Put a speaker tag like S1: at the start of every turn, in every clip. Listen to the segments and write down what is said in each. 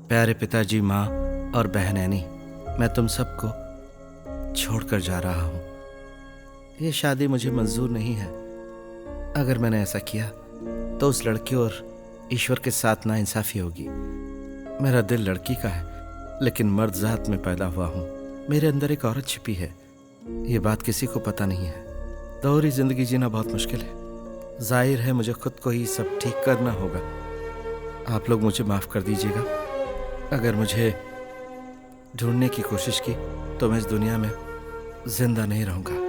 S1: प्यारे पिताजी, माँ और बहन एनी, मैं तुम सबको छोड़कर जा रहा हूँ। ये शादी मुझे मंजूर नहीं है। अगर मैंने ऐसा किया तो उस लड़की और ईश्वर के साथ नाइंसाफी होगी। मेरा दिल लड़की का है, लेकिन मर्द जात में पैदा हुआ हूँ। मेरे अंदर एक औरत छिपी है। ये बात किसी को पता नहीं है। दोहरी जिंदगी जीना बहुत मुश्किल है। जाहिर है मुझे खुद को ही सब ठीक करना होगा। आप लोग मुझे माफ कर दीजिएगा। अगर मुझे ढूंढने की कोशिश की तो मैं इस दुनिया में जिंदा नहीं रहूंगा।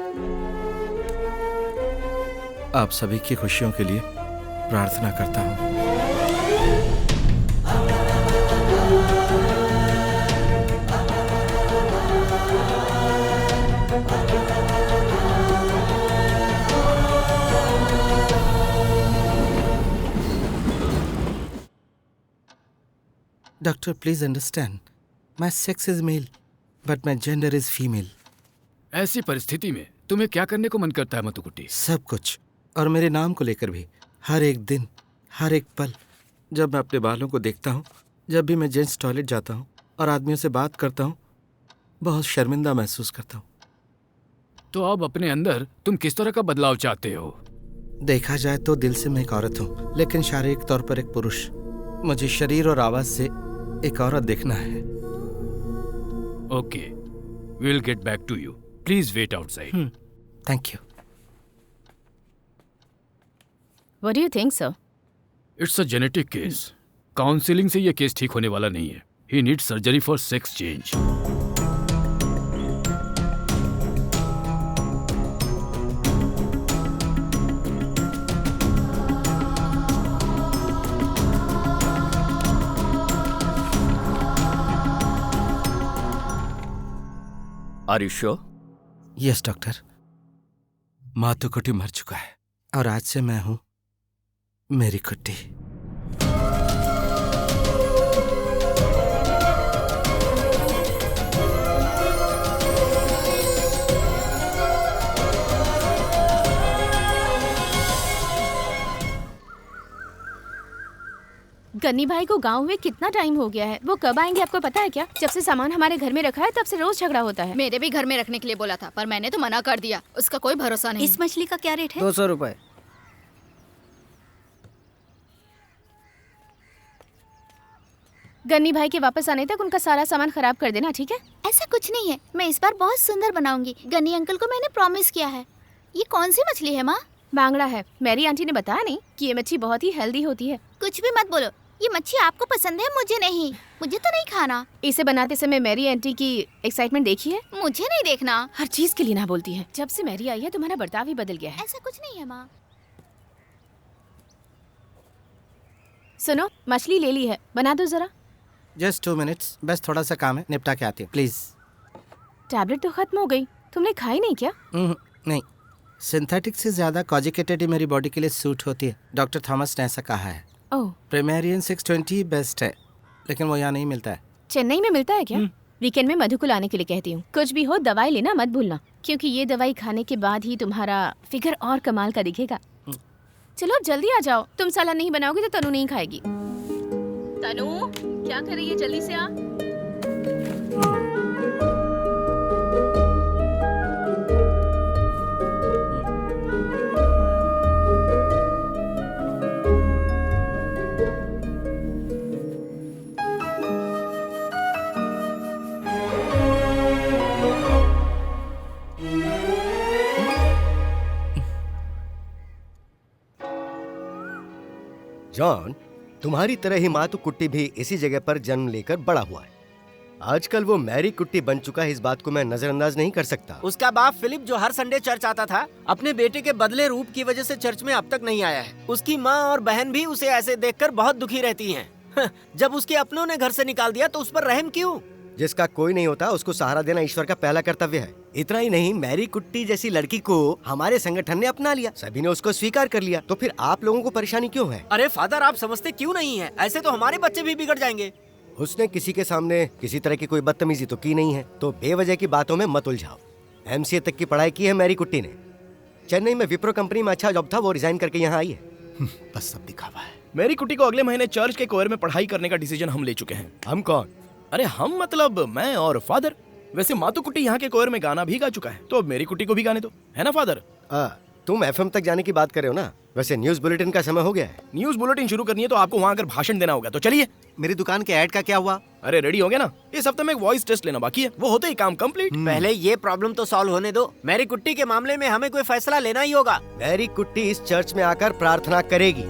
S1: आप सभी की खुशियों के लिए प्रार्थना करता हूं। Doctor, please understand, my sex is male but my gender is female.
S2: ऐसी परिस्थिति में तुम्हें क्या करने को मन करता है मधुकुट्टी?
S1: सब कुछ, और मेरे नाम को लेकर भी। हर एक दिन, हर एक पल, जब मैं अपने बालों को देखता हूँ, जब भी मैं जेंट्स टॉयलेट जाता हूँ और आदमियों से बात करता हूँ, बहुत शर्मिंदा महसूस करता हूँ।
S2: तो अब अपने अंदर तुम किस तरह का बदलाव चाहते हो?
S1: देखा जाए तो दिल से मैं एक औरत हूँ, लेकिन शारीरिक तौर पर एक पुरुष। मुझे शरीर और आवाज से एक औरत देखना है।
S2: Okay, we will get back to you. Please wait outside.
S1: Thank you.
S3: What do you think, sir?
S2: It's a genetic case. Counselling से ये केस ठीक होने वाला नहीं है। He needs surgery for sex change.
S4: Are you sure?
S1: Yes doctor, मातू कुट्टी मर चुका है और आज से मैं हूँ मेरी कुट्टी।
S3: गन्नी भाई को गांव में कितना टाइम हो गया है। वो कब आएंगे आपको पता है क्या? जब से सामान हमारे घर में रखा है तब से रोज झगड़ा होता है।
S5: मेरे भी घर में रखने के लिए बोला था, पर मैंने तो मना कर दिया। उसका कोई भरोसा नहीं।
S6: इस मछली का क्या रेट है?
S7: 200 रुपए।
S3: गन्नी भाई के वापस आने तक उनका सारा सामान खराब कर देना, ठीक है?
S5: ऐसा कुछ नहीं है, मैं इस बार बहुत सुंदर बनाऊंगी। गन्नी अंकल को मैंने प्रॉमिस किया है। ये कौन सी मछली है माँ?
S3: बांगड़ा है। मेरी आंटी ने बताया नहीं कि ये मच्छी बहुत ही हेल्दी होती है।
S5: कुछ भी मत बोलो। ये मच्छी आपको पसंद है, मुझे नहीं। मुझे तो नहीं खाना।
S3: इसे बनाते समय मेरी आंटी की एक्साइटमेंट देखी है?
S5: मुझे नहीं देखना।
S3: हर चीज के लिए ना बोलती है। जब से मैरी आई है तुम्हारा बर्ताव ही बदल गया है।
S5: ऐसा कुछ नहीं है माँ।
S3: सुनो, मछली ले ली है, बना दो जरा।
S1: जस्ट 2 मिनट्स, बस थोड़ा सा काम है, निपटा के आती हूँ प्लीज।
S3: टैबलेट तो खत्म हो गई, तुमने खाई नहीं क्या?
S1: नहीं, सिंथेटिक से ज्यादा कॉजिकेटेड ही मेरी बॉडी के लिए सूट होती है। डॉक्टर थॉमस ने ऐसा कहा है।
S3: ओह,
S1: प्रीमेरियन 620 बेस्ट है, लेकिन वो यहाँ नहीं मिलता है।
S3: चेन्नई में मिलता है क्या? वीकेंड में मधु को लाने के लिए कहती हूँ। कुछ भी हो दवाई लेना मत भूलना, क्योंकि ये दवाई खाने के बाद ही तुम्हारा फिगर और कमाल का दिखेगा। चलो जल्दी आ जाओगे। तुम साला नहीं बनाओगे तो तनु नहीं खाएगी। तनु, क्या कर रही है? जल्दी से आ।
S7: जॉन, तुम्हारी तरह ही मातू कुट्टी भी इसी जगह पर जन्म लेकर बड़ा हुआ है। आजकल वो मैरी कुट्टी बन चुका है, इस बात को मैं नजरअंदाज नहीं कर सकता।
S8: उसका बाप फिलिप जो हर संडे चर्च आता था, अपने बेटे के बदले रूप की वजह से चर्च में अब तक नहीं आया है। उसकी माँ और बहन भी उसे ऐसे देखकर बहुत दुखी रहती हैं। जब उसके अपनों ने घर से निकाल दिया तो उस पर रहम क्यों?
S7: जिसका कोई नहीं होता उसको सहारा देना ईश्वर का पहला कर्तव्य है। इतना ही नहीं, मैरी कुट्टी जैसी लड़की को हमारे संगठन ने अपना लिया, सभी ने उसको स्वीकार कर लिया। तो फिर आप लोगों को परेशानी क्यों है?
S8: अरे फादर, आप समझते क्यों नहीं है? ऐसे तो हमारे बच्चे भी बिगड़ जाएंगे।
S7: उसने किसी के सामने किसी तरह की कोई बदतमीजी तो की नहीं है, तो बेवजह की बातों में मत उलझाओ। MCA तक की पढ़ाई की है मैरी कुट्टी ने। चेन्नई में विप्रो कंपनी में अच्छा जॉब था, वो रिजाइन करके यहाँ आई है। बस सब दिखावा है।
S6: मेरी कुटी को अगले महीने चर्च के कोयर में पढ़ाई करने का डिसीजन हम ले चुके हैं।
S7: हम कौन?
S6: अरे हम मतलब मैं और फादर। वैसे मातू कुटी यहाँ के कोयर में गाना भी गा चुका है, तो अब मेरी कुटी को भी गाने दो, है ना फादर?
S7: तुम FM तक जाने की बात कर रहे हो ना? वैसे न्यूज बुलेटिन का समय हो गया है।
S6: न्यूज बुलेटिन शुरू करनी है तो आपको वहाँ आकर भाषण देना होगा, तो चलिए।
S7: मेरी दुकान के ऐड का क्या हुआ?
S6: अरे रेडी हो गया ना? इस हफ्ते में एक वॉइस टेस्ट लेना बाकी है, वो होते ही काम कंप्लीट।
S8: पहले ये प्रॉब्लम तो सॉल्व होने दो। मैरी कुट्टी के मामले में हमें कोई फैसला लेना ही होगा।
S7: मैरी कुट्टी इस चर्च में आकर प्रार्थना करेगी।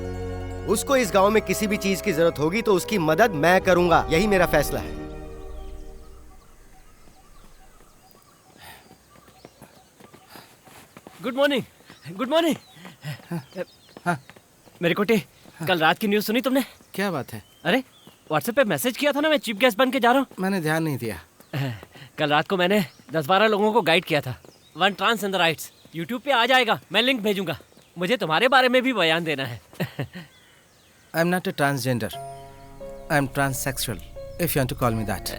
S7: उसको इस गांव में किसी भी चीज की जरूरत होगी तो उसकी मदद मैं करूंगा, यही मेरा फैसला है।
S9: Good morning, good morning. मेरी कुटी, कल रात की न्यूज़ सुनी तुमने?
S1: क्या बात है?
S9: अरे व्हाट्सएप पे मैसेज किया था ना, मैं चीफ गेस्ट बन के जा रहा हूँ।
S1: मैंने ध्यान नहीं दिया।
S9: कल रात को मैंने 10-12 लोगों को गाइड किया था। One trans in the rights YouTube पे आ जाएगा, मैं लिंक भेजूंगा। मुझे तुम्हारे बारे में भी बयान देना है।
S1: I am not a transgender, I am transsexual, if you want to call me that.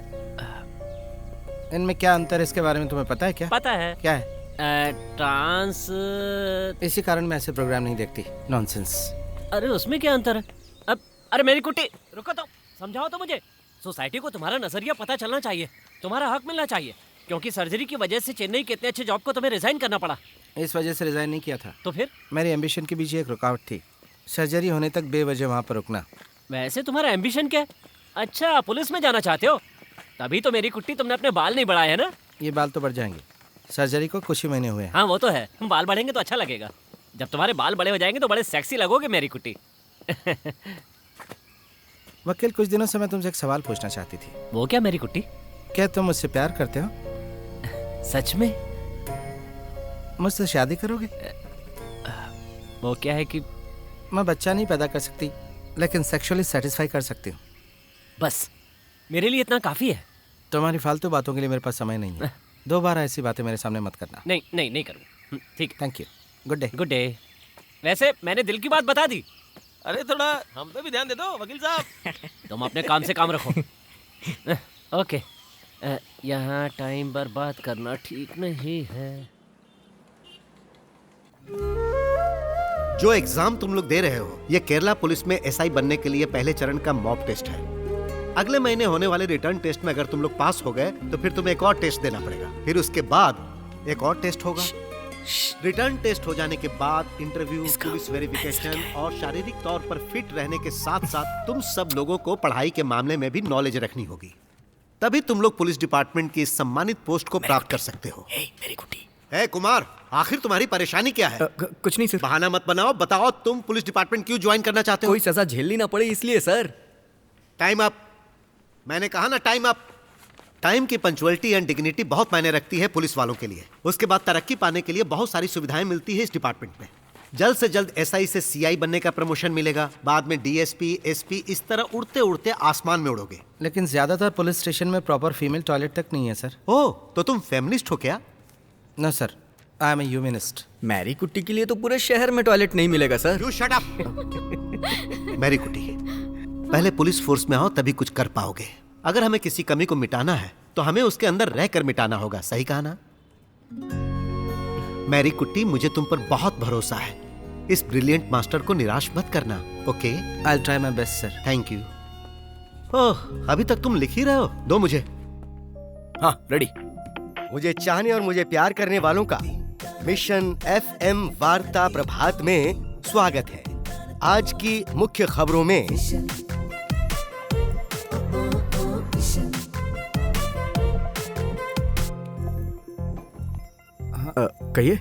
S1: इनमें क्या अंतर है इसके बारे में तुम्हें पता है क्या?
S9: पता है।
S1: क्या है?
S9: ट्रांस।
S1: इसी कारण मैं ऐसे प्रोग्राम नहीं देखती। नॉनसेंस।
S9: अरे उसमें क्या अंतर है? अब अरे मेरी कुटी रुको तो, समझाओ तो मुझे। सोसाइटी को तुम्हारा नजरिया पता चलना चाहिए, तुम्हारा हक मिलना चाहिए, क्योंकि सर्जरी की वजह से चेन्नई के इतने अच्छे जॉब को तुम्हें रिजाइन करना पड़ा।
S1: इस वजह से रिजाइन नहीं किया था।
S9: तो फिर?
S1: मेरी एम्बिशन के पीछे एक रुकावट थी, सर्जरी होने तक बेवजह वहाँ पर रुकना।
S9: वैसे तुम्हारा एम्बिशन क्या है? अच्छा, पुलिस में जाना चाहते हो? तभी तो मेरी कुट्टी तुमने अपने बाल नहीं बढ़ाए है ना?
S1: ये बाल तो बढ़ जाएंगे, सर्जरी को कुछ ही महीने हुए हैं।
S9: हाँ वो तो है, बाल बढ़ेंगे तो अच्छा लगेगा। जब तुम्हारे बाल बड़े हो जाएंगे तो बड़े सेक्सी लगोगे मेरी कुट्टी।
S1: वकील, कुछ दिनों से मैं तुमसे एक सवाल पूछना चाहती थी।
S9: वो क्या मेरी कुट्टी?
S1: क्या तुम मुझसे प्यार करते हो?
S9: सच में?
S1: मुझसे शादी करोगे?
S9: वो क्या है कि
S1: मैं बच्चा नहीं पैदा कर सकती, लेकिन सेक्सुअली सेटिस्फाई कर सकती हूँ।
S9: बस मेरे लिए इतना काफी है।
S1: तुम्हारी फालतू बातों के लिए मेरे पास समय नहीं है। दोबारा ऐसी बातें मेरे सामने मत करना।
S9: नहीं नहीं नहीं करूँगा। ठीक,
S1: thank you. Good day.
S9: Good day. वैसे मैंने दिल की बात बता दी।
S6: अरे थोड़ा हम पे भी ध्यान दे दो वकील साहब।
S9: तुम अपने काम से काम रखो। ओके, यहाँ टाइम बर्बाद करना ठीक नहीं है।
S10: जो एग्जाम तुम लोग दे रहे हो, ये केरला पुलिस में SI बनने के लिए पहले चरण का मॉक टेस्ट है। अगले महीने होने वाले रिटर्न टेस्ट में अगर तुम लोग पास हो गए तो फिर तुम्हें एक और टेस्ट देना पड़ेगा, फिर उसके बाद एक और टेस्ट होगा। रिटर्न टेस्ट हो जाने के बाद इंटरव्यू, पुलिस वेरिफिकेशन और शारीरिक तौर पर फिट रहने के साथ साथ तुम सब लोगों को पढ़ाई के मामले में भी नॉलेज रखनी होगी। तभी तुम लोग पुलिस डिपार्टमेंट की इस सम्मानित पोस्ट को प्राप्त कर सकते हो।
S9: मेरी कुटी।
S10: कुमार, आखिर तुम्हारी परेशानी क्या है?
S11: कुछ नहीं सर।
S10: बहाना मत बनाओ, बताओ तुम पुलिस डिपार्टमेंट क्यों ज्वाइन करना चाहते हो?
S11: कोई सजा झेलनी ना पड़े इसलिए सर।
S10: Time up. मैंने कहा ना टाइम अप। टाइम की पंक्चुअलिटी एंड डिग्निटी बहुत मायने रखती है पुलिस वालों के लिए। उसके बाद तरक्की पाने के लिए बहुत सारी सुविधाएं मिलती है इस डिपार्टमेंट में। जल्द से जल्द SI से CI बनने का प्रमोशन मिलेगा, बाद में DSP, SP, इस तरह उड़ते उड़ते आसमान में उड़ोगे।
S1: लेकिन ज्यादातर पुलिस स्टेशन में प्रॉपर फीमेल टॉयलेट तक नहीं है सर।
S10: ओह, तो तुम फेमिनिस्ट हो क्या?
S1: No sir, I am a humanist.
S11: Mary Kutty के लिए तो पूरे शहर में टॉयलेट नहीं मिलेगा sir.
S10: You shut up. Mary Kutty, पहले पुलिस फोर्स में आओ तभी कुछ कर पाओगे। अगर हमें किसी कमी को मिटाना है तो हमें उसके अंदर रहकर मिटाना होगा, सही कहा ना? मैरी कुट्टी, मुझे तुम पर बहुत भरोसा है। इस ब्रिलियंट मास्टर को निराश मत करना, okay?
S1: I will try my best sir.
S10: Thank you. Oh, अभी तक तुम लिख ही रहे हो? दो मुझे।
S6: हाँ, रेडी।
S7: मुझे चाहने और मुझे प्यार करने वालों का मिशन FM वार्ता प्रभात में स्वागत है। आज की मुख्य खबरों में
S11: कहिए।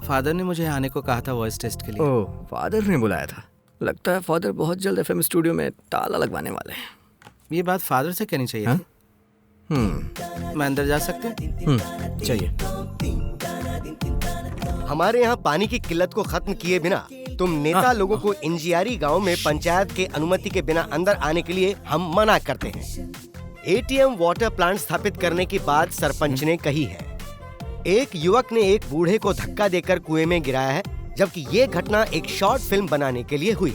S1: फादर ने मुझे आने को कहा था वॉइस टेस्ट के लिए।
S11: ओह, फादर ने बुलाया था। लगता है फादर बहुत जल्द FM स्टूडियो में ताला लगवाने वाले हैं।
S1: ये बात फादर से कहनी चाहिए थी। मैं अंदर जा सकते हैं?
S11: चाहिए।
S7: हमारे यहाँ पानी की किल्लत को खत्म किए बिना तुम नेता लोगों को इंजियारी गांव में पंचायत के अनुमति के बिना अंदर आने के लिए हम मना करते हैं। ATM वाटर प्लांट स्थापित करने की बात सरपंच ने कही है। एक युवक ने एक बूढ़े को धक्का देकर कुएं में गिराया है, जबकि ये घटना एक शॉर्ट फिल्म बनाने के लिए हुई।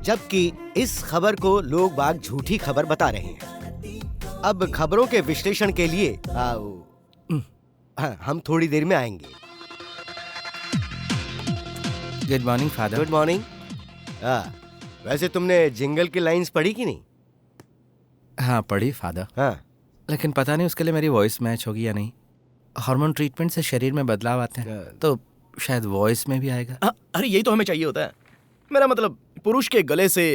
S7: जबकि इस खबर को लोग बाग झूठी खबर बता रहे हैं। अब खबरों के विश्लेषण के लिए हाँ, हम थोड़ी देर में आएंगे।
S1: Good morning father.
S7: Good morning. वैसे तुमने जिंगल की लाइंस पढ़ी कि नहीं?
S1: हाँ पढ़ी फादर।
S7: हाँ,
S1: लेकिन पता नहीं उसके लिए मेरी वॉइस मैच होगी या नहीं। हार्मोन ट्रीटमेंट से शरीर में बदलाव आते हैं, तो शायद वॉइस में भी आएगा।
S6: अरे यही तो हमें चाहिए होता है। मेरा मतलब पुरुष के गले से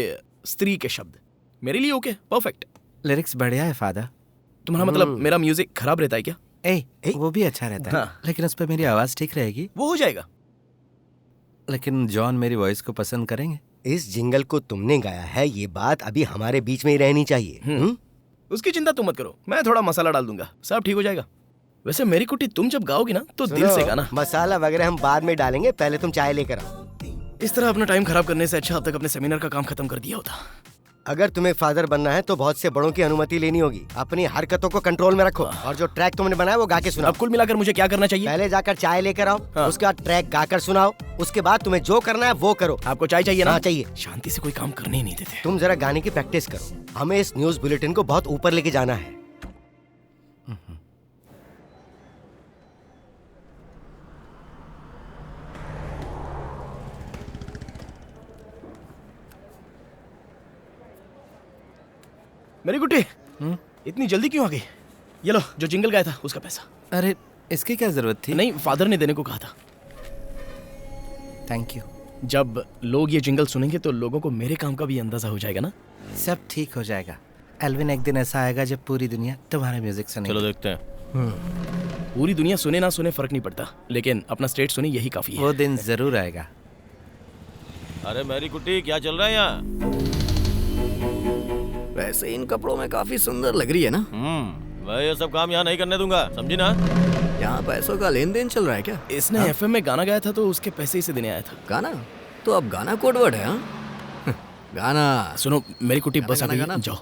S6: स्त्री के शब्द मेरे लिए ओके, परफेक्ट।
S1: लिरिक्स बढ़िया है फादर।
S6: तुम्हारा मतलब मेरा म्यूजिक खराब रहता है क्या?
S1: वो भी अच्छा रहता है।
S6: हाँ।
S1: लेकिन उस पर मेरी आवाज ठीक रहेगी।
S6: वो हो जाएगा।
S1: लेकिन जॉन मेरी वॉइस को पसंद करेंगे।
S7: इस जिंगल को तुमने गाया है, ये बात अभी हमारे बीच में ही रहनी चाहिए।
S6: उसकी चिंता तुम मत करो, मैं थोड़ा मसाला डाल दूंगा, सब ठीक हो जाएगा। वैसे मेरी कुटी तुम जब गाओगी ना तो दिल से गाना।
S7: मसाला वगैरह हम बाद में डालेंगे, पहले तुम चाय लेकर आओ।
S6: इस तरह अपना टाइम खराब करने से अच्छा अब तक अपने सेमिनार का काम खत्म कर दिया होता।
S7: अगर तुम्हें फादर बनना है तो बहुत से बड़ों की अनुमति लेनी होगी। अपनी हरकतों को कंट्रोल में रखो और जो ट्रैक तुमने बनाया वो गा के सुनाओ।
S6: अब कुल मिलाकर मुझे क्या करना चाहिए?
S7: पहले जाकर चाय लेकर आओ,
S6: हाँ।
S7: उसके बाद ट्रैक गाकर सुनाओ, उसके बाद तुम्हें जो करना है वो करो।
S6: आपको चाय चाहिए ना?
S7: हाँ चाहिए।
S6: शांति से कोई काम करने ही नहीं देते।
S7: तुम जरा गाने की प्रैक्टिस करो, हमें इस न्यूज बुलेटिन को बहुत ऊपर लेके जाना है।
S6: मेरी गुट्टी इतनी जल्दी क्यों आ गई? ये लो, जो जिंगल गाया था उसका पैसा।
S1: अरे इसकी क्या जरूरत थी?
S6: नहीं, फादर ने देने को कहा था।
S1: Thank you.
S6: जब लोग ये जिंगल सुनेंगे तो लोगों को मेरे काम का भी अंदाजा हो जाएगा ना।
S1: सब ठीक हो जाएगा। एल्विन, एक दिन ऐसा आएगा जब पूरी दुनिया तुम्हारा म्यूजिक सुनेगी।
S6: चलो देखते हैं। पूरी दुनिया सुने ना सुने फर्क नहीं पड़ता, लेकिन अपना स्टेट सुने यही काफी है।
S1: वो दिन जरूर आएगा।
S12: अरे मेरी कुट्टी, क्या चल रहा है यहाँ?
S11: वैसे इन कपड़ों में काफी सुंदर लग रही है ना।
S12: मैं ये सब काम यहाँ नहीं करने दूंगा, समझी ना?
S11: यहाँ पैसों का लेन देन चल रहा है क्या?
S6: इसने एफएम में गाना गाया था तो उसके पैसे इसे देने आया था।
S11: गाना? तो अब गाना कोडवर्ड है? हाँ? गाना
S6: सुनो मेरी कुटी, बस आ गई, जाओ।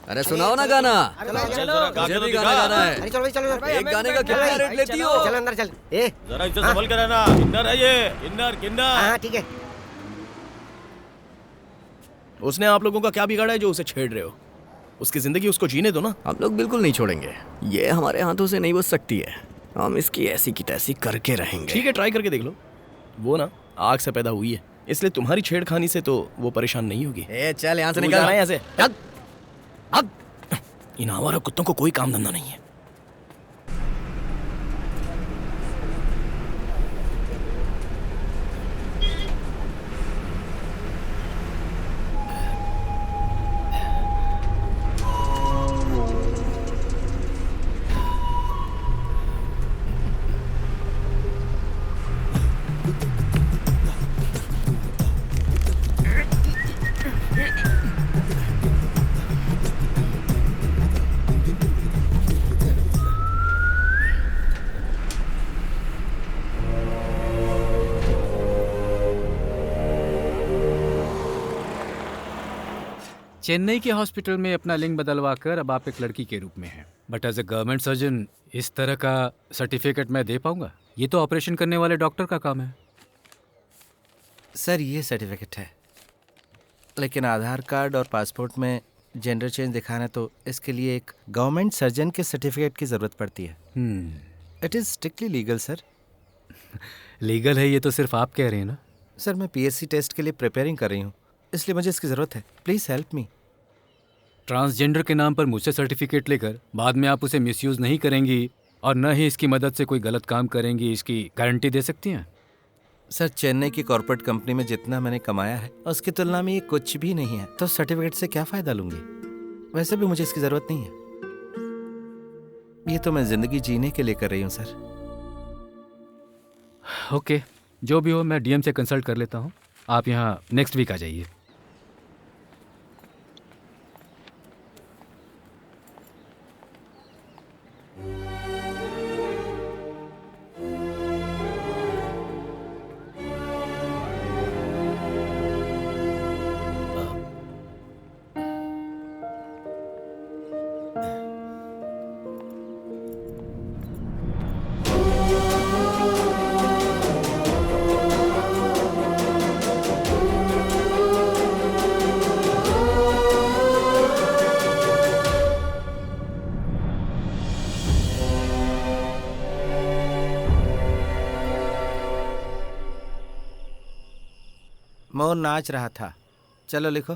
S11: अरे सुनाओ ना गाना।
S12: मुझे
S11: भी गाना गाना है।
S7: अरे चलो चलो,
S11: एक गाने का कितना रेट लेती हो?
S7: चल अंदर चल। ए
S12: जरा इसे संभल कर रहना। किन्नर है ये, किन्नर किन्नर।
S7: हाँ ठीक है।
S6: उसने आप लोगों का क्या बिगाड़ा है जो उसे छेड़ रहे हो? उसकी जिंदगी उसको जीने दो ना।
S11: हम लोग बिल्कुल नहीं छोड़ेंगे। ये हमारे हाथों से नहीं बच सकती है। हम इसकी ऐसी की तैसी करके रहेंगे।
S6: ठीक है, ट्राई करके देख लो। वो ना आग से पैदा हुई है, इसलिए तुम्हारी छेड़खानी से तो वो परेशान नहीं होगी।
S11: ए चल यहाँ से
S6: तू
S11: निकल।
S6: जा यहाँ से। इन आवारा कुत्तों को कोई काम धंधा नहीं है।
S2: चेन्नई के हॉस्पिटल में अपना लिंग बदलवा कर अब आप एक लड़की के रूप में हैं। But as a government surgeon इस तरह का सर्टिफिकेट मैं दे पाऊंगा? ये तो ऑपरेशन करने वाले डॉक्टर का काम है।
S1: सर ये सर्टिफिकेट है, लेकिन आधार कार्ड और पासपोर्ट में जेंडर चेंज दिखाना है, तो इसके लिए एक गवर्नमेंट सर्जन के सर्टिफिकेट की ज़रूरत पड़ती है। It is strictly legal sir.
S2: Legal है ये तो सिर्फ आप कह रहे हैं ना?
S1: सर मैं पीएससी टेस्ट के लिए प्रिपेयरिंग कर रही हूँ, इसलिए मुझे इसकी ज़रूरत है। Please help me.
S2: ट्रांसजेंडर के नाम पर मुझसे सर्टिफिकेट लेकर बाद में आप उसे मिसयूज़ नहीं करेंगी और न ही इसकी मदद से कोई गलत काम करेंगी, इसकी गारंटी दे सकती हैं?
S1: सर चेन्नई की कॉर्पोरेट कंपनी में जितना मैंने कमाया है उसकी तुलना में ये कुछ भी नहीं है, तो सर्टिफिकेट से क्या फ़ायदा लूँगी? वैसे भी मुझे इसकी ज़रूरत नहीं है। ये तो मैं ज़िंदगी जीने के लिए कर रही हूँ सर।
S2: ओके, जो भी हो मैं डीएम से कंसल्ट कर लेता हूँ। आप यहाँ नेक्स्ट वीक आ जाइए।
S1: मोर नाच रहा था। चलो लिखो।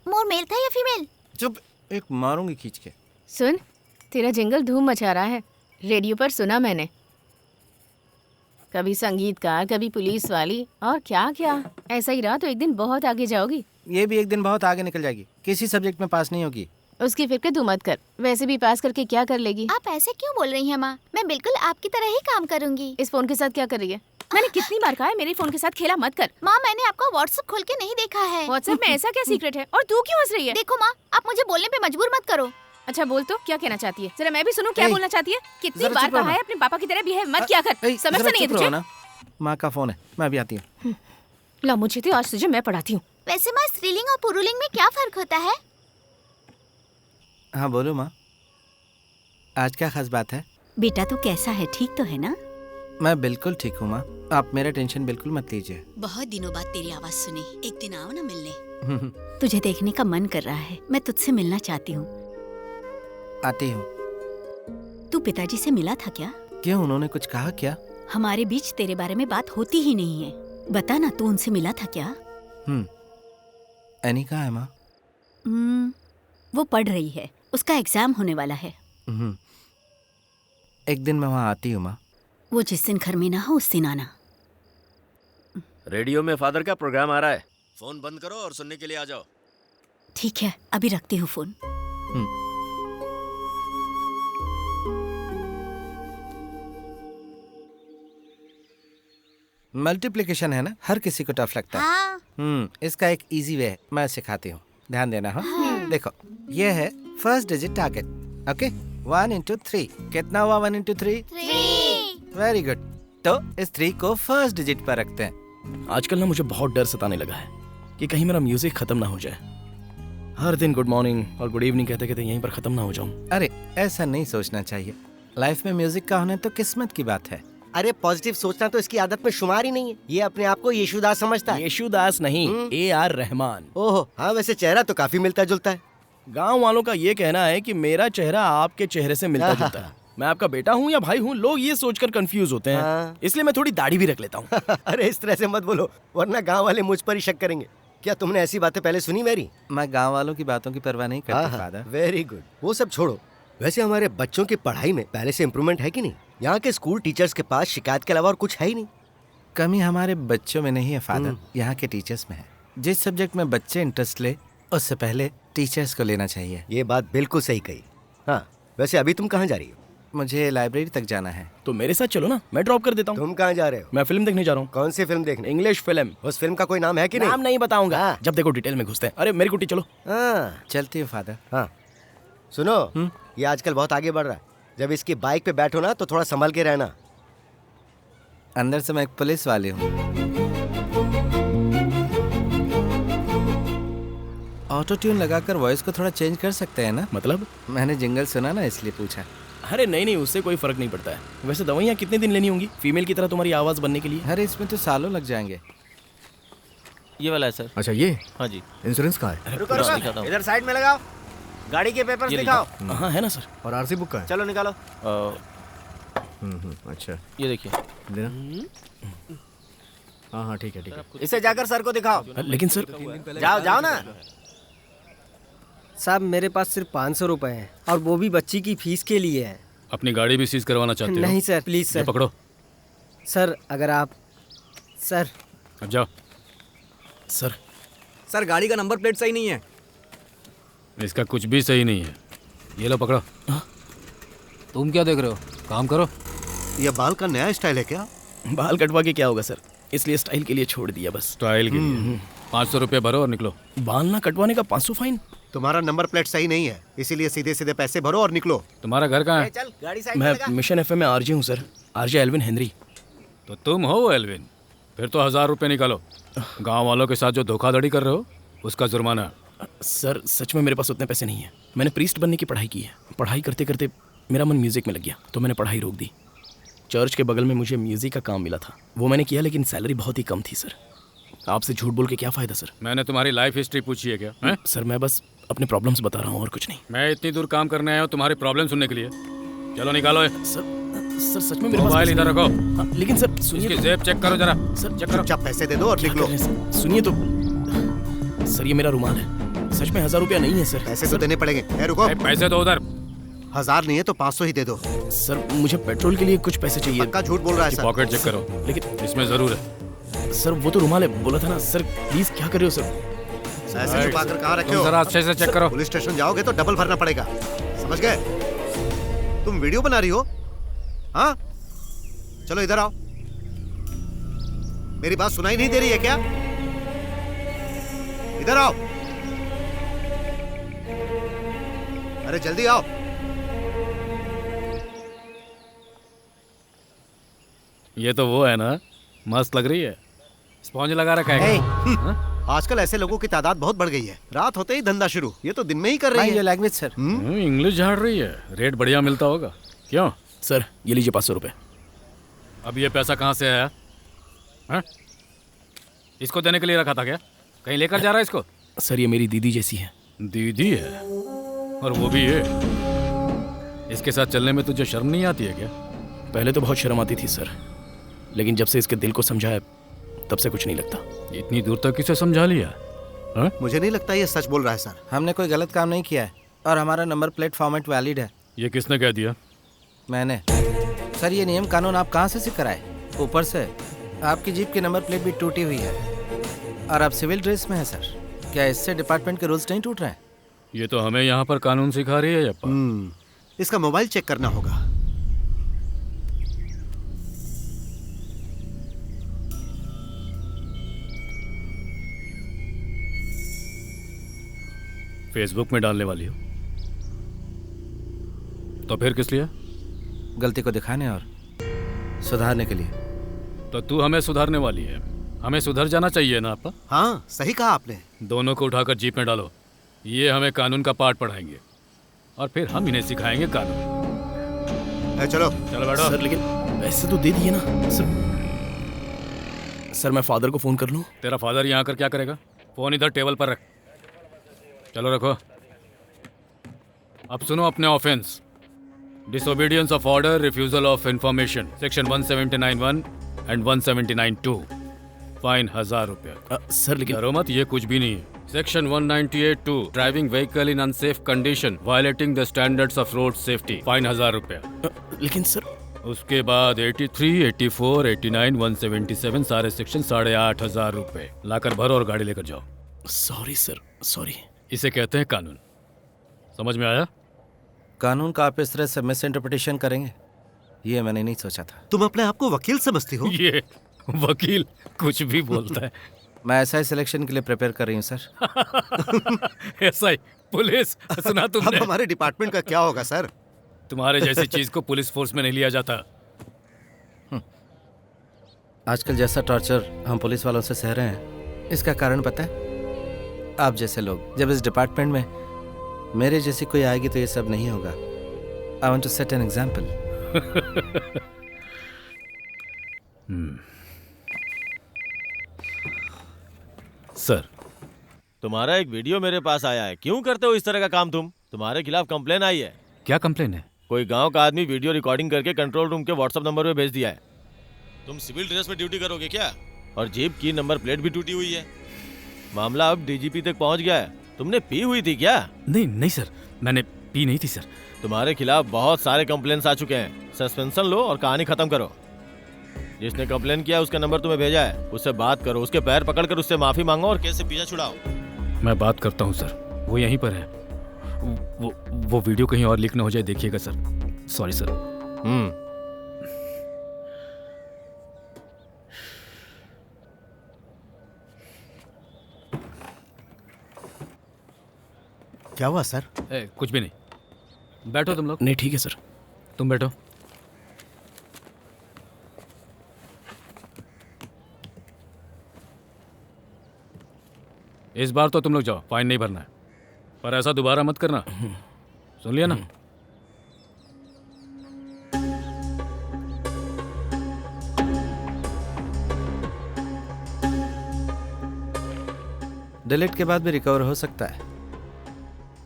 S5: मोर मेल था या फीमेल?
S1: चुप, एक मारूंगी खींच के।
S3: सुन, तेरा जिंगल धूम मचा रहा है। रेडियो पर सुना मैंने। कभी संगीतकार, कभी पुलिस वाली, और क्या क्या। ऐसा ही रहा तो एक दिन बहुत आगे जाओगी।
S1: ये भी एक दिन बहुत आगे निकल जाएगी। किसी सब्जेक्ट में पास नहीं होगी।
S3: उसकी फिक्र तू मत कर। वैसे भी पास करके क्या कर लेगी?
S5: आप ऐसे क्यों बोल रही हैं माँ? मैं बिल्कुल आपकी तरह ही काम करूंगी।
S3: इस फोन के साथ क्या कर रही है? मैंने कितनी बार कहा है मेरे फोन के साथ खेला मत कर।
S5: माँ, मैंने आपका व्हाट्सएप खोल के नहीं देखा है।
S3: व्हाट्सएप में ऐसा क्या सीक्रेट है? और तू क्यों हंस रही है?
S5: देखो माँ, आप मुझे बोलने पे मजबूर मत करो।
S3: अच्छा बोल तो, क्या कहना चाहती है? जरा मैं भी सुनूं क्या बोलना चाहती है। कितनी
S1: जरा
S3: बार
S1: चुप रहो
S3: कहा है अपने पापा की तरह बिहेव मत किया कर। समझ
S1: जरा
S3: नहीं है
S1: चुप
S3: तुझे?
S1: रहो ना। माँ का फोन है, मैं भी आती हूँ।
S3: ला मुझे तो आज तुझे मैं पढ़ाती हूँ।
S5: वैसे माँ, स्त्रीलिंग और पुरुलिंग में क्या फर्क होता है?
S1: हाँ बोलो माँ, आज क्या खास बात है?
S13: बेटा तो कैसा है, ठीक तो है ना?
S1: मैं बिल्कुल ठीक हूँ माँ, आप मेरा टेंशन बिल्कुल मत लीजिए।
S13: बहुत दिनों बाद तेरी आवाज सुनी। एक दिन आओ ना मिलने। तुझे देखने का मन कर रहा है। मैं तुझसे मिलना चाहती हूँ।
S1: आती हूँ।
S13: तू पिताजी से मिला था क्या?
S1: क्यों, उन्होंने कुछ कहा क्या?
S13: हमारे बीच तेरे बारे में बात होती ही नहीं है। बता ना, तू उनसे मिला था क्या?
S1: एनी कहाँ है माँ?
S13: वो पढ़ रही है, उसका एग्जाम होने वाला है।
S1: एक दिन मैं वहाँ आती हूँ माँ।
S13: वो जिस दिन घर में ना हो उस दिन आना।
S4: रेडियो में फादर का प्रोग्राम आ रहा है, फोन बंद करो और सुनने के लिए आ जाओ।
S13: ठीक है, अभी रखती हूँ फोन।
S1: मल्टीप्लिकेशन है ना, हर किसी को टफ लगता है। इसका एक इजी वे है, मैं सिखाती हूँ, ध्यान देना। हाँ देखो, ये है first digit target. Okay, 1 into 3 कितना हुआ? 1 into 3?
S5: 3।
S1: Very good. तो इस 3 को फर्स्ट डिजिट पर रखते हैं।
S6: आजकल ना मुझे बहुत डर सताने लगा है कि कहीं मेरा म्यूजिक खत्म ना हो जाए। हर दिन गुड मॉर्निंग और गुड इवनिंग कहते कहते यहीं पर खत्म ना हो जाऊं।
S1: अरे ऐसा नहीं सोचना चाहिए। लाइफ में म्यूजिक का होना तो किस्मत की बात है।
S7: अरे पॉजिटिव सोचना तो इसकी आदत में शुमार ही नहीं है। ये अपने आप को यीशुदास समझता है।
S6: यीशुदास नहीं, AR रहमान।
S7: ओहो हाँ, वैसे चेहरा तो काफी मिलता जुलता है।
S6: गांव वालों का ये कहना है कि मेरा चेहरा आपके चेहरे से मिलता जुलता है। मैं आपका बेटा हूँ या भाई हूँ, लोग ये सोचकर कंफ्यूज होते हैं। इसलिए मैं थोड़ी दाढ़ी भी रख लेता हूँ।
S7: अरे इस तरह से मत बोलो, वरना गांव वाले मुझ पर ही शक करेंगे। क्या तुमने ऐसी बातें पहले सुनी मेरी?
S1: मैं गांव वालों की बातों की परवाह नहीं करता फादर।
S7: वेरी गुड, वो सब छोड़ो। वैसे हमारे बच्चों की पढ़ाई में पहले से इम्प्रूवमेंट है कि नहीं? यहाँ के स्कूल टीचर्स के पास शिकायत के अलावा और कुछ है ही नहीं।
S1: कमी हमारे बच्चों में नहीं है फादर, यहाँ के टीचर्स में है। जिस सब्जेक्ट में बच्चे इंटरेस्ट ले, उससे पहले टीचर्स को लेना चाहिए।
S7: ये बात बिल्कुल सही कही। हाँ, वैसे अभी तुम कहाँ जा रही हो?
S1: मुझे लाइब्रेरी तक जाना है।
S6: तो मेरे साथ चलो ना, मैं ड्रॉप कर देता हूँ।
S7: तुम कहाँ जा रहे हो?
S6: मैं फिल्म देखने जा रहा हूँ।
S7: कौन सी फिल्म देखने?
S6: English film.
S7: उस फिल्म का कोई नाम है कि नहीं?
S6: नाम नहीं बताऊंगा, जब देखो डिटेल में घुसते हैं। अरे मेरी कुटी चलो।
S1: चलती हूँ फादर।
S7: हाँ सुनो, ये आजकल बहुत आगे बढ़ रहा है। जब इसकी बाइक पे बैठो ना तो थोड़ा संभल के रहना।
S1: अंदर से मैं एक पुलिस वाली हूँ। ऑटो ट्यून लगाकर वॉइस को थोड़ा चेंज कर सकते हैं ना?
S6: मतलब?
S1: मैंने जिंगल सुना ना, इसलिए पूछा।
S6: अरे नहीं, उससे कोई फर्क नहीं पड़ता है। वैसे दवाइयाँ कितने दिन लेनी होंगी फीमेल की तरह तुम्हारी आवाज बनने के लिए?
S1: अरे इसमें तो सालों लग जाएंगे।
S12: ये वाला है सर।
S10: अच्छा ये?
S12: हाँ जी।
S10: इंश्योरेंस कहाँ है?
S8: रुको रुको, इधर साइड में लगाओ। गाड़ी के पेपर्स दिखाओ।
S6: हाँ है ना सर।
S10: और आरसी बुक का है?
S8: चलो निकालो।
S10: अच्छा
S12: ये देखिए
S10: देना। हाँ ठीक है ठीक है।
S8: इसे जाकर सर को दिखाओ।
S6: लेकिन सर
S8: जाओ जाओ ना।
S14: साहब मेरे पास सिर्फ 500 रुपए हैं और वो भी बच्ची की फीस के लिए है।
S2: अपनी गाड़ी भी सीज करवाना चाहते हो?
S14: नहीं सर, प्लीज सर।
S2: पकड़ो
S14: सर, अगर आप सर।
S2: अब जाओ।
S11: सर गाड़ी का नंबर प्लेट सही नहीं है।
S2: इसका कुछ भी सही नहीं है। ये लो पकड़ो। तुम क्या देख रहे हो, काम करो।
S10: ये बाल का नया स्टाइल है क्या?
S6: बाल कटवा के क्या होगा सर, इसलिए स्टाइल के लिए छोड़ दिया बस।
S2: स्टाइल के लिए 500 रुपये भरो और निकलो।
S6: बाल ना कटवाने का 500 फाइन?
S10: तुम्हारा नंबर प्लेट सही नहीं है, इसीलिए सीधे सीधे पैसे भरो और निकलो।
S2: तुम्हारा घर कहाँ है?
S8: चल गाड़ी साइड
S6: मैं मिशन FM में RJ हूँ सर, RJ एल्विन हेनरी।
S2: तो तुम हो वो एल्विन? फिर तो 1000 रुपये निकालो। गांव वालों के साथ जो धोखाधड़ी कर रहे हो उसका जुर्माना।
S6: सर सच में मेरे पास उतने पैसे नहीं है। मैंने प्रीस्ट बनने की पढ़ाई की है। पढ़ाई करते करते मेरा मन म्यूजिक में लग गया तो मैंने पढ़ाई रोक दी। चर्च के बगल में मुझे म्यूजिक का काम मिला था, वो मैंने किया, लेकिन सैलरी बहुत ही कम थी सर। आपसे झूठ बोल के क्या फायदा सर?
S2: मैंने तुम्हारी लाइफ हिस्ट्री पूछी है क्या है?
S6: सर मैं बस अपने प्रॉब्लम्स बता रहा हूँ और कुछ नहीं।
S2: मैं इतनी दूर काम करने आया हूँ तुम्हारी प्रॉब्लम सुनने के लिए? चलो निकालो।
S6: सर सर सच में मेरे पास
S2: मोबाइल इधर रखो।
S6: हाँ, लेकिन सर सुनिए
S2: इसकी
S6: तो-
S2: जेब चेक करो जरा।
S6: सर
S2: चेक करो।
S10: चुपचाप पैसे दे दो और लिख लो।
S6: सुनिए तो सर, ये मेरा रुमाल है। सच में 1000 रुपया नहीं है सर।
S10: पैसे तो देने पड़ेगे। रुको।
S2: पैसे दो उधर।
S10: 1000 नहीं है तो 500 ही दे दो।
S6: सर मुझे पेट्रोल के लिए कुछ पैसे चाहिए।
S10: पक्का झूठ बोल रहा है सर।
S2: पॉकेट चेक करो,
S6: लेकिन
S2: इसमें जरूर है।
S6: सर वो तो रुमाल है, बोला था ना सर। प्लीज क्या कर रहे हो सर?
S10: ऐसे छुपा कर कहाँ रखे हो?
S2: जरा अच्छे से चेक करो।
S10: पुलिस स्टेशन जाओगे तो डबल भरना पड़ेगा, समझ गए? तुम वीडियो बना रही हो? हाँ, चलो इधर आओ। मेरी बात सुनाई नहीं दे रही है क्या? इधर आओ। अरे जल्दी आओ।
S2: ये तो वो है ना, मस्त लग रही है। स्पॉन्ज लगा रखा है क्या?
S10: आजकल ऐसे लोगों की तादाद बहुत बढ़ गई है। रात होते ही धंधा शुरू। ये तो दिन में ही कर रही है।
S1: Language sir.
S2: इंग्लिश झाड़ रही है। रेट बढ़िया मिलता होगा। क्यों
S6: सर? ये लीजिए 500 रुपए।
S2: अब ये पैसा कहाँ से आया? हाँ? इसको देने के लिए रखा था क्या? कहीं लेकर जा रहा है इसको?
S6: सर ये मेरी दीदी जैसी है।
S2: दीदी है? और वो भी ये? इसके साथ चलने में तुझे शर्म नहीं आती है क्या?
S6: पहले तो बहुत शर्म आती थी सर, लेकिन जब से इसके दिल को समझाया तब से कुछ नहीं लगता।
S2: इतनी दूर तक किसे समझा लिया? हा?
S10: मुझे नहीं लगता ये सच बोल रहा है सर।
S1: हमने कोई गलत काम नहीं किया है और हमारा नंबर प्लेट फॉर्मेट वैलिड है।
S2: ये किसने कह दिया?
S1: मैंने। सर ये नियम कानून आप कहाँ से सीख आए? ऊपर से आपकी जीप की नंबर प्लेट भी टूटी हुई है और आप सिविल ड्रेस में है सर। क्या इससे डिपार्टमेंट के रूल्स नहीं टूट रहे हैं?
S2: ये तो हमें यहाँ पर कानून सिखा रही है यप्पा।
S10: इसका मोबाइल चेक करना होगा।
S2: फेसबुक में डालने वाली हो तो फिर किस लिए?
S1: गलती को दिखाने और सुधारने के लिए।
S2: तो तू हमें सुधारने वाली है। हमें सुधर जाना चाहिए ना आपा?
S10: हाँ सही कहा आपने।
S2: दोनों को उठाकर जीप में डालो। ये हमें कानून का पाठ पढ़ाएंगे और फिर हम इन्हें सिखाएंगे कानून।
S10: चलो
S2: चलो बैठो।
S6: सर लेकिन पैसे तो दे दिए ना सर। मैं फादर को फोन कर लूं?
S2: तेरा फादर यहाँ आकर क्या करेगा? फोन इधर टेबल पर रख। चलो रखो। अब सुनो अपने offence. Disobedience of order, refusal of information, section 179(1) and 179(2). Fine 1000 रुपया।
S6: सर लेकिन
S2: डरो मत, ये कुछ भी नहीं है। Section 198(2) driving vehicle in unsafe condition, violating the standards of road safety, fine 1000 रुपया।
S6: लेकिन सर
S2: उसके बाद 83, 84, 89, 177 सारे सेक्शन 8500 रुपए। लाकर भरो और गाड़ी लेकर जाओ।
S6: Sorry sir, sorry.
S2: इसे कहते हैं कानून। समझ में आया?
S1: कानून का आप इस तरह से मिस इंटरप्रिटेशन करेंगे ये मैंने नहीं सोचा था।
S10: तुम अपने आप को वकील समझती हो?
S2: ये वकील कुछ भी बोलता है।
S1: मैं एसआई सिलेक्शन के लिए प्रिपेयर कर रही हूँ सर।
S2: एसआई पुलिस सुना तुमने?
S10: अब हमारे डिपार्टमेंट का क्या होगा सर?
S2: तुम्हारे जैसी चीज को पुलिस फोर्स में नहीं लिया जाता।
S1: आजकल जैसा टॉर्चर हम पुलिस वालों से सह रहे हैं, इसका कारण पता है? आप जैसे लोग। जब इस डिपार्टमेंट में मेरे जैसी कोई आएगी तो ये सब नहीं होगा। I want to set an example.
S2: Sir
S12: तुम्हारा एक वीडियो मेरे पास आया है। क्यों करते हो इस तरह का काम तुम? तुम्हारे खिलाफ कंप्लेन आई है।
S2: क्या कंप्लेन है?
S12: कोई गांव का आदमी वीडियो रिकॉर्डिंग करके कंट्रोल रूम के व्हाट्सएप नंबर पे भेज दिया है। तुम सिविल ड्रेस में ड्यूटी करोगे क्या? और जीप की नंबर प्लेट भी टूटी हुई है। मामला अब डीजीपी तक पहुंच गया है। तुमने पी हुई थी क्या?
S2: नहीं सर, मैंने पी नहीं थी सर।
S12: तुम्हारे खिलाफ बहुत सारे कंप्लेंट्स आ चुके हैं। सस्पेंशन लो और कहानी खत्म करो। जिसने कंप्लेन किया उसका नंबर तुम्हें भेजा है, उससे बात करो, उसके पैर पकड़कर उससे माफी मांगो और केस से पीछा छुड़ाओ।
S2: मैं बात करता हूँ सर, वो यहीं पर है। वो वीडियो कहीं और लीक ना हो जाए, देखिएगा सर। Sorry sir.
S10: क्या हुआ सर?
S2: कुछ भी नहीं। बैठो तुम लोग।
S6: नहीं ठीक है सर।
S2: तुम बैठो। इस बार तो तुम लोग जाओ, फाइन नहीं भरना है, पर ऐसा दोबारा मत करना। सुन लिया ना?
S1: डिलीट के बाद भी रिकवर हो सकता है।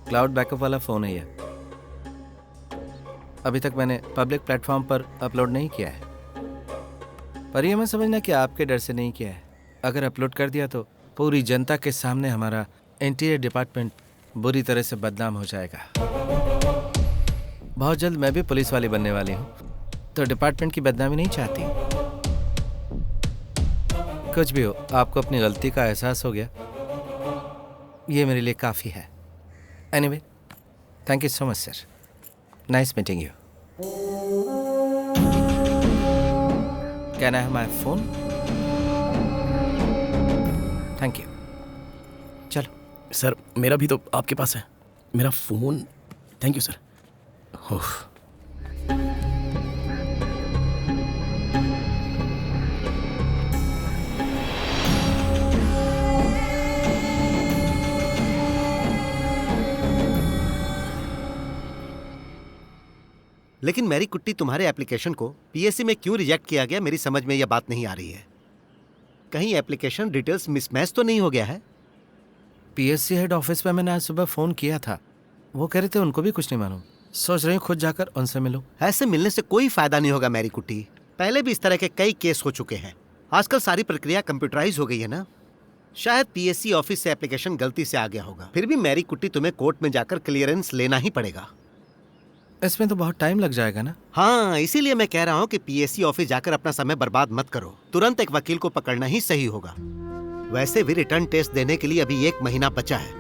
S1: क्लाउड बैकअप वाला फोन है ये। अभी तक मैंने पब्लिक प्लेटफॉर्म पर अपलोड नहीं किया है, पर यह मैं समझना कि आपके डर से नहीं किया है। अगर अपलोड कर दिया तो पूरी जनता के सामने हमारा इंटीरियर डिपार्टमेंट बुरी तरह से बदनाम हो जाएगा। बहुत जल्द मैं भी पुलिस वाली बनने वाली हूँ, तो डिपार्टमेंट की बदनामी नहीं चाहती। कुछ भी हो, आपको अपनी गलती का एहसास हो गया, ये मेरे लिए काफ़ी है। Anyway, thank you so much sir, nice meeting you. Can I have my phone? Thank you. चलो
S6: सर, मेरा भी तो आपके पास है, मेरा phone. Thank you sir. Oh,
S10: लेकिन मेरी कुट्टी, तुम्हारे एप्लीकेशन को पीएससी में क्यों रिजेक्ट किया गया, मेरी समझ में यह बात नहीं आ रही है। कहीं एप्लीकेशन डिटेल्स मिसमैच तो नहीं हो गया है?
S1: पीएससी हेड ऑफिस में मैंने आज सुबह फ़ोन किया था, वो कह रहे थे उनको भी कुछ नहीं मालूम। सोच रही हूँ खुद जाकर उनसे मिलूं।
S10: ऐसे मिलने से कोई फायदा नहीं होगा मेरी कुट्टी, पहले भी इस तरह के कई केस हो चुके हैं। आजकल सारी प्रक्रिया कंप्यूटराइज हो गई है ना। शायद पीएससी ऑफिस से एप्लीकेशन गलती से आ गया होगा। फिर भी मेरी कुट्टी, तुम्हें कोर्ट में जाकर क्लियरेंस लेना ही पड़ेगा।
S1: इसमें तो बहुत टाइम लग जाएगा ना।
S10: हाँ, इसीलिए मैं कह रहा हूँ कि पीएससी ऑफिस जाकर अपना समय बर्बाद मत करो, तुरंत एक वकील को पकड़ना ही सही होगा। वैसे भी रिटर्न टेस्ट देने के लिए अभी 1 महीना बचा है,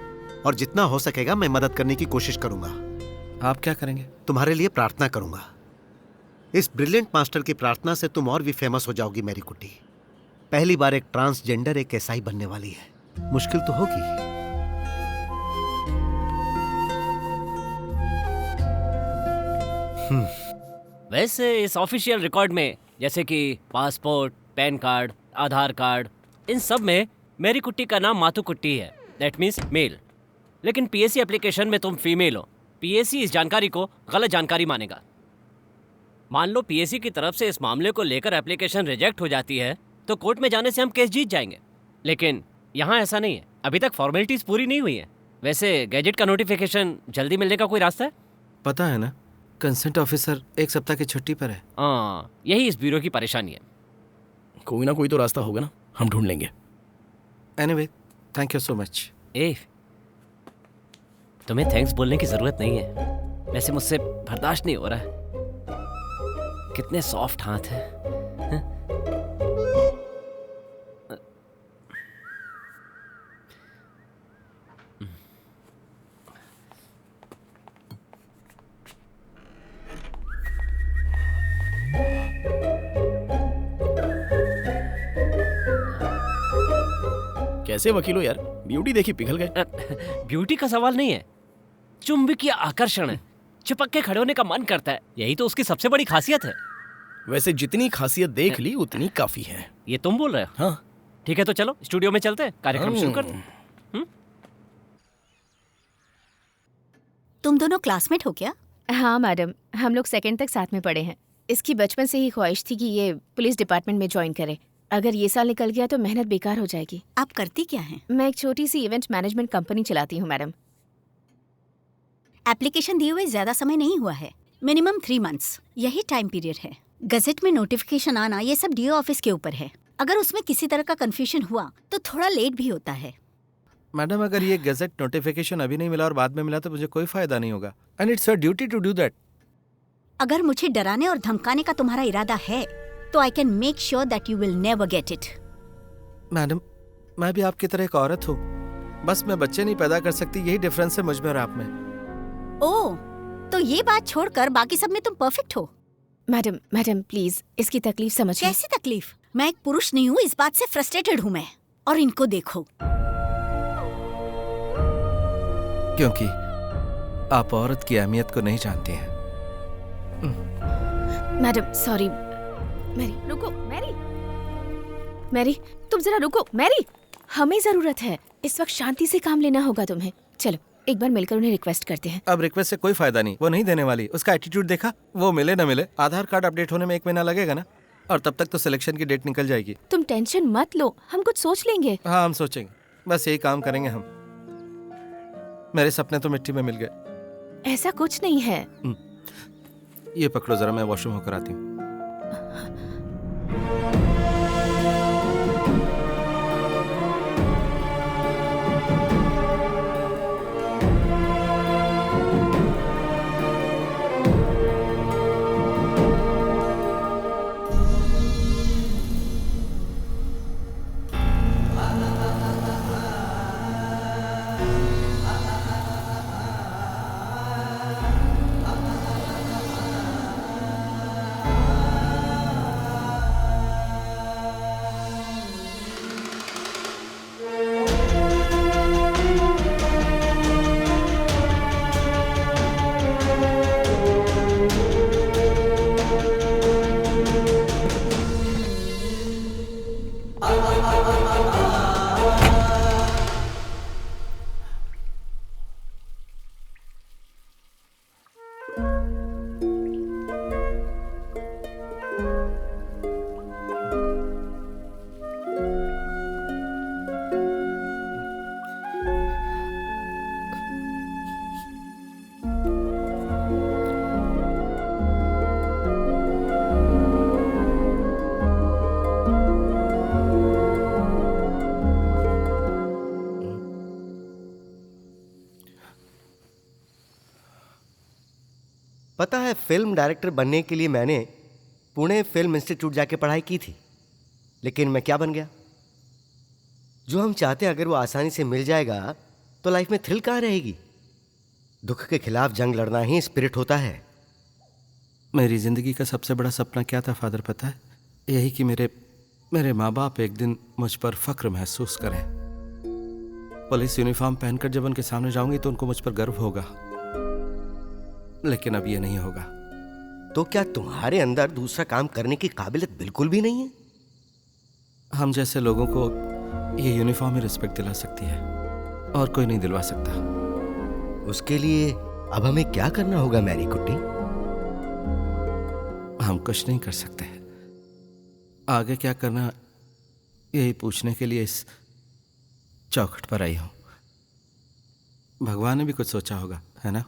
S10: और जितना हो सकेगा मैं मदद करने की कोशिश करूंगा।
S1: आप क्या करेंगे?
S10: तुम्हारे लिए प्रार्थना करूंगा। इस ब्रिलियंट मास्टर की प्रार्थना से तुम और भी फेमस हो जाओगी मेरी कुट्टी। पहली बार एक ट्रांसजेंडर एक एसआई बनने वाली है, मुश्किल तो होगी।
S9: वैसे इस ऑफिशियल रिकॉर्ड में जैसे कि पासपोर्ट, पैन कार्ड, आधार कार्ड, इन सब में मेरी कुट्टी का नाम माथु कुट्टी है, दैट मीन्स मेल। लेकिन पीएससी एप्लीकेशन में तुम फीमेल हो। पीएससी इस जानकारी को गलत जानकारी मानेगा। मान लो पीएससी की तरफ से इस मामले को लेकर एप्लीकेशन रिजेक्ट हो जाती है तो कोर्ट में जाने से हम केस जीत जाएंगे, लेकिन यहाँ ऐसा नहीं है। अभी तक फॉर्मेलिटीज पूरी नहीं हुई है। वैसे गैजेट का नोटिफिकेशन जल्दी मिलने का कोई रास्ता है?
S1: पता है ना, कंसेंट ऑफिसर 1 सप्ताह की छुट्टी पर है।
S9: हाँ, यही इस ब्यूरो की परेशानी है।
S6: कोई ना कोई तो रास्ता होगा ना, हम ढूंढ लेंगे।
S1: Anyway, thank you so much.
S9: तुम्हें थैंक्स बोलने की जरूरत नहीं है, वैसे मुझसे बर्दाश्त नहीं हो रहा है। कितने सॉफ्ट हाथ हैं।
S6: कैसे वकील हो यार, ब्यूटी देखी पिघल गए।
S9: ब्यूटी का सवाल नहीं है, चुंबकीय आकर्षण है। चिपक के खड़े होने का मन करता है, यही तो उसकी सबसे बड़ी खासियत है।
S6: वैसे जितनी खासियत देख ली उतनी काफी है।
S9: ये तुम बोल रहे हो?
S6: हाँ।
S9: ठीक है, तो चलो स्टूडियो में चलते हैं, कार्यक्रम शुरू करते हैं।
S13: तुम दोनों क्लासमेट हो क्या?
S3: हाँ मैडम, हम लोग 2nd तक साथ में पढ़े हैं। इसकी बचपन से ही ख्वाहिश थी कि ये पुलिस डिपार्टमेंट में ज्वाइन करे। अगर ये साल निकल गया तो मेहनत बेकार हो जाएगी।
S13: आप करती क्या हैं?
S3: मैं एक छोटी सी इवेंट मैनेजमेंट कंपनी चलाती हूँ मैडम।
S13: एप्लीकेशन दिए हुए ज्यादा समय नहीं हुआ है, मिनिमम 3 मंथ्स, यही टाइम पीरियड है। गजट में नोटिफिकेशन आना ये सब डीओ ऑफिस के ऊपर है। अगर उसमें किसी तरह का कंफ्यूजन हुआ तो थोड़ा लेट भी होता है।
S1: मैडम, अगर ये गजट नोटिफिकेशन अभी नहीं मिला और बाद में मिला तो मुझे कोई फायदा नहीं होगा, and it's your duty to do that.
S13: अगर मुझे डराने और धमकाने का तुम्हारा इरादा है तो I can make sure that you will never get it.
S1: Madam, मैं भी आपकी तरह एक औरत हूँ, बस मैं बच्चे नहीं पैदा कर सकती, यही डिफरेंस है मुझ में और आप में।
S13: ओह, तो ये बात छोड़कर बाकी सब में तुम परफेक्ट हो।
S3: मैडम प्लीज इसकी तकलीफ समझिए।
S13: कैसी तकलीफ? मैं एक पुरुष नहीं हूँ, इस बात से फ्रस्ट्रेटेड हूँ मैं। और इनको देखो।
S1: क्योंकि आप औरत की अहमियत को नहीं जानती हैं।
S3: Madam sorry. मैरी रुको, मैरी तुम जरा रुको। मैरी, हमें जरूरत है, इस वक्त शांति से काम लेना होगा तुम्हें। चलो एक बार मिलकर उन्हें रिक्वेस्ट करते हैं।
S1: अब रिक्वेस्ट से कोई फायदा नहीं, वो नहीं देने वाली। उसका एटीट्यूड देखा, वो मिले न मिले आधार कार्ड अपडेट होने में 1 महीना लगेगा ना, और तब तक तो सिलेक्शन की डेट निकल जाएगी।
S3: तुम टेंशन मत लो, हम कुछ सोच लेंगे।
S1: हाँ, हम सोचेंगे, बस यही काम करेंगे हम। मेरे सपने तो मिट्टी में मिल गए।
S3: ऐसा कुछ नहीं है।
S1: ये पकड़ो जरा, मैं वॉशरूम होकर आती हूँ।
S7: पता है, फिल्म डायरेक्टर बनने के लिए मैंने पुणे फिल्म इंस्टीट्यूट जाके पढ़ाई की थी, लेकिन मैं क्या बन गया। जो हम चाहते हैं अगर वो आसानी से मिल जाएगा तो लाइफ में थ्रिल कहाँ रहेगी। दुख के खिलाफ जंग लड़ना ही स्पिरिट होता है।
S1: मेरी जिंदगी का सबसे बड़ा सपना क्या था फादर पता है? यही कि मेरे माँ बाप एक दिन मुझ पर फख्र महसूस करें। पुलिस यूनिफॉर्म पहनकर जब उनके सामने जाऊंगी तो उनको मुझ पर गर्व होगा, लेकिन अब ये नहीं होगा।
S7: तो क्या तुम्हारे अंदर दूसरा काम करने की काबिलियत बिल्कुल भी नहीं है?
S1: हम जैसे लोगों को ये यूनिफॉर्म ही रिस्पेक्ट दिला सकती है और कोई नहीं दिलवा सकता।
S7: उसके लिए अब हमें क्या करना होगा मैरी कुट्टी?
S1: हम कुछ नहीं कर सकते। आगे क्या करना यही पूछने के लिए इस चौखट पर आई हूं। भगवान ने भी कुछ सोचा होगा, है ना?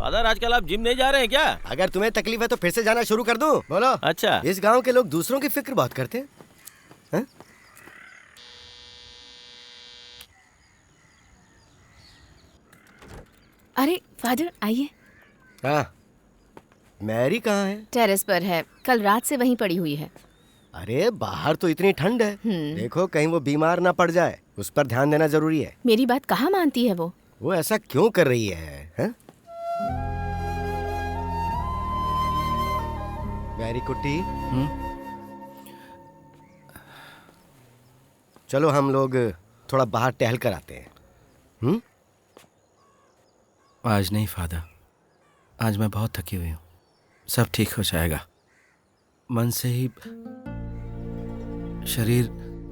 S12: फादर, आजकल आप जिम नहीं जा रहे हैं क्या?
S7: अगर तुम्हें तकलीफ है तो फिर से जाना शुरू कर दूं? बोलो।
S12: अच्छा,
S7: इस गांव के लोग दूसरों की फिक्र बहुत करते हैं, हैं?
S3: अरे फादर आइए।
S7: हाँ, मैरी कहाँ है?
S3: टेरेस पर है, कल रात से वहीं पड़ी हुई है।
S7: अरे बाहर तो इतनी ठंड है, देखो कहीं वो बीमार ना पड़ जाए, उस पर ध्यान देना जरूरी है।
S3: मेरी बात कहाँ मानती है वो
S7: ऐसा क्यों कर रही है, हैं? मैरी कुट्टी, चलो हम लोग थोड़ा बाहर टहल कर आते हैं।
S1: आज नहीं फादर, आज मैं बहुत थकी हुई हूँ। सब ठीक हो जाएगा। मन से ही शरीर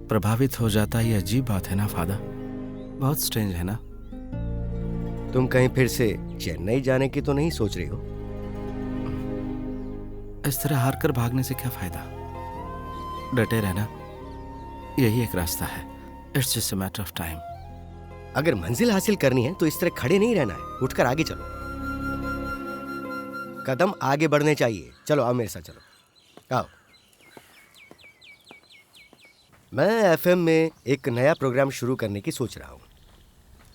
S1: प्रभावित हो जाता है, ये अजीब बात है ना फादर? बहुत स्ट्रेंज है ना?
S7: तुम कहीं फिर से चेन्नई जाने की तो नहीं सोच रही हो?
S1: इस तरह हार कर भागने से क्या फायदा? डटे रहना यही एक रास्ता है। It's just a matter of time.
S7: अगर मंजिल हासिल करनी है तो इस तरह खड़े नहीं रहना है, उठकर आगे चलो। कदम आगे बढ़ने चाहिए। चलो आओ मेरे साथ, चलो आओ। मैं एफएम में एक नया प्रोग्राम शुरू करने की सोच रहा हूँ,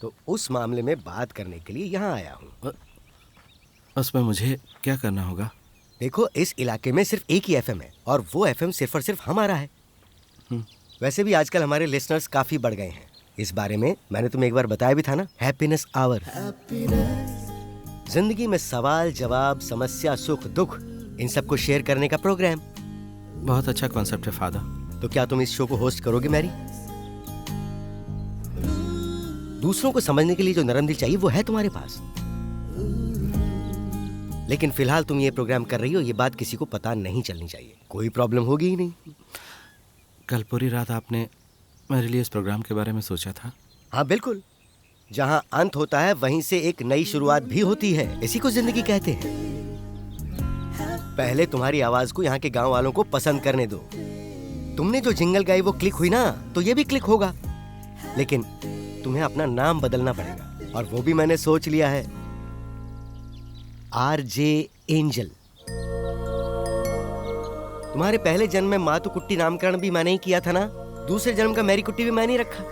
S7: तो उस मामले में बात करने के लिए यहाँ आया हूँ।
S1: उसमें मुझे क्या करना होगा?
S7: देखो, इस इलाके में सिर्फ एक ही एफएम है और वो एफएम सिर्फ और सिर्फ हमारा है। वैसे भी आजकल हमारे लिसनर्स काफी बढ़ गए हैं। इस बारे में मैंने तुम्हें एक बार बताया भी था ना, हैप्पीनेस आवर। जिंदगी में सवाल जवाब, समस्या, सुख दुख, इन सबको शेयर करने का प्रोग्राम।
S1: बहुत अच्छा कॉन्सेप्ट है फादर।
S7: तो क्या तुम इस शो को होस्ट करोगे मैरी? दूसरों को समझने के लिए जो नरम दिल चाहिए वो है तुम्हारे पास, लेकिन फिलहाल तुम ये प्रोग्राम कर रही हो, ये बात किसी को पता नहीं चलनी चाहिए। कोई प्रॉब्लम होगी ही नहीं।
S1: कल पूरी रात आपने मेरे लिए इस प्रोग्राम के बारे में सोचा था?
S7: हाँ बिल्कुल, जहाँ अंत होता है वहीं से एक नई शुरुआत भी होती है। इसी को जिंदगी कहते हैं। पहले तुम्हारी आवाज को यहाँ के गांव वालों को पसंद करने दो। तुमने जो जिंगल गाई वो क्लिक हुई ना, तो ये भी क्लिक होगा। लेकिन तुम्हें अपना नाम बदलना पड़ेगा, और वो भी मैंने सोच लिया है, RJ एंजल। तुम्हारे पहले जन्म में मातू कुट्टी नामकरण भी मैंने ही किया था ना, दूसरे जन्म का मैरी कुट्टी भी मैंने ही रखा।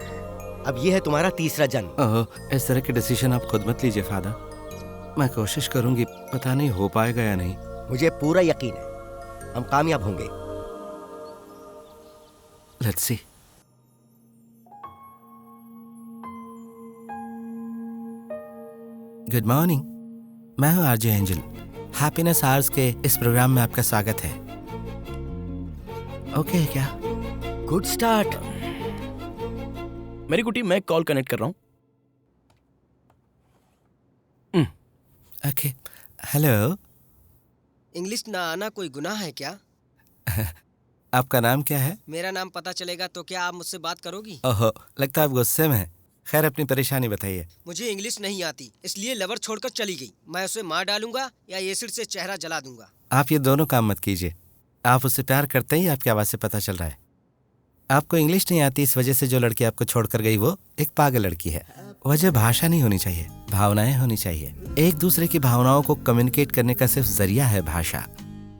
S7: अब ये है तुम्हारा तीसरा जन्म।
S1: ओह, इस तरह के डिसीजन आप खुद मत लीजिए फादर। मैं कोशिश करूंगी, पता नहीं हो पाएगा या नहीं।
S7: मुझे पूरा यकीन है हम कामयाब होंगे।
S1: Let's see. गुड मॉर्निंग, मैं हूं RJ एंजल। हैप्पीनेस आवर्स के इस प्रोग्राम में आपका स्वागत है। ओके क्या?
S7: Good start.
S6: मेरी कुटी, मैं कॉल कनेक्ट कर रहा हूँ।
S1: Okay, hello.
S14: इंग्लिश ना आना कोई गुनाह है क्या?
S1: आपका नाम क्या है?
S14: मेरा नाम पता चलेगा तो क्या आप मुझसे बात करोगी?
S1: ओहो, लगता है आप गुस्से में हैं। खैर, अपनी परेशानी बताइए।
S14: मुझे इंग्लिश नहीं आती, इसलिए लवर छोड़कर चली गई। मैं उसे मार डालूंगा या एसिड से चेहरा जला दूंगा।
S1: आप ये दोनों काम मत कीजिए। आप उससे प्यार करते ही आपकी आवाज़ से पता चल रहा है। आपको इंग्लिश नहीं आती, इस वजह से जो लड़की आपको छोड़कर गई वो एक पागल लड़की है। वजह भाषा नहीं होनी चाहिए, भावनाएं होनी चाहिए। एक दूसरे की भावनाओं को कम्युनिकेट करने का सिर्फ जरिया है भाषा।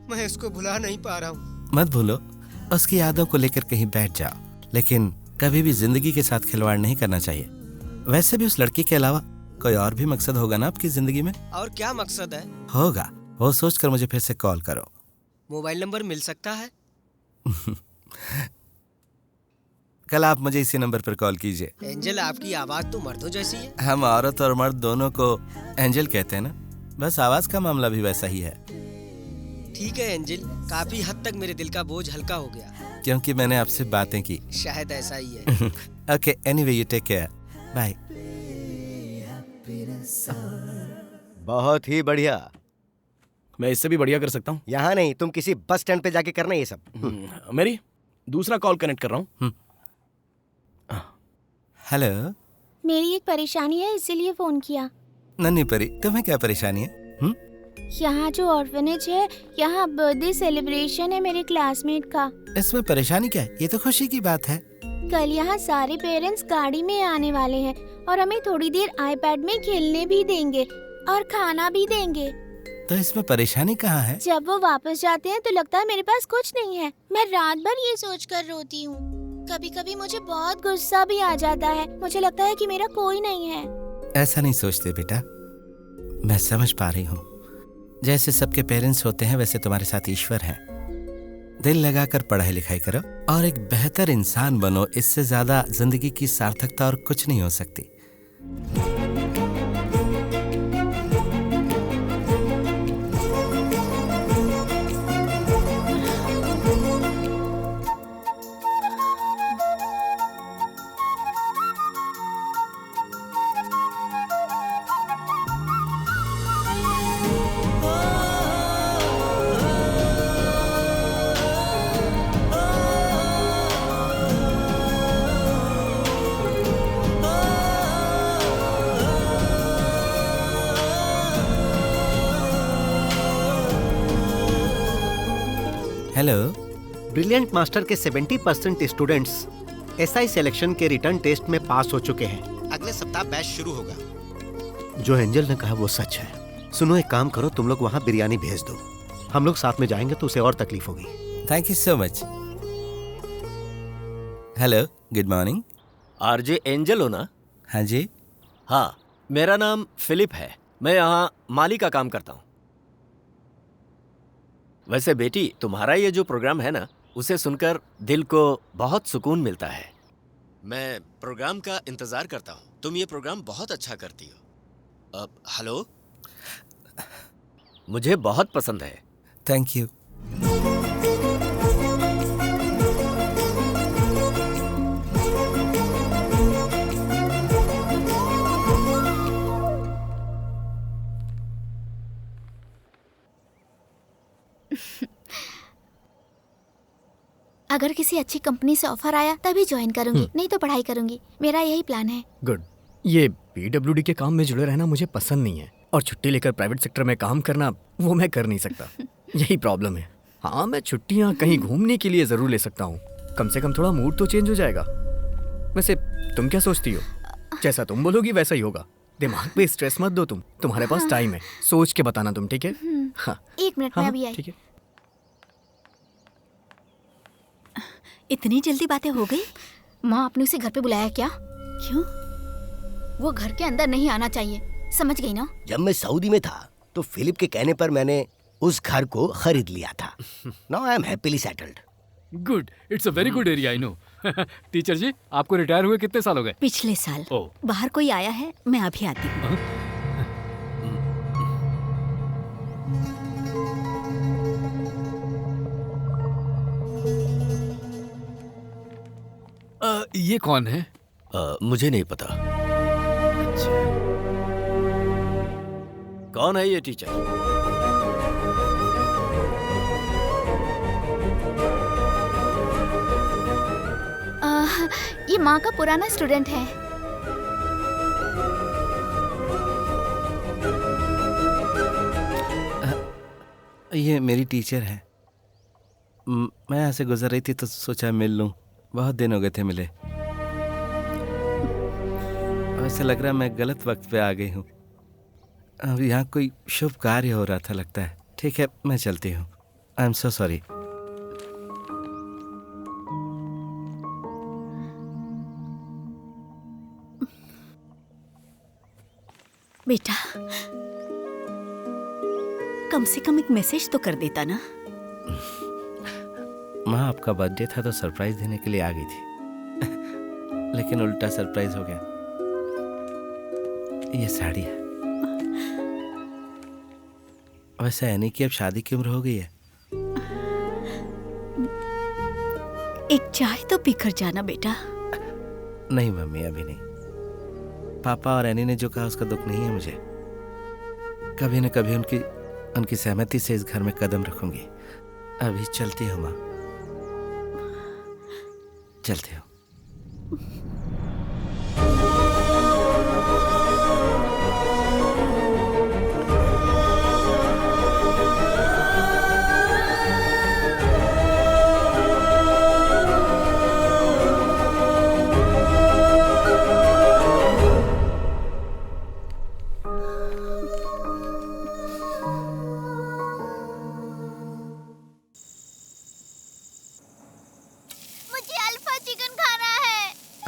S14: मैं इसको भुला नहीं पा रहा हूँ।
S1: मत भूलो, उसकी यादों को लेकर कहीं बैठ जाओ, लेकिन कभी भी जिंदगी के साथ खिलवाड़ नहीं करना चाहिए। वैसे भी उस लड़की के अलावा कोई और भी मकसद होगा ना आपकी जिंदगी में?
S14: और क्या मकसद है?
S1: होगा, वो सोचकर मुझे फिर से कॉल करो।
S14: मोबाइल नंबर मिल सकता है?
S1: कल आप मुझे इसी नंबर पर कॉल कीजिए।
S14: एंजल, आपकी आवाज तो मर्दों जैसी है।
S1: हम औरत और मर्द दोनों को एंजल कहते हैं ना, बस आवाज का मामला भी वैसा ही है।
S14: ठीक है एंजल, काफी हद तक मेरे दिल का बोझ हल्का हो गया।
S1: क्योंकि मैंने आपसे बातें की।
S14: शायद ऐसा ही है।
S1: Okay, anyway you take care, bye.
S7: बहुत ही बढ़िया।
S6: मैं इससे भी बढ़िया कर सकता हूँ।
S7: यहाँ नहीं, तुम किसी बस स्टैंड पे जाके करना ये सब।
S6: मेरी दूसरा कॉल कनेक्ट कर रहा हूँ।
S1: हेलो।
S5: मेरी एक परेशानी है, इसीलिए फोन किया।
S1: नन्ही परी, तुम्हें क्या परेशानी है?
S5: यहाँ जो ऑर्फनेज है, यहाँ बर्थडे सेलिब्रेशन है मेरे क्लासमेट का।
S1: इसमें परेशानी क्या है? ये तो खुशी की बात है।
S5: कल यहाँ सारे पेरेंट्स गाड़ी में आने वाले हैं और हमें थोड़ी देर आईपैड में खेलने भी देंगे और खाना भी देंगे।
S1: तो इसमें परेशानी कहाँ है?
S5: जब वो वापस जाते हैं तो लगता है मेरे पास कुछ नहीं है। मैं रात भर ये सोचकर रोती हूँ। कभी कभी मुझे बहुत गुस्सा भी आ जाता है। मुझे लगता है कि मेरा कोई नहीं है।
S1: ऐसा नहीं सोचते बेटा, मैं समझ पा रही हूँ। जैसे सबके पेरेंट्स होते हैं वैसे तुम्हारे साथ ईश्वर है। दिल लगाकर पढ़ाई लिखाई करो और एक बेहतर इंसान बनो। इससे ज्यादा जिंदगी की सार्थकता और कुछ नहीं हो सकती। हेलो।
S10: ब्रिलियंट मास्टर के 70% स्टूडेंट्स SI सिलेक्शन के रिटर्न टेस्ट में पास हो चुके हैं। अगले सप्ताह बैच शुरू होगा। जो एंजल ने कहा वो सच है। सुनो, एक काम करो, तुम लोग वहाँ बिरयानी भेज दो। हम लोग साथ में जाएंगे तो उसे और तकलीफ होगी।
S1: Thank you so much. Hello, good morning.
S8: RJ angel हो ना?
S1: हाँ जी।
S8: हाँ, मेरा नाम फिलिप है। मैं यहाँ माली का काम करता हूँ। वैसे बेटी, तुम्हारा ये जो प्रोग्राम है ना, उसे सुनकर दिल को बहुत सुकून मिलता है।
S4: मैं प्रोग्राम का इंतजार करता हूँ। तुम ये प्रोग्राम बहुत अच्छा करती हो। अब हेलो।
S8: मुझे बहुत पसंद है।
S1: Thank you.
S5: अगर किसी अच्छी कंपनी से ऑफर आया तभी ज्वाइन करूंगी, नहीं तो पढ़ाई करूंगी। मेरा यही प्लान है।
S8: गुड।
S11: ये पीडब्ल्यूडी के काम में जुड़े रहना मुझे पसंद नहीं है, और छुट्टी लेकर प्राइवेट सेक्टर में काम करना वो मैं कर नहीं सकता। यही प्रॉब्लम है। हाँ, मैं छुट्टियाँ कहीं घूमने के लिए ज़रूर ले सकता हूँ, कम से कम थोड़ा मूड तो चेंज हो जाएगा। वैसे तुम क्या सोचती हो? जैसा तुम बोलोगी वैसा ही होगा। दिमाग पे स्ट्रेस मत दो तुम, तुम्हारे पास टाइम है, सोच के बताना तुम, ठीक है? हाँ
S5: 1 मिनट में अभी आई।
S11: ठीक है।
S13: इतनी जल्दी बातें हो गई?
S3: माँ आपने उसे घर पे बुलाया क्या?
S13: क्यों?
S3: वो घर के अंदर नहीं आना चाहिए, समझ गई ना?
S7: जब मैं सऊदी में था तो फिलिप के कहने पर मैंने उस घर को खरीद लिया था। Now I am happily settled.
S2: Good, it's a very good area, I know. Teacher ji, आपको रिटायर हुए कितने साल हो गए?
S13: पिछले साल। बाहर कोई आया है, मैं अभी आती हूँ।
S2: ये कौन है?
S4: मुझे नहीं पता। अच्छा, कौन है ये टीचर?
S3: ये माँ का पुराना स्टूडेंट है।
S1: ये मेरी टीचर है। मैं यहाँ से गुजर रही थी तो सोचा मिल लूं, बहुत दिन हो गए थे मिले। ऐसे लग रहा है मैं गलत वक्त पे आ गई हूँ। अब यहाँ कोई शुभ कार्य हो रहा था लगता है। ठीक है, मैं चलती हूँ। I am so sorry.
S13: बेटा, कम से कम एक मैसेज तो कर देता ना।
S1: माँ, आपका बर्थडे था तो सरप्राइज देने के लिए आ गई थी, लेकिन उल्टा सरप्राइज हो गया। ये साड़ी है। वैसे एनी की अब शादी की उम्र हो गई है।
S13: एक चाय तो पीकर जाना बेटा।
S1: नहीं मम्मी, अभी नहीं। पापा और एनी ने जो कहा उसका दुख नहीं है मुझे। कभी न कभी उनकी सहमति से इस घर में कदम रखूंगी। अभी चलती हूँ माँ, चलती हूँ।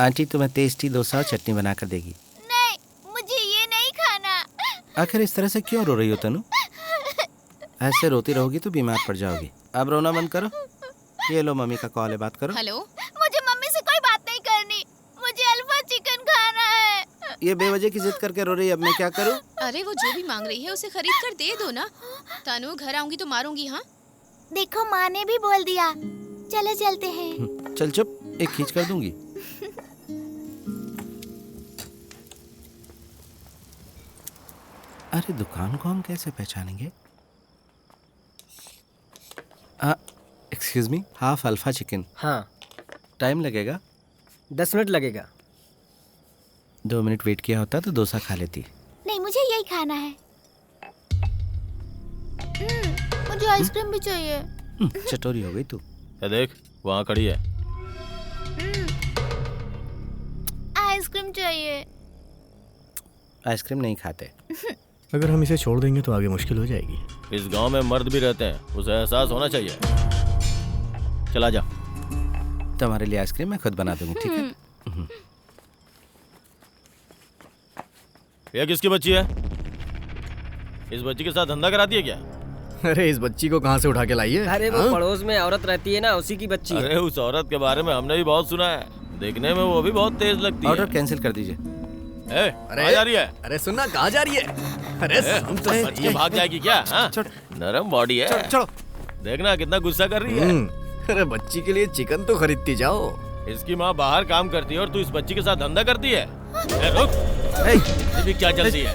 S1: आंटी तुम्हें टेस्टी डोसा और चटनी बनाकर देगी।
S5: नहीं, मुझे ये नहीं खाना।
S1: आखिर इस तरह से क्यों रो रही हो तनु? ऐसे रोती रहोगी तो बीमार पड़ जाओगी। अब रोना बंद करो। ये लो, मम्मी का कॉल है, बात करो।
S3: हेलो,
S5: मुझे मम्मी से कोई बात नहीं करनी, मुझे अल्फा चिकन खाना है।
S1: ये बेवजह की जिद करके रो रही है, अब मैं क्या करूं?
S3: अरे वो जो भी मांग रही है उसे खरीद कर दे दो ना। तनु, घर आऊंगी तो मारूंगी। हाँ
S5: देखो, माँ ने भी बोल दिया। चलो चलते हैं।
S1: चल चुप, एक खींच कर दूंगी। अरे दुकान को हम कैसे पहचानेंगे? Excuse me, half alpha chicken.
S14: हाँ।
S1: टाइम लगेगा?
S14: 10 मिनट लगेगा।
S1: 2 मिनट वेट किया होता तो डोसा खा लेती।
S5: नहीं, मुझे यही खाना है। मुझे आइसक्रीम भी चाहिए।
S1: चटोरी हो गई तू।
S12: ये देख, वहाँ खड़ी है।
S5: आइसक्रीम चाहिए।
S1: आइसक्रीम नहीं खाते।
S6: अगर हम इसे छोड़ देंगे तो आगे मुश्किल हो जाएगी।
S12: इस गांव में मर्द भी रहते हैं, उसे एहसास होना चाहिए। चला जा।
S1: तुम्हारे लिए आइसक्रीम मैं खुद बना दूंगी, ठीक है?
S12: ये किसकी बच्ची है? इस बच्ची के साथ धंधा कराती है क्या?
S6: अरे इस बच्ची को कहाँ से उठा के लाई है?
S14: अरे वो पड़ोस में औरत रहती है ना, उसी की बच्ची है।
S12: अरे उस औरत के बारे में हमने भी बहुत सुना है, देखने में वो भी बहुत तेज लगती है।
S1: ऑर्डर कैंसिल कर दीजिए।
S12: कहाँ जा रही है?
S6: अरे सुनना, कहाँ जा रही है? अरे
S12: तुम तो बच के भाग जाएगी क्या? नरम बॉडी है।
S6: चलो।
S12: देखना कितना गुस्सा कर रही है।
S6: अरे बच्ची के लिए चिकन तो खरीदती जाओ।
S12: इसकी माँ बाहर काम करती है और तू इस बच्ची के साथ धंधा करती है। रुक, ये भी क्या चलती है?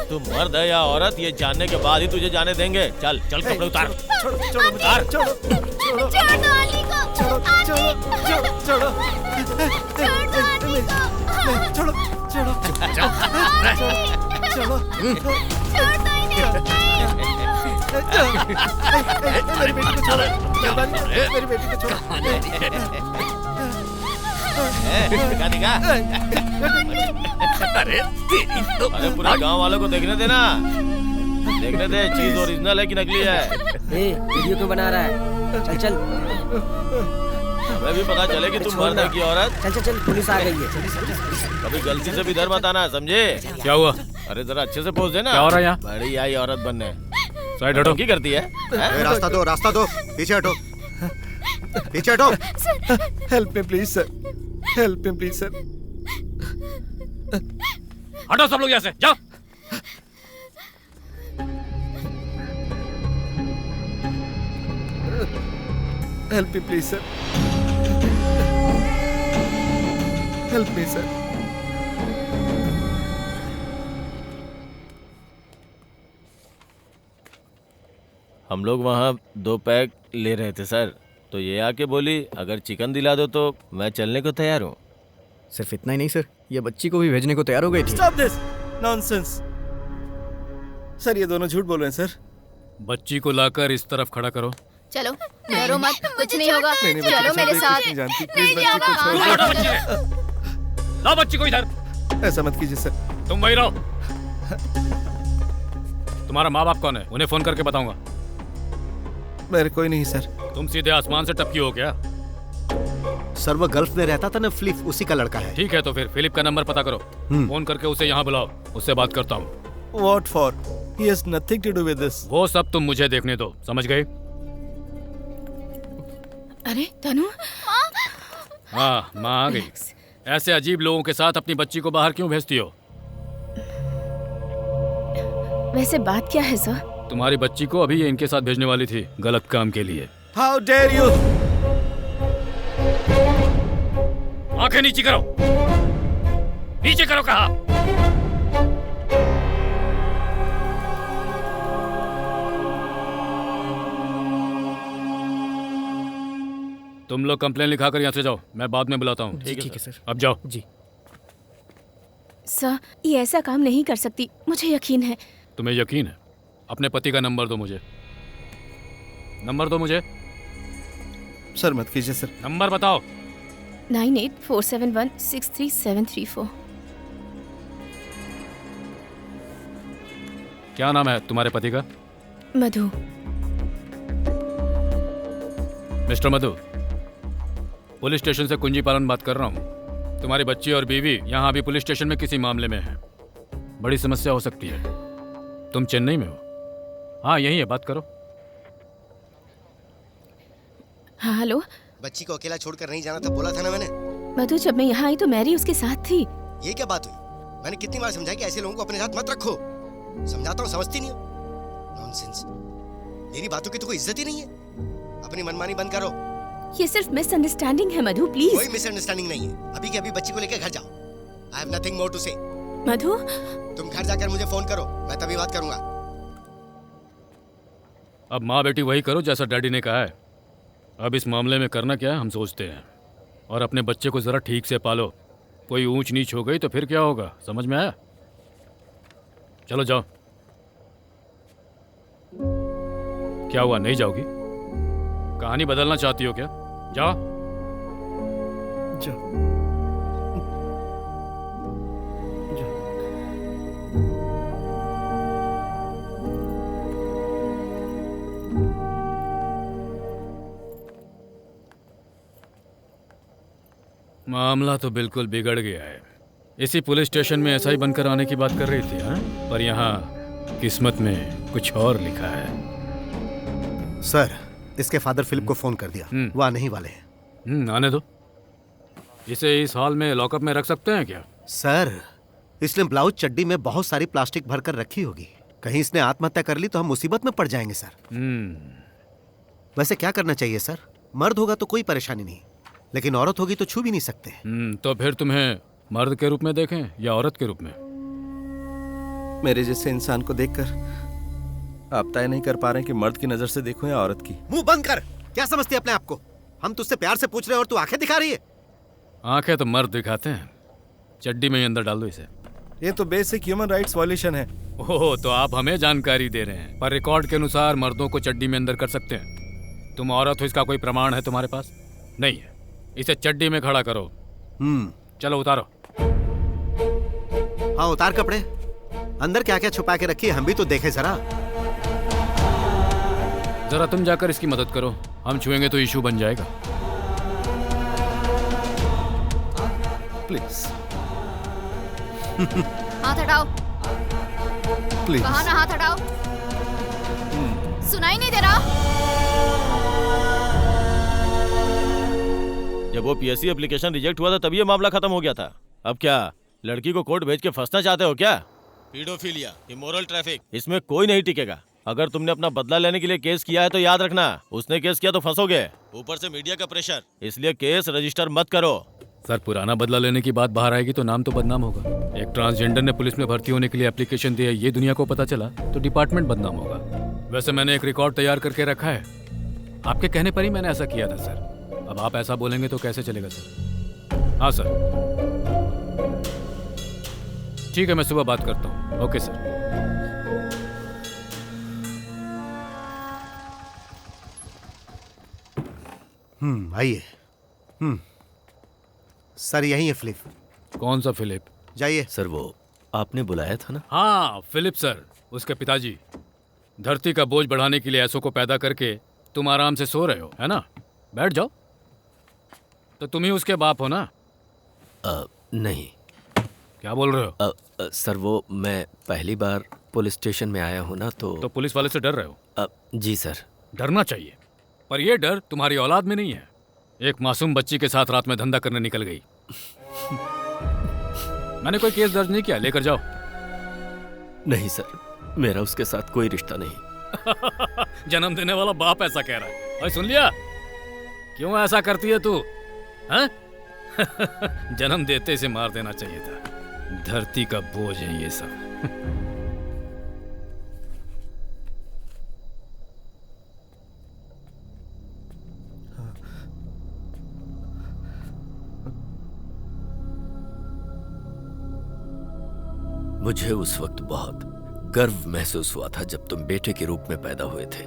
S12: तू मर्द है या औरत ये जानने के बाद ही तुझे जाने देंगे। चल चल कपड़े उतार। उतार।
S10: मेरी बेटी को छोड़ो, मेरी बेटी को छोड़ो।
S12: दिखा। अरे पूरे गांव वालों को देखने देना, देखने दे चीज ओरिजिनल है कि नकली है।
S14: वीडियो क्यों बना रहा है? चल चल,
S12: हमें भी पता चले कि तुम मर्द है कि औरत।
S14: चल चल चल, पुलिस आ गई है।
S12: कभी गलती से भी इधर मत आना, समझे?
S2: क्या हुआ?
S12: अरे जरा अच्छे से पोज देना।
S2: क्या हो रहा है यहाँ?
S12: बड़ी आई औरत बनने।
S2: साइड हटो।
S12: की करती है?
S10: रास्ता दो, रास्ता दो, पीछे हटो, पीछे हटो। Help me please sir, help me please sir.
S2: हटो सब लोग यहाँ से, जाओ।
S10: Help me please sir, help me sir.
S12: हम लोग वहाँ 2 पैक ले रहे थे सर, तो ये आके बोली अगर चिकन दिला दो तो मैं चलने को तैयार हूँ।
S11: सिर्फ इतना ही नहीं सर, ये बच्ची को भी भेजने को तैयार हो गई थी।
S10: Stop this nonsense। सर ये दोनों झूठ बोल रहे हैं सर।
S2: बच्ची को लाकर इस तरफ खड़ा करो।
S3: चलो डरो मत, कुछ नहीं होगा। चलो मेरे साथ।
S10: प्लीज बच्ची को छोड़।
S2: लाओ बच्ची को इधर।
S10: ऐसा मत कीजिए सर।
S2: तुम वही रहो। तुम्हारा माँ बाप कौन है? उन्हें फोन करके बताऊंगा।
S10: मेरे कोई नहीं सर।
S2: तुम सीधे आसमान से टपकी हो क्या?
S10: सर वो गल्फ में रहता था ना, फिलिप, उसी का लड़का है।
S2: ठीक है तो फिर फिलिप का नंबर पता करो, फोन करके उसे यहाँ बुलाओ, उससे बात करता हूँ।
S10: What for? He has nothing to do with this।
S2: वो सब तुम मुझे देखने दो, समझ गए?
S3: अरे तनु,
S2: हाँ माँ आ गई। ऐसे अजीब लोगों के साथ अपनी बच्ची को बाहर क्यों भेजती हो?
S3: वैसे बात क्या है सर?
S2: तुम्हारी बच्ची को अभी ये इनके साथ भेजने वाली थी, गलत काम के लिए।
S10: How dare you?
S2: आंखें नीचे करो, नीचे करो कहा। तुम लोग कंप्लेन लिखा कर यहाँ से जाओ, मैं बाद में बुलाता हूँ।
S11: ठीक है सर।
S2: अब जाओ।
S11: जी
S3: सर ये ऐसा काम नहीं कर सकती, मुझे यकीन है।
S2: तुम्हें यकीन है? अपने पति का नंबर दो मुझे, नंबर दो मुझे।
S10: सर मत कीजिए सर।
S2: नंबर बताओ।
S3: 9847163734।
S2: क्या नाम है तुम्हारे पति का?
S3: मधु।
S2: मिस्टर मधु, पुलिस स्टेशन से कुंजी पालन बात कर रहा हूँ। तुम्हारी बच्ची और बीवी यहाँ अभी पुलिस स्टेशन में किसी मामले में है। बड़ी समस्या हो सकती है। तुम चेन्नई में हो? हाँ यही है, बात करो।
S3: हाँ हेलो।
S7: बच्ची को अकेला छोड़कर नहीं जाना था, बोला था ना मैंने।
S3: मधु जब मैं यहाँ आई तो मैरी उसके साथ थी।
S7: ये क्या बात हुई? मैंने कितनी बार समझाया कि ऐसे लोगों को अपने साथ मत रखो। समझाता हूँ, समझती नहीं हो। नॉनसेंस। मेरी बातों की तो कोई इज्जत ही नहीं है। अपनी मनमानी बंद करो।
S3: ये सिर्फ मिसअंडरस्टैंडिंग है मधु, प्लीज।
S7: कोई मिसअंडरस्टैंडिंग नहीं है। अभी के अभी बच्ची को लेकर घर जाओ। I have nothing more to say.
S3: Madhu
S7: तुम घर जाकर मुझे फोन करो, मैं तभी बात करूंगा।
S2: अब माँ बेटी वही करो जैसा डैडी ने कहा है। अब इस मामले में करना क्या है हम सोचते हैं, और अपने बच्चे को जरा ठीक से पालो। कोई ऊंच नीच हो गई तो फिर क्या होगा, समझ में आया? चलो जाओ। क्या हुआ, नहीं जाओगी? कहानी बदलना चाहती हो क्या? जाओ।
S10: जाओ।
S2: मामला तो बिल्कुल बिगड़ गया है। इसी पुलिस स्टेशन में ऐसा ही बनकर आने की बात कर रही थी, हाँ? पर यहाँ किस्मत में कुछ और लिखा है।
S10: सर इसके फादर फिलिप को फोन कर दिया, वो आने ही वाले हैं।
S2: आने दो। इसे इस हॉल में लॉकअप में रख सकते हैं क्या?
S10: सर इसने ब्लाउज चड्डी में बहुत सारी प्लास्टिक भरकर रखी होगी। कहीं इसने आत्महत्या कर ली तो हम मुसीबत में पड़ जाएंगे सर। वैसे क्या करना चाहिए सर? मर्द होगा तो कोई परेशानी नहीं, लेकिन औरत होगी तो छू भी नहीं सकते।
S2: तो फिर तुम्हें मर्द के रूप में देखें या औरत के रूप में?
S1: मेरे जैसे इंसान को देखकर आप तय नहीं कर पा रहे कि मर्द की नजर से देखूं या औरत की।
S10: मुंह बंद कर। क्या समझती है अपने आप को? हम तुझसे प्यार से पूछ रहे हैं और तू आंखें दिखा रही है।
S2: आंखें तो मर्द दिखाते हैं। चड्डी में ही अंदर डाल दो इसे।
S1: ये तो बेसिक ह्यूमन राइट्स वॉल्यूशन है।
S2: ओह, तो आप हमें जानकारी दे रहे हैं, पर रिकॉर्ड के अनुसार मर्दों को चड्डी में अंदर कर सकते हैं। तुम औरत हो, इसका कोई प्रमाण है तुम्हारे पास? नहीं है। इसे चड्डी में खड़ा करो। चलो उतारो।
S10: हाँ उतार कपड़े। अंदर क्या क्या छुपा के रखी है हम भी तो देखे जरा।
S2: जरा तुम जाकर इसकी मदद करो, हम छुएंगे तो इशू बन जाएगा।
S1: प्लीज
S15: हाथ हटाओ।
S1: प्लीज।
S15: कहा ना हाथ हटाओ। सुनाई नहीं दे रहा?
S12: जब वो पीएससी एप्लीकेशन रिजेक्ट हुआ था तभी ये मामला खत्म हो गया था। अब क्या लड़की को कोर्ट भेज के फंसना चाहते हो क्या? पीडोफिलिया, इमोरल ट्रैफिक, इसमें कोई नहीं टिकेगा। अगर तुमने अपना बदला लेने के लिए केस किया है तो याद रखना, उसने केस किया तो फंसोगे। ऊपर से मीडिया का प्रेशर, इसलिए केस रजिस्टर मत करो।
S2: सर, पुराना बदला लेने की बात बाहर आएगी तो नाम तो बदनाम होगा। एक ट्रांसजेंडर ने पुलिस में भर्ती होने के लिए एप्लीकेशन दिया, ये दुनिया को पता चला तो डिपार्टमेंट बदनाम होगा। वैसे मैंने एक रिकॉर्ड तैयार करके रखा है। आपके कहने पर ही मैंने ऐसा किया था सर। अब आप ऐसा बोलेंगे तो कैसे चलेगा सर? हाँ सर, ठीक है, मैं सुबह बात करता हूँ। Okay sir.
S10: आइए। सर यही है फिलिप।
S2: कौन सा फिलिप?
S10: जाइए।
S4: सर वो आपने बुलाया था ना?
S2: हाँ, फिलिप सर, उसके पिताजी। धरती का बोझ बढ़ाने के लिए ऐसों को पैदा करके तुम आराम से सो रहे हो, है ना? बैठ जाओ। तो तुम ही उसके बाप हो ना?
S4: नहीं।
S2: क्या बोल रहे हो?
S4: सर वो मैं पहली बार पुलिस स्टेशन में आया हूँ ना, तो
S2: पुलिस वाले से डर रहे हो?
S4: जी सर।
S2: डरना चाहिए, पर यह डर तुम्हारी औलाद में नहीं है। एक मासूम बच्ची के साथ रात में धंधा करने निकल गई। मैंने कोई केस दर्ज नहीं किया, लेकर जाओ।
S4: नहीं सर, मेरा उसके साथ कोई रिश्ता नहीं।
S2: जन्म देने वाला बाप ऐसा कह रहा है। और सुन लिया, क्यों ऐसा करती है तू? हाँ? जन्म देते से मार देना चाहिए था। धरती का बोझ है ये सब।
S4: मुझे उस वक्त बहुत गर्व महसूस हुआ था जब तुम बेटे के रूप में पैदा हुए थे,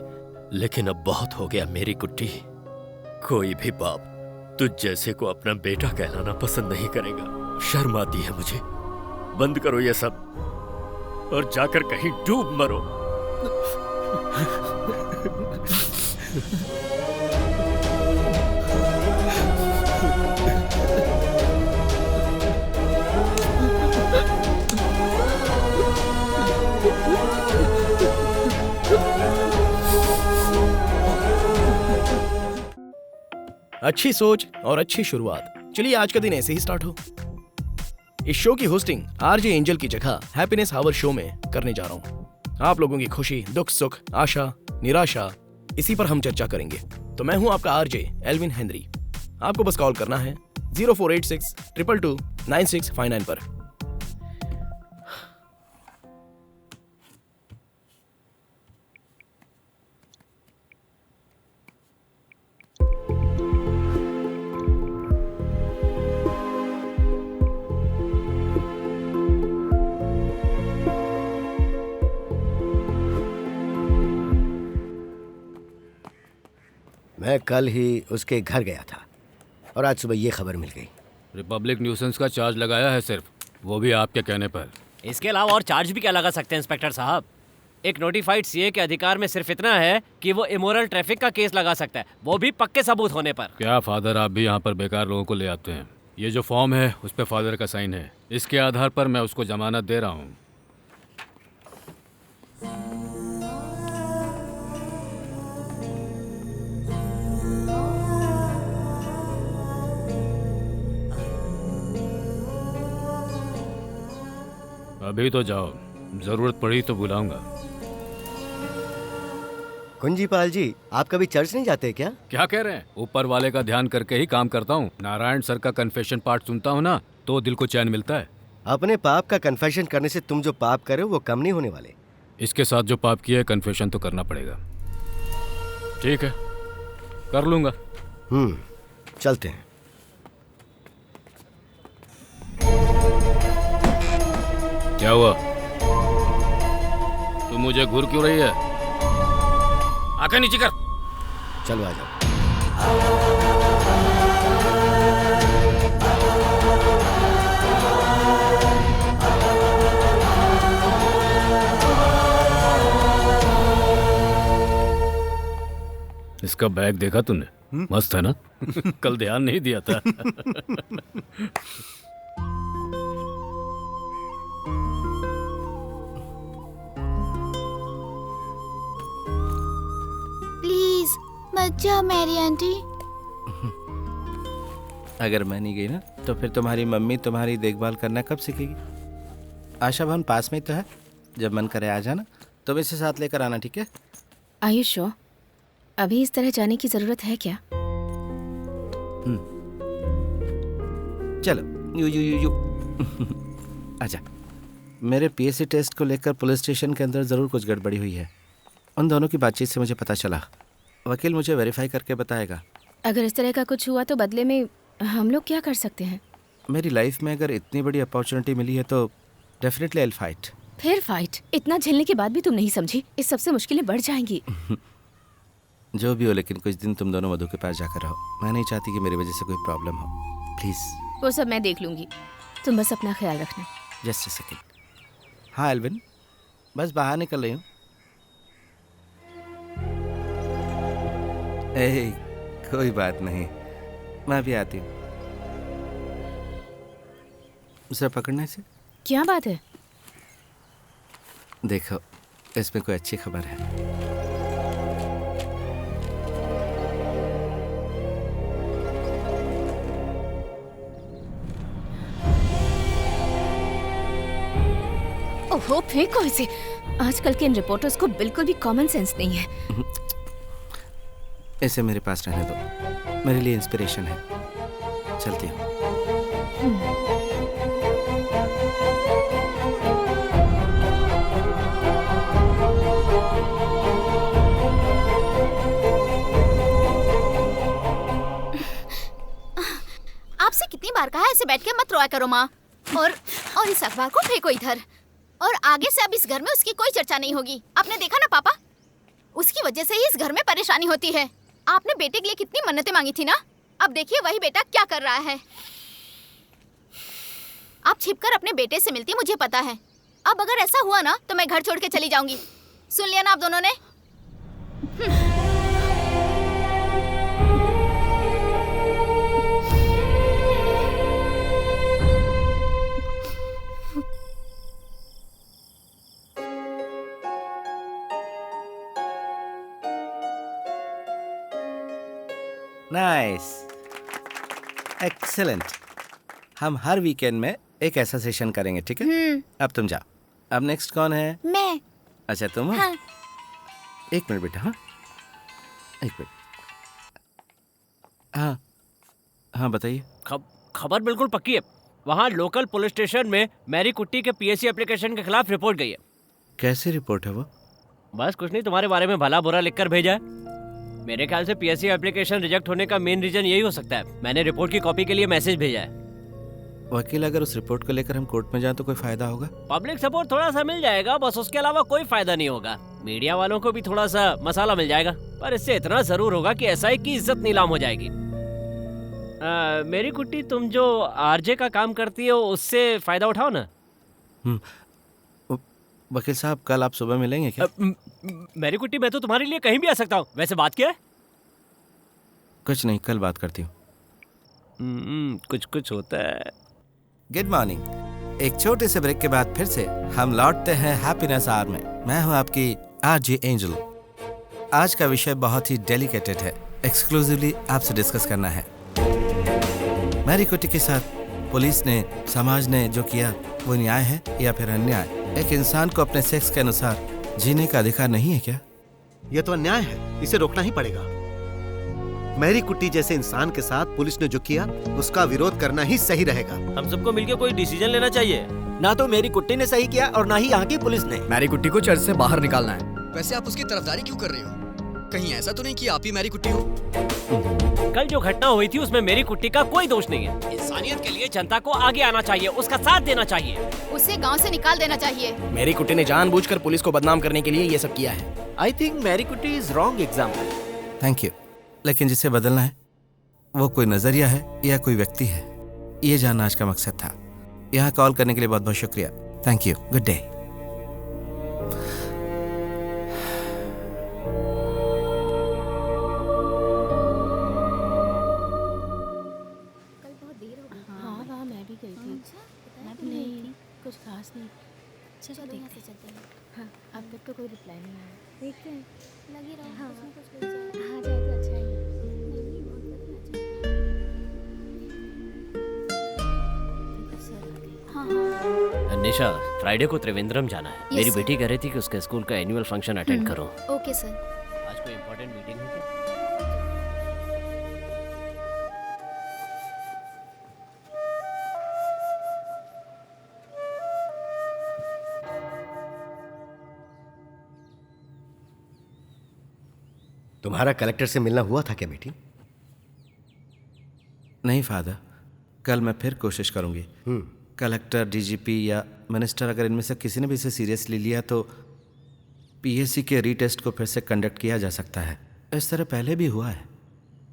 S4: लेकिन अब बहुत हो गया मेरी कुट्टी। कोई भी बाप तुझ जैसे को अपना बेटा कहलाना पसंद नहीं करेगा। शर्म आती है मुझे। बंद करो ये सब और जाकर कहीं डूब मरो।
S6: अच्छी सोच और अच्छी शुरुआत। चलिए आज का दिन ऐसे ही स्टार्ट हो। इस शो की होस्टिंग आरजे एंजल की जगह हैप्पीनेस आवर शो में करने जा रहा हूँ। आप लोगों की खुशी, दुख, सुख, आशा, निराशा, इसी पर हम चर्चा करेंगे। तो मैं हूँ आपका आरजे एल्विन हेनरी। आपको बस कॉल करना है 0486 222 9659 पर।
S7: मैं कल ही उसके घर गया था और आज सुबह ये खबर मिल गई।
S2: रिपब्लिक न्यूसेंस का चार्ज लगाया है सिर्फ, वो भी आपके कहने पर।
S9: इसके अलावा और चार्ज भी क्या लगा सकते हैं इंस्पेक्टर साहब? एक नोटिफाइड सीए के अधिकार में सिर्फ इतना है कि वो इमोरल ट्रैफिक का केस लगा सकता है, वो भी पक्के सबूत होने पर।
S2: क्या फादर, आप भी यहाँ पर बेकार लोगों को ले आते हैं? ये जो फॉर्म है उस पर फादर का साइन है, इसके आधार पर मैं उसको जमानत दे रहा हूँ। अभी तो जाओ, जरूरत पड़ी तो बुलाऊंगा।
S7: कुंजीपाल जी, आप कभी चर्च नहीं जाते क्या?
S2: क्या कह रहे हैं? ऊपर वाले का ध्यान करके ही काम करता हूँ। नारायण सर का कन्फेशन पार्ट सुनता हूँ ना, तो दिल को चैन मिलता है।
S7: अपने पाप का कन्फेशन करने से तुम जो पाप करे वो कम नहीं होने वाले।
S2: इसके साथ जो पाप किया है कन्फेशन तो करना पड़ेगा। ठीक है, कर लूंगा।
S7: चलते हैं।
S2: क्या हुआ? तू मुझे घूर क्यों रही है? आंखें नीचे कर।
S7: चलो आ जाओ।
S2: इसका बैग देखा तूने? मस्त है ना? कल ध्यान नहीं दिया था।
S5: प्लीज मत जाओ मेरी आंटी।
S1: अगर मैं नहीं गई ना तो फिर तुम्हारी मम्मी तुम्हारी देखभाल करना कब सीखेगी? आशा भवन पास में ही तो है, जब मन करे आ जाना। तुम इसे साथ लेकर आना, ठीक है?
S3: आयुष, अभी इस तरह जाने की जरूरत है क्या?
S1: चलो यू आजा। मेरे पीएससी टेस्ट को लेकर पुलिस स्टेशन के अंदर ज़रूर कुछ गड़बड़ी हुई है। उन दोनों की बातचीत से मुझे पता चला। वकील मुझे वेरीफाई करके बताएगा।
S3: अगर इस तरह का कुछ हुआ तो बदले में हम लोग क्या कर सकते हैं?
S1: मेरी लाइफ में अगर इतनी बड़ी अपॉर्चुनिटी मिली है तो डेफिनेटली आई विल फाइट।
S3: फिर फाइट? इतना झेलने के बाद भी तुम नहीं समझी? इस सबसे मुश्किलें बढ़ जाएंगी।
S1: जो भी हो, लेकिन कुछ दिन तुम दोनों मधु के पास जाकर रहो। मैं नहीं चाहती कि मेरी वजह से कोई प्रॉब्लम हो। प्लीज।
S3: वो सब मैं देख लूंगी, तुम बस अपना ख्याल रखना।
S1: Just a second. हाँ एल्विन, बस बाहर निकल रही हूँ। कोई बात नहीं, मैं भी आती हूँ। उसे पकड़ने से
S3: क्या बात है?
S1: देखो, इसमें कोई अच्छी खबर है।
S3: ओहो, फेंको इसे। आजकल के इन रिपोर्टर्स को बिल्कुल भी कॉमन सेंस नहीं है।
S1: इसे मेरे पास रहने दो, मेरे लिए इंस्पिरेशन है। चलती हूँ।
S5: आपसे कितनी बार कहा है ऐसे बैठ के मत रोया करो माँ। और इस अखबार को फेंको इधर। और आगे से अब इस घर में उसकी कोई चर्चा नहीं होगी। आपने देखा ना पापा, उसकी वजह से ही इस घर में परेशानी होती है। आपने बेटे के लिए कितनी मन्नतें मांगी थी ना, अब देखिए वही बेटा क्या कर रहा है। आप छिपकर अपने बेटे से मिलती, मुझे पता है। अब अगर ऐसा हुआ ना तो मैं घर छोड़ के चली जाऊंगी। सुन लिया ना आप दोनों ने?
S1: Nice, excellent. हम हर वीकेंड में एक ऐसा सेशन करेंगे, ठीक है? अब तुम जाओ। अब नेक्स्ट कौन है?
S5: मैं।
S1: अच्छा तुम हो?
S5: हाँ।
S1: एक मिनट बेटा। हाँ एक मिनट। हाँ हाँ बताइए।
S9: खबर बिल्कुल पक्की है। वहाँ लोकल पुलिस स्टेशन में मैरी कुट्टी के पीएससी एप्लीकेशन के खिलाफ रिपोर्ट गई है।
S1: कैसी रिपोर्ट है वो?
S9: बस कुछ नहीं, तुम्हारे बारे में भला बुरा लिखकर भेजा है। मेरे ख्याल से पीएससी एप्लीकेशन रिजेक्ट होने का मेन रीजन यही हो सकता है। मैंने रिपोर्ट की कॉपी के लिए मैसेज भेजा है।
S1: वकील, अगर उस रिपोर्ट को लेकर हम कोर्ट में जाएं तो कोई फायदा होगा?
S9: पब्लिक सपोर्ट थोड़ा सा मिल जाएगा, बस उसके अलावा कोई फायदा नहीं होगा। मीडिया वालों को भी थोड़ा सा मसाला मिल जाएगा, पर इससे इतना जरूर होगा कि एसआई की इज्जत नीलाम हो जाएगी। मेरी कुट्टी, तुम जो आरजे का काम करती हो उससे फायदा उठाओ ना।
S1: वकील साहब, कल आप सुबह मिलेंगे क्या?
S9: मेरी कुट्टी, मैं तो तुम्हारे लिए कहीं भी आ सकता हूँ। वैसे बात क्या है?
S1: कुछ नहीं, कल बात करती हूँ।
S9: कुछ कुछ होता है।
S1: Good morning. एक छोटे से ब्रेक के बाद फिर से हम लौटते हैं हैप्पीनेस आवर में। मैं हूँ आपकी आरजे एंजल। आज का विषय बहुत ही डेलिकेटेड है, एक्सक्लूसिवली आपसे डिस्कस करना है। मैरी कुट्टी के साथ पुलिस ने, समाज ने जो किया वो न्याय है या फिर अन्याय? एक इंसान को अपने सेक्स के अनुसार जीने का अधिकार नहीं है क्या?
S10: यह तो अन्याय है, इसे रोकना ही पड़ेगा। मैरी कुट्टी जैसे इंसान के साथ पुलिस ने जो किया उसका विरोध करना ही सही रहेगा।
S12: हम सबको मिलकर कोई डिसीजन लेना चाहिए।
S8: ना तो मेरी कुट्टी ने सही किया और ना ही यहाँ की पुलिस ने।
S11: मैरी कुट्टी को चर्च से बाहर निकालना है।
S15: वैसे आप उसकी तरफदारी क्यों कर रहे हो? कहीं ऐसा तो नहीं कि आप ही मैरी कुट्टी हो?
S9: कल जो घटना हुई थी उसमें मेरी कुट्टी का कोई दोष नहीं है। इंसानियत के लिए जनता को आगे आना चाहिए, उसका साथ देना चाहिए।
S5: उसे गांव से निकाल देना चाहिए।
S6: मेरी कुट्टी ने जानबूझकर पुलिस को बदनाम करने के लिए ये सब किया है।
S8: आई थिंक मैरी कुट्टी is wrong example.
S1: Thank you, लेकिन जिसे बदलना है वो कोई नजरिया है या कोई व्यक्ति है, ये जानना आज का मकसद था। यहाँ कॉल करने के लिए बहुत बहुत शुक्रिया। Thank you, good day.
S3: हाँ वहाँ मैं भी गई थी। नहीं कुछ खास नहीं। चलो देखते हैं। हाँ अब तक तो कोई रिप्लाई नहीं आया। देखते हैं। लगी रहो। हाँ कुछ हाँ जाए तो अच्छा ही है।
S9: निशा, फ्राइडे को त्रिवेंद्रम जाना है।
S5: Yes,
S9: मेरी
S5: sir.
S9: बेटी कह रही थी कि उसके स्कूल का एनुअल फंक्शन अटेंड करो।
S5: Okay sir.
S9: आज कोई इम्पोर्टेंट मीटिंग है क्या?
S7: तुम्हारा कलेक्टर से मिलना हुआ था क्या बेटी?
S1: नहीं फादर, कल मैं फिर कोशिश करूंगी। कलेक्टर, डीजीपी या मिनिस्टर, अगर इनमें से किसी ने भी इसे सीरियसली लिया तो पीएससी के रीटेस्ट को फिर से कंडक्ट किया जा सकता है। इस तरह पहले भी हुआ है।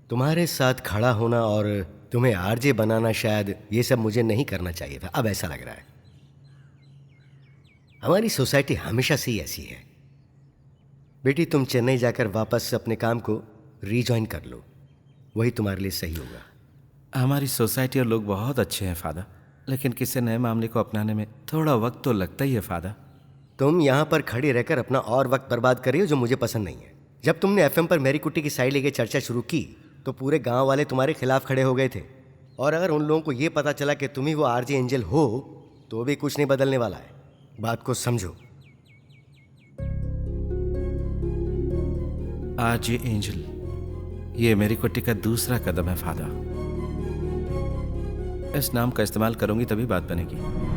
S7: तुम्हारे साथ खड़ा होना और तुम्हें आरजे बनाना, शायद ये सब मुझे नहीं करना चाहिए था। अब ऐसा लग रहा है हमारी सोसाइटी हमेशा से ही ऐसी है। बेटी, तुम चेन्नई जाकर वापस अपने काम को रीजॉइन कर लो, वही तुम्हारे लिए सही होगा।
S1: हमारी सोसाइटी और लोग बहुत अच्छे हैं फादर, लेकिन किसी नए मामले को अपनाने में थोड़ा वक्त तो लगता ही है फादर।
S7: तुम यहाँ पर खड़ी रहकर अपना और वक्त बर्बाद कर रही हो, जो मुझे पसंद नहीं है। जब तुमने एफएम पर मैरी कुट्टी की साइड लेके चर्चा शुरू की तो पूरे गांव वाले तुम्हारे खिलाफ खड़े हो गए थे, और अगर उन लोगों को ये पता चला कि तुम ही वो आरजे एंजल हो तो भी कुछ नहीं बदलने वाला है। बात को समझो।
S1: आज ये एंजल, ये मेरी कुट्टी का दूसरा कदम है फादर। इस नाम का इस्तेमाल करूंगी तभी बात बनेगी।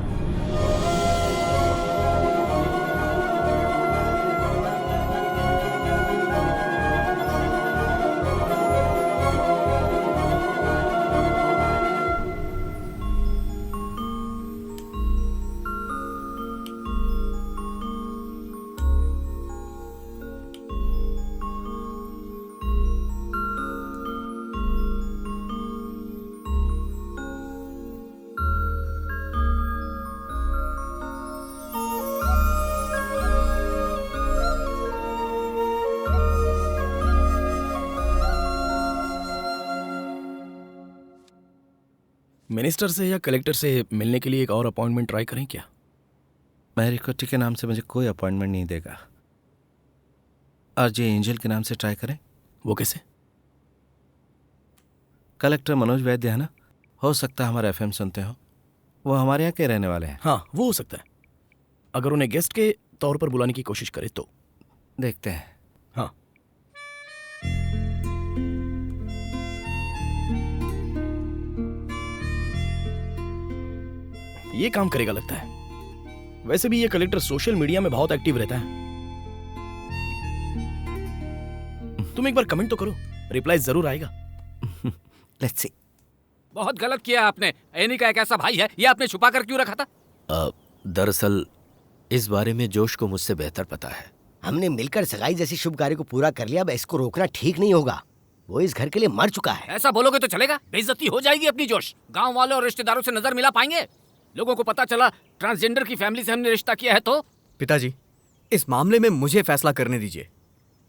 S6: मिनिस्टर से या कलेक्टर से मिलने के लिए एक और अपॉइंटमेंट ट्राई करें क्या?
S1: मैरी कुट्टी के नाम से मुझे कोई अपॉइंटमेंट नहीं देगा। आरजे एंजल के नाम से ट्राई करें।
S6: वो कैसे?
S1: कलेक्टर मनोज वैद्य है ना, हो सकता है हमारा एफएम सुनते हो। वो हमारे यहाँ के रहने वाले हैं।
S6: हाँ, वो हो सकता है। अगर उन्हें गेस्ट के तौर पर बुलाने की कोशिश करे तो
S1: देखते हैं।
S6: हाँ, ये काम करेगा लगता है। वैसे भी ये कलेक्टर सोशल मीडिया में बहुत एक्टिव रहता है। तुम एक बार कमेंट तो करो, रिप्लाई जरूर आएगा।
S1: Let's see.
S2: बहुत गलत किया आपने। एनी का एक ऐसा भाई है, ये आपने छुपा कर क्यों रखा था?
S4: दरअसल इस बारे में जोश को मुझसे बेहतर पता है।
S7: हमने मिलकर सगाई जैसी शुभ कार्य को पूरा कर लिया, अब इसको रोकना ठीक नहीं होगा। वो इस घर के लिए मर चुका है।
S2: ऐसा बोलोगे तो चलेगा? बेइज्जती हो जाएगी अपनी जोश। गांव वालों और रिश्तेदारों से नजर मिला पाएंगे? लोगों को पता चला ट्रांसजेंडर की फैमिली से हमने रिश्ता किया है तो?
S11: पिताजी, इस मामले में मुझे फैसला करने दीजिए,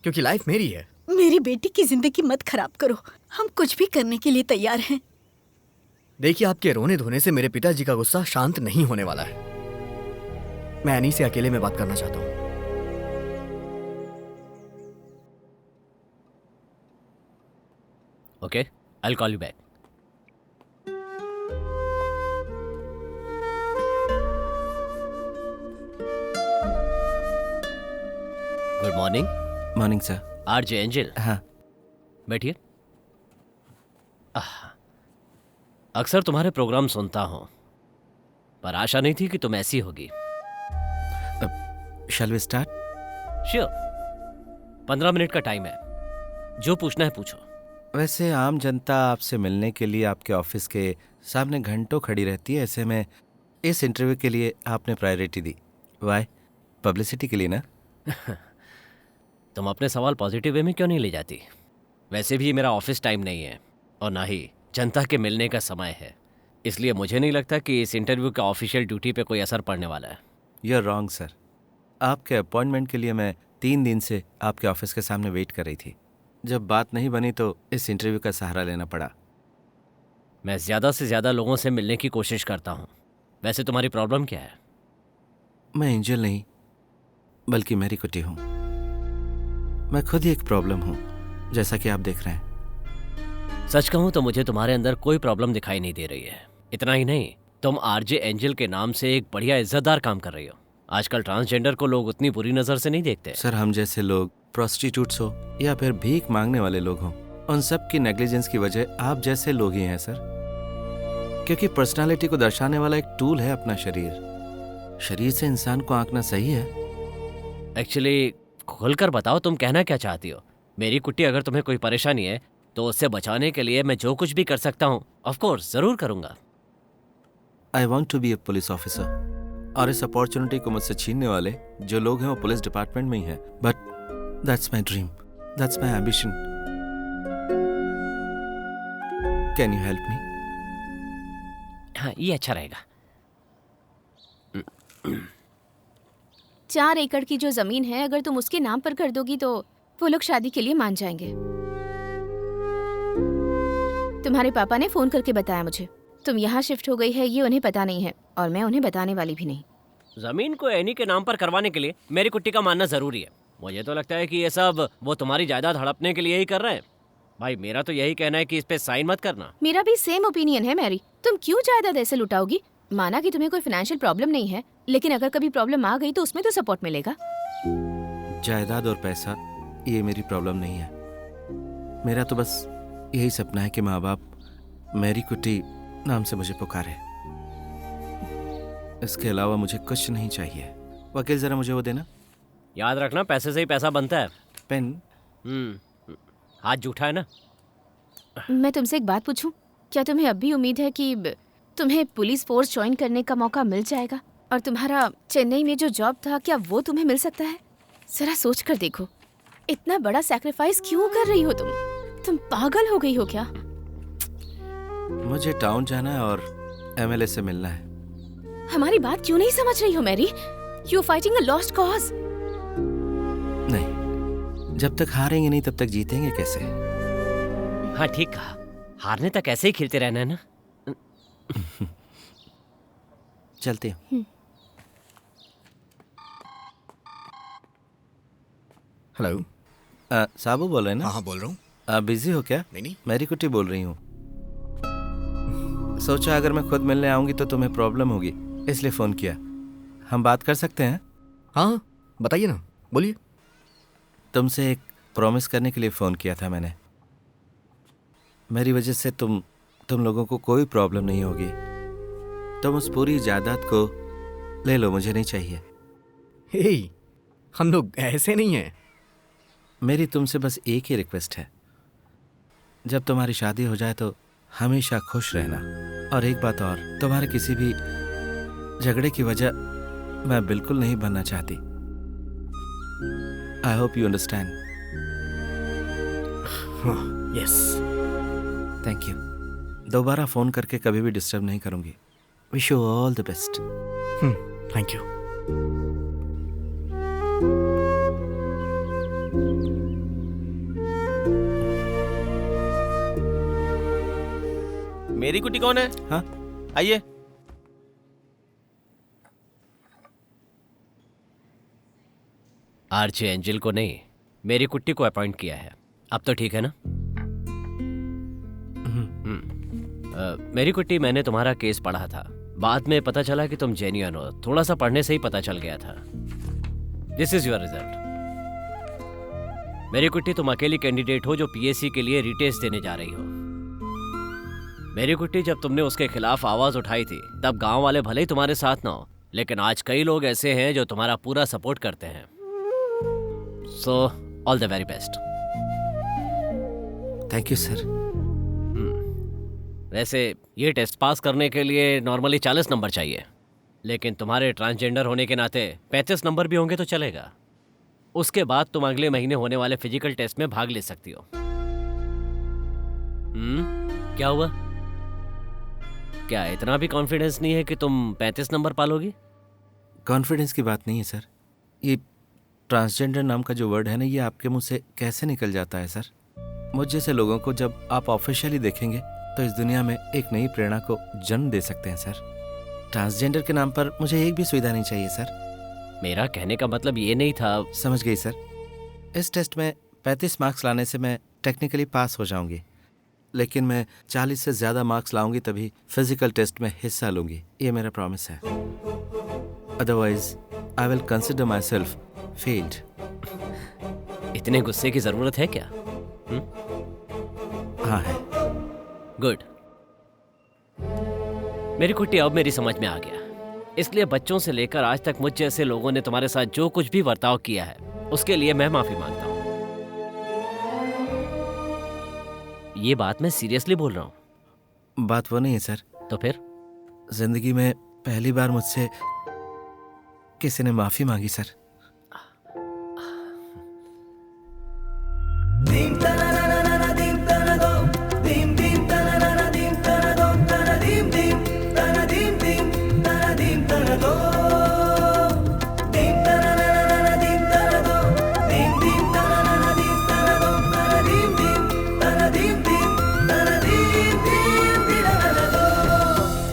S11: क्योंकि लाइफ मेरी है।
S13: मेरी बेटी की जिंदगी मत खराब करो, हम कुछ भी करने के लिए तैयार हैं।
S11: देखिए, आपके रोने धोने से मेरे पिताजी का गुस्सा शांत नहीं होने वाला है। मैं एनी से अकेले में बात करना चाहता हूँ।
S9: Okay, I will call you back. Good morning.
S1: Morning sir.
S9: RJ angel.
S1: हाँ
S9: बैठिए। अक्सर तुम्हारे प्रोग्राम सुनता हूँ, पर आशा नहीं थी कि तुम ऐसी होगी।
S1: Shall we start?
S9: Sure. 15 minute का टाइम है, जो पूछना है पूछो।
S1: वैसे आम जनता आपसे मिलने के लिए आपके ऑफिस के सामने घंटों खड़ी रहती है, ऐसे में इस इंटरव्यू के लिए आपने प्रायोरिटी दी। वाई? पब्लिसिटी के लिए ना?
S9: तुम अपने सवाल पॉजिटिव वे में क्यों नहीं ले जाती? वैसे भी ये मेरा ऑफिस टाइम नहीं है और ना ही जनता के मिलने का समय है, इसलिए मुझे नहीं लगता कि इस इंटरव्यू का ऑफिशियल ड्यूटी पे कोई असर पड़ने वाला है।
S1: You are wrong sir. आपके अपॉइंटमेंट के लिए मैं 3 दिन से आपके ऑफिस के सामने वेट कर रही थी। जब बात नहीं बनी तो इस इंटरव्यू का सहारा लेना पड़ा।
S9: मैं ज़्यादा से ज़्यादा लोगों से मिलने की कोशिश करता हूँ। वैसे तुम्हारी प्रॉब्लम क्या है?
S1: मैं एंजल नहीं बल्कि मैरी कुटी हूँ। मैं खुद ही एक प्रॉब्लम हूँ, जैसा कि आप देख रहे हैं।
S9: सच कहूँ तो मुझे तुम्हारे अंदर कोई प्रॉब्लम दिखाई नहीं दे रही है। इतना ही नहीं, तुम आरजे एंजल के नाम से एक बढ़िया इज्जतदार काम कर रही हो। आजकल ट्रांसजेंडर को लोग उतनी बुरी नज़र से नहीं देखते।
S1: सर, हम जैसे लोग प्रोस्टिट्यूट्स हो या फिर भीख मांगने वाले लोग हों, उन सब की नेग्लिजेंस की वजह आप जैसे लोग ही हैं सर। क्योंकि पर्सनालिटी को दर्शाने वाला एक टूल है अपना शरीर। शरीर से इंसान को आंकना सही है?
S9: एक्चुअली खुलकर बताओ, तुम कहना क्या चाहती हो? मेरी कुट्टी, अगर तुम्हें कोई परेशानी है तो उससे बचाने के लिए मैं जो कुछ भी कर सकता हूँ ऑफ कोर्स जरूर करूंगा।
S1: I want to be a police officer, और इस अपॉर्चुनिटी को मुझसे छीनने वाले जो लोग हैं वो पुलिस डिपार्टमेंट में ही हैं। But that's my dream, that's my ambition. Can you help me?
S9: हाँ, ये अच्छा रहेगा।
S3: 4 एकड़ की जो जमीन है, अगर तुम उसके नाम पर कर दोगी तो वो लोग शादी के लिए मान जाएंगे। तुम्हारे पापा ने फोन करके बताया मुझे तुम यहाँ शिफ्ट हो गई है, ये उन्हें पता नहीं है और मैं उन्हें बताने वाली भी नहीं।
S9: जमीन को एनी के नाम पर करवाने के लिए मेरी कुट्टी का मानना जरूरी है। मुझे तो लगता है कि ये सब वो तुम्हारी जायदाद हड़पने के लिए ही कर रहे हैं। भाई, मेरा तो यही कहना है कि इस पे साइन मत करना।
S3: मेरा भी सेम ओपिनियन है मैरी। तुम क्यों जायदाद ऐसे लुटाओगी? माना कि तुम्हें कोई फाइनेंशियल प्रॉब्लम नहीं है, लेकिन अगर कभी प्रॉब्लम आ गई तो उसमें तो सपोर्ट मिलेगा।
S1: जायदाद और पैसा ये मेरी प्रॉब्लम नहीं है। मेरा तो बस यही सपना है कि माँ बाप मैरी कुटी नाम से मुझे पुकारे। इसके अलावा मुझे कुछ नहीं चाहिए। वकील, जरा मुझे वो देना।
S9: याद रखना, पैसे से ही पैसा बनता है।
S1: पेन?
S9: हाथ जूठा है ना।
S3: मैं तुमसे एक बात पूछूं? क्या तुम्हें अब भी उम्मीद है कि तुम्हें पुलिस फोर्स ज्वाइन करने का मौका मिल जाएगा? और तुम्हारा चेन्नई में जो जॉब था, क्या वो तुम्हें मिल सकता है? जरा सोच कर देखो, इतना बड़ा सैक्रिफाइस क्यों कर रही हो तुम पागल हो गई हो क्या?
S1: मुझे टाउन जाना है और एमएलए से मिलना है।
S3: हमारी बात क्यों नहीं समझ रही हो Mary? You fighting a lost cause.
S1: नहीं, जब तक हारेंगे नहीं तब तक जीतेंगे कैसे?
S9: हाँ, ठीक कहा। हारने तक ऐसे ही खेलते रहना है ना।
S1: चलते हैं।
S11: हेलो,
S1: साबू बोल रहे हैं ना?
S15: हाँ, बोल रहा हूँ।
S1: बिजी हो क्या?
S15: नहीं।
S1: मैरी कुटी बोल रही हूँ। सोचा अगर मैं खुद मिलने आऊंगी तो तुम्हें प्रॉब्लम होगी, इसलिए फोन किया। हम बात कर सकते हैं?
S11: हाँ, बताइए ना, बोलिए।
S1: तुमसे एक प्रॉमिस करने के लिए फ़ोन किया था मैंने। मेरी वजह से तुम लोगों को कोई प्रॉब्लम नहीं होगी। तुम उस पूरी जायदाद को ले लो, मुझे नहीं चाहिए।
S11: हे, हम लोग ऐसे नहीं हैं।
S1: मेरी तुमसे बस एक ही रिक्वेस्ट है, जब तुम्हारी शादी हो जाए तो हमेशा खुश रहना। और एक बात और, तुम्हारे किसी भी झगड़े की वजह मैं बिल्कुल नहीं बनना चाहती। I hope you understand.
S11: Yes,
S1: thank you. दोबारा फ़ोन करके कभी भी डिस्टर्ब नहीं करूंगी। Wish you all the best.
S11: Thank you.
S12: मेरी कुटी कौन है?
S1: हाँ,
S12: आइए।
S9: आरजे एंजल को नहीं, मेरी कुट्टी को अपॉइंट किया है। अब तो ठीक है ना? मेरी कुट्टी, मैंने तुम्हारा केस पढ़ा था। बाद में पता चला कि तुम जेन्युइन हो। थोड़ा सा पढ़ने से ही पता चल गया था। This is your result. मेरी कुट्टी, तुम अकेली कैंडिडेट हो जो पीएससी के लिए रिटेस्ट देने जा रही हो। मेरी कुट्टी, जब तुमने उसके खिलाफ आवाज उठाई थी तब गांव वाले भले ही तुम्हारे साथ ना हो, लेकिन आज कई लोग ऐसे हैं जो तुम्हारा पूरा सपोर्ट करते हैं। So all the very best.
S1: Thank you sir.
S9: वैसे ये टेस्ट पास करने के लिए नॉर्मली 40 नंबर चाहिए, लेकिन तुम्हारे ट्रांसजेंडर होने के नाते 35 नंबर भी होंगे तो चलेगा। उसके बाद तुम अगले महीने होने वाले फिजिकल टेस्ट में भाग ले सकती हो। क्या हुआ? क्या इतना भी कॉन्फिडेंस नहीं है कि तुम 35 नंबर पालोगी?
S1: कॉन्फिडेंस की बात नहीं है सर। ये ट्रांसजेंडर नाम का जो वर्ड है ना, ये आपके मुंह से कैसे निकल जाता है सर? मुझ जैसे लोगों को जब आप ऑफिशियली देखेंगे तो इस दुनिया में एक नई प्रेरणा को जन्म दे सकते हैं सर। ट्रांसजेंडर के नाम पर मुझे एक भी सुविधा नहीं चाहिए सर।
S9: मेरा कहने का मतलब ये नहीं था।
S1: समझ गई सर। इस टेस्ट में 35 मार्क्स लाने से मैं टेक्निकली पास हो जाऊंगी, लेकिन मैं 40 से ज़्यादा मार्क्स लाऊंगी तभी फिजिकल टेस्ट में हिस्सा लूंगी। ये मेरा प्रॉमिस है। Otherwise I will consider my self failed.
S9: इतने गुस्से की ज़रूरत है क्या?
S1: हाँ है।
S9: गुड। मेरी कुट्टी, अब मेरी समझ में आ गया। इसलिए बच्चों से लेकर आज तक मुझ जैसे लोगों ने तुम्हारे साथ जो कुछ भी बर्ताव किया है उसके लिए मैं माफी मांगता हूँ। ये बात मैं सीरियसली बोल रहा हूँ।
S1: बात वो नहीं है सर।
S9: तो फिर?
S1: जिंदगी में पहली बार मुझसे किसी ने माफी मांगी सर।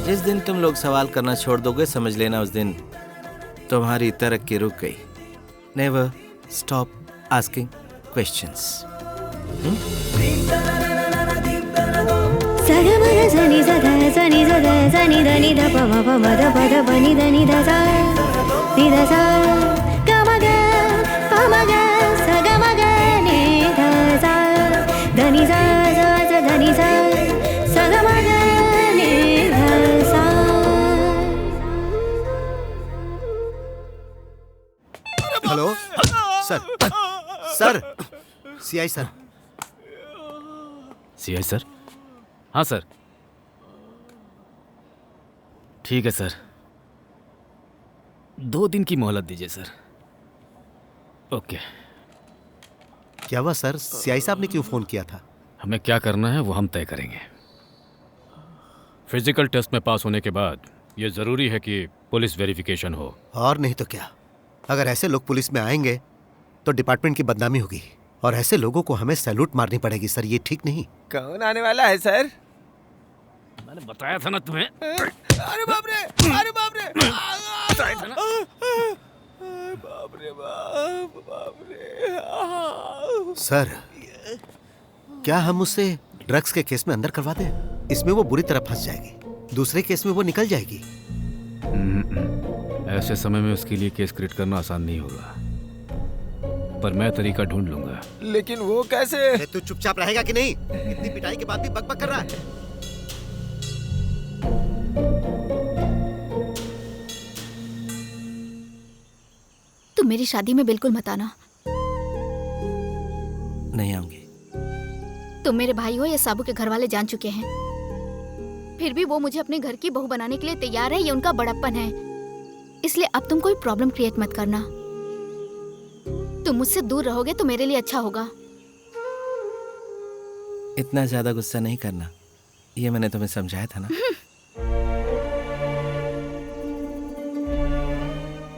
S1: जिस दिन तुम लोग सवाल करना छोड़ दोगे, समझ लेना उस दिन तुम्हारी तरक्की रुक गई। Never stop asking questions.
S10: Hello sir. Sir, CI sir.
S2: CI sir? हाँ सर। ठीक है सर, 2 दिन की मोहलत दीजिए सर। ओके।
S10: क्या हुआ सर? सीआई साहब ने क्यों फोन किया था?
S2: हमें क्या करना है वो हम तय करेंगे। फिजिकल टेस्ट में पास होने के बाद ये जरूरी है कि पुलिस वेरिफिकेशन हो।
S10: और नहीं तो क्या, अगर ऐसे लोग पुलिस में आएंगे तो डिपार्टमेंट की बदनामी होगी और ऐसे लोगों को हमें सैल्यूट मारनी पड़ेगी सर। ये ठीक नहीं।
S16: कौन आने वाला है सर?
S2: मैंने बताया था ना तुम्हें।
S16: अरे बाप रे, अरे बाप रे,
S2: बताया था ना।
S16: बाप रे बाप, बाप रे।
S10: सर, क्या हम उसे ड्रग्स के केस में अंदर करवा दें? इसमें वो बुरी तरह फंस जाएगी, दूसरे केस में वो निकल जाएगी।
S2: ऐसे समय में उसके लिए केस क्रिएट करना आसान नहीं होगा, पर मैं तरीका ढूंढ लूंगा।
S16: लेकिन वो कैसे?
S10: तू चुपचाप रहेगा कि नहीं? इतनी पिटाई के बाद भी बकबक कर रहा है।
S5: तुम मेरी शादी में बिल्कुल मत आना।
S1: नहीं आऊंगी।
S5: तुम मेरे भाई हो, ये साबू के घर वाले जान चुके हैं। फिर भी वो मुझे अपने घर की बहू बनाने के लिए तैयार है। ये उनका बड़प्पन है। इसलिए अब तुम कोई प्रॉब्लम क्रिएट मत करना। तुम मुझसे दूर रहोगे तो मेरे लिए अच्छा होगा।
S1: इतना ज्यादा गुस्सा नहीं करना, ये मैंने तुम्हें समझाया था ना।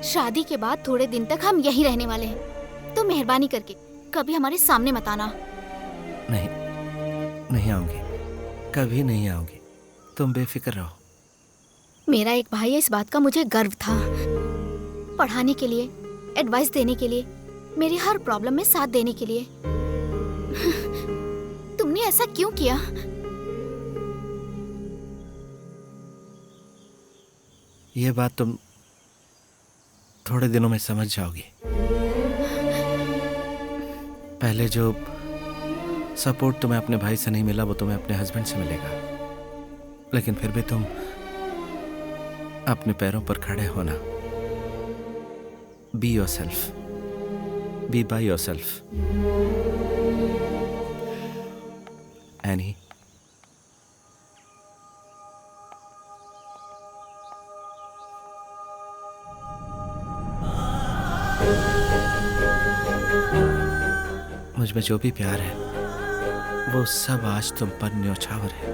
S5: शादी के बाद थोड़े दिन तक हम यहीं रहने वाले हैं, तो मेहरबानी करके कभी हमारे सामने मत आना।
S1: नहीं, नहीं आऊंगी, कभी नहीं आऊंगी। तुम बेफिक्र रहो।
S5: मेरा एक भाई है, इस बात का मुझे गर्व था। पढ़ाने के लिए, एडवाइस देने के लिए, मेरी हर प्रॉब्लम में साथ देने के लिए। तुमने ऐसा क्यों किया?
S1: ये बात तुम थोड़े दिनों में समझ जाओगी। पहले जो सपोर्ट तुम्हें अपने भाई से नहीं मिला वो तुम्हें अपने हस्बैंड से मिलेगा। लेकिन फिर भी तुम अपने पैरों पर खड़े होना। Be yourself, be by yourself. Any, मुझ में जो भी प्यार है वो सब आज तुम पर न्योछावर है।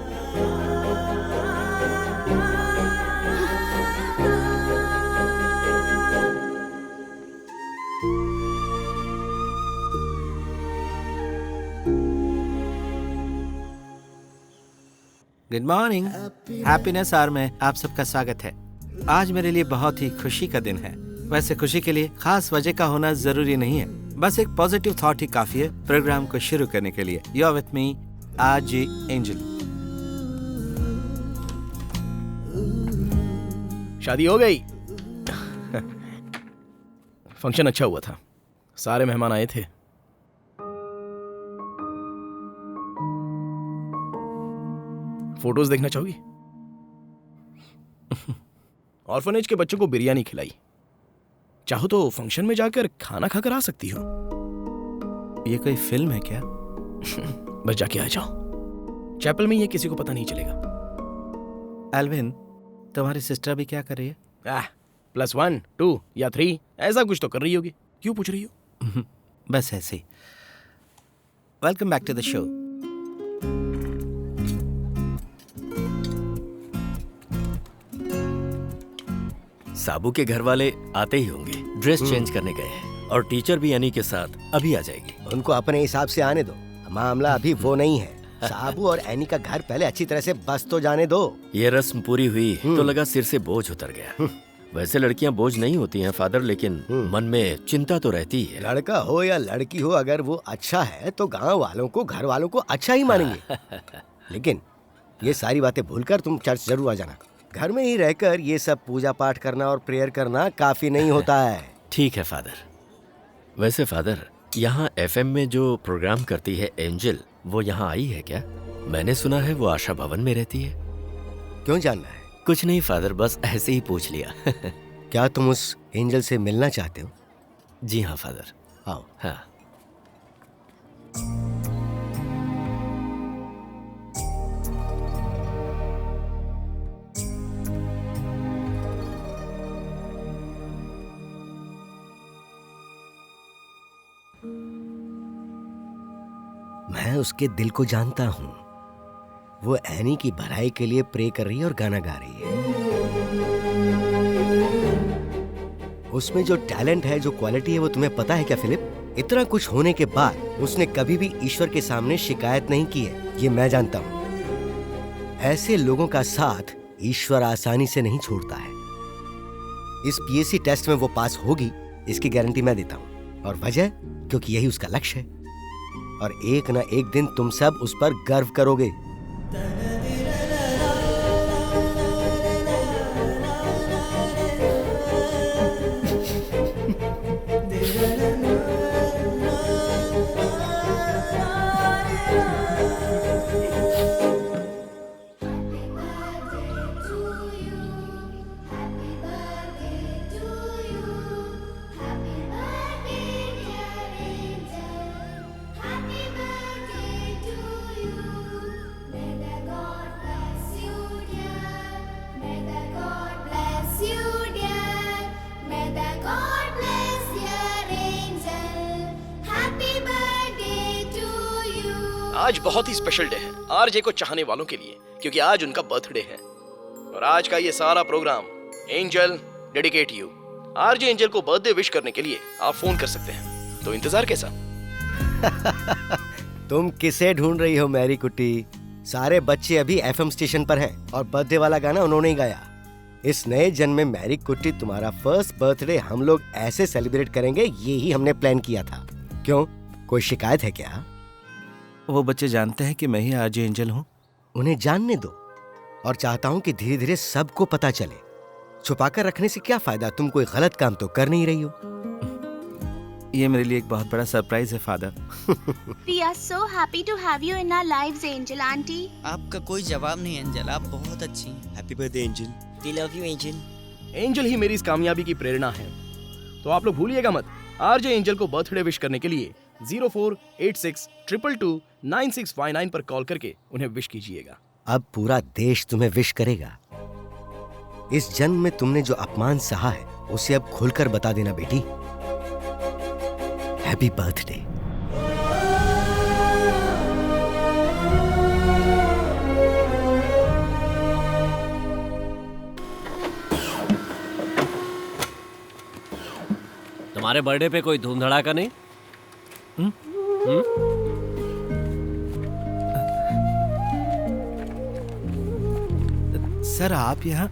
S1: गुड मॉर्निंग, हैप्पीनेस आवर में आप सबका स्वागत है। आज मेरे लिए बहुत ही खुशी का दिन है। वैसे खुशी के लिए खास वजह का होना जरूरी नहीं है, बस एक पॉजिटिव थॉट ही काफी है प्रोग्राम को शुरू करने के लिए। You are with me RJ Angel.
S6: शादी हो गई। फंक्शन अच्छा हुआ था, सारे मेहमान आए थे। फोटोज देखना चाहोगी? ऑर्फनेज के बच्चों को बिरयानी खिलाई। चाहो तो फंक्शन में जाकर खाना खाकर आ सकती हो।
S1: ये कोई फिल्म है क्या?
S6: बस जाके आ जाओ, चैपल में ये किसी को पता नहीं चलेगा।
S1: एल्विन, तुम्हारी सिस्टर भी क्या कर रही है?
S6: +1, 2 या 3 ऐसा कुछ तो कर रही होगी। क्यों पूछ रही हो?
S1: बस ऐसे ही। Welcome back to the show.
S4: Sabu के घर वाले आते ही होंगे, ड्रेस चेंज करने गए हैं और टीचर भी एनी के साथ अभी आ जाएगी।
S7: उनको अपने हिसाब से आने दो, मामला अभी वो नहीं है। साबू और एनी का घर पहले अच्छी तरह से बस तो जाने दो।
S4: ये रस्म पूरी हुई तो लगा सिर से बोझ उतर गया। वैसे लड़कियां बोझ नहीं होती हैं फादर, लेकिन मन में चिंता तो रहती है।
S7: लड़का हो या लड़की हो, अगर वो अच्छा है तो गांव वालों को, घर वालों को अच्छा ही मानेंगे। लेकिन ये सारी बातें भूलकर तुम चर्च जरूर आ जाना। घर में ही रहकर ये सब पूजा पाठ करना और प्रेयर करना काफी नहीं होता है।
S4: ठीक है फादर। वैसे फादर, यहाँ FM में जो प्रोग्राम करती है एंजल, वो यहाँ आई है क्या? मैंने सुना है वो आशा भवन में रहती है।
S7: क्यों जानना है?
S4: कुछ नहीं फादर, बस ऐसे ही पूछ लिया।
S7: क्या तुम उस एंजल से मिलना चाहते हो?
S4: जी हाँ फादर।
S7: आओ।
S4: हाँ।
S7: मैं उसके दिल को जानता हूँ। वो एनी की भलाई के लिए प्रे कर रही है और गाना गा रही है। उसमें जो टैलेंट है, जो क्वालिटी है, वो तुम्हें पता है क्या फिलिप? इतना कुछ होने के बाद उसने कभी भी ईश्वर के सामने शिकायत नहीं की है, ये मैं जानता हूँ। ऐसे लोगों का साथ ईश्वर आसानी से नहीं छोड़ता है। इस PSC टेस्ट में वो पास होगी, इसकी गारंटी मैं देता हूँ। और वजह, क्योंकि यही उसका लक्ष्य है। और एक ना एक दिन तुम सब उस पर गर्व करोगे।
S6: आज बहुत ही स्पेशल डे है आरजे को चाहने वालों के लिए, क्योंकि आज उनका बर्थडे है। और आज का ये सारा programme Angel dedicate you. RJ Angel को बर्थडे विश करने के लिए आप फोन कर सकते हैं, तो इंतजार कैसा?
S7: तुम किसे ढूंढ रही हो मैरी कुट्टी? सारे बच्चे अभी FM स्टेशन पर हैं और बर्थडे वाला गाना उन्होंने ही गाया। इस नए जन्म में मैरी कुट्टी, तुम्हारा फर्स्ट बर्थडे हम लोग ऐसे सेलिब्रेट करेंगे, ये ही हमने प्लान किया था। क्यों, कोई शिकायत है क्या?
S1: वो बच्चे जानते हैं कि मैं ही आरजे एंजल हूँ।
S7: उन्हें जानने दो, और चाहता हूँ कि धीरे धीरे सबको पता चले। छुपाकर रखने से क्या फायदा? तुम कोई गलत काम तो कर नहीं रही हो।
S1: ये मेरे लिए एक बहुत बड़ा सरप्राइज है father.
S17: We are so happy to have you in our lives, Angel Auntie.
S18: आपका कोई जवाब नहीं एंजल, आप बहुत अच्छी हैं।
S7: Happy birthday Angel.
S18: We love you, Angel.
S6: Angel ही मेरी इस कामयाबी की प्रेरणा है, तो आप लोग भूलिएगा मत आरजे एंजल को बर्थडे विश करने के लिए 0486229659 पर कॉल करके उन्हें विश कीजिएगा।
S7: अब पूरा देश तुम्हें विश करेगा। इस जन्म में तुमने जो अपमान सहा है उसे अब खुलकर बता देना बेटी। Happy birthday.
S9: तुम्हारे बर्थडे पे कोई धूम धड़ाका नहीं?
S1: सर आप यहाँ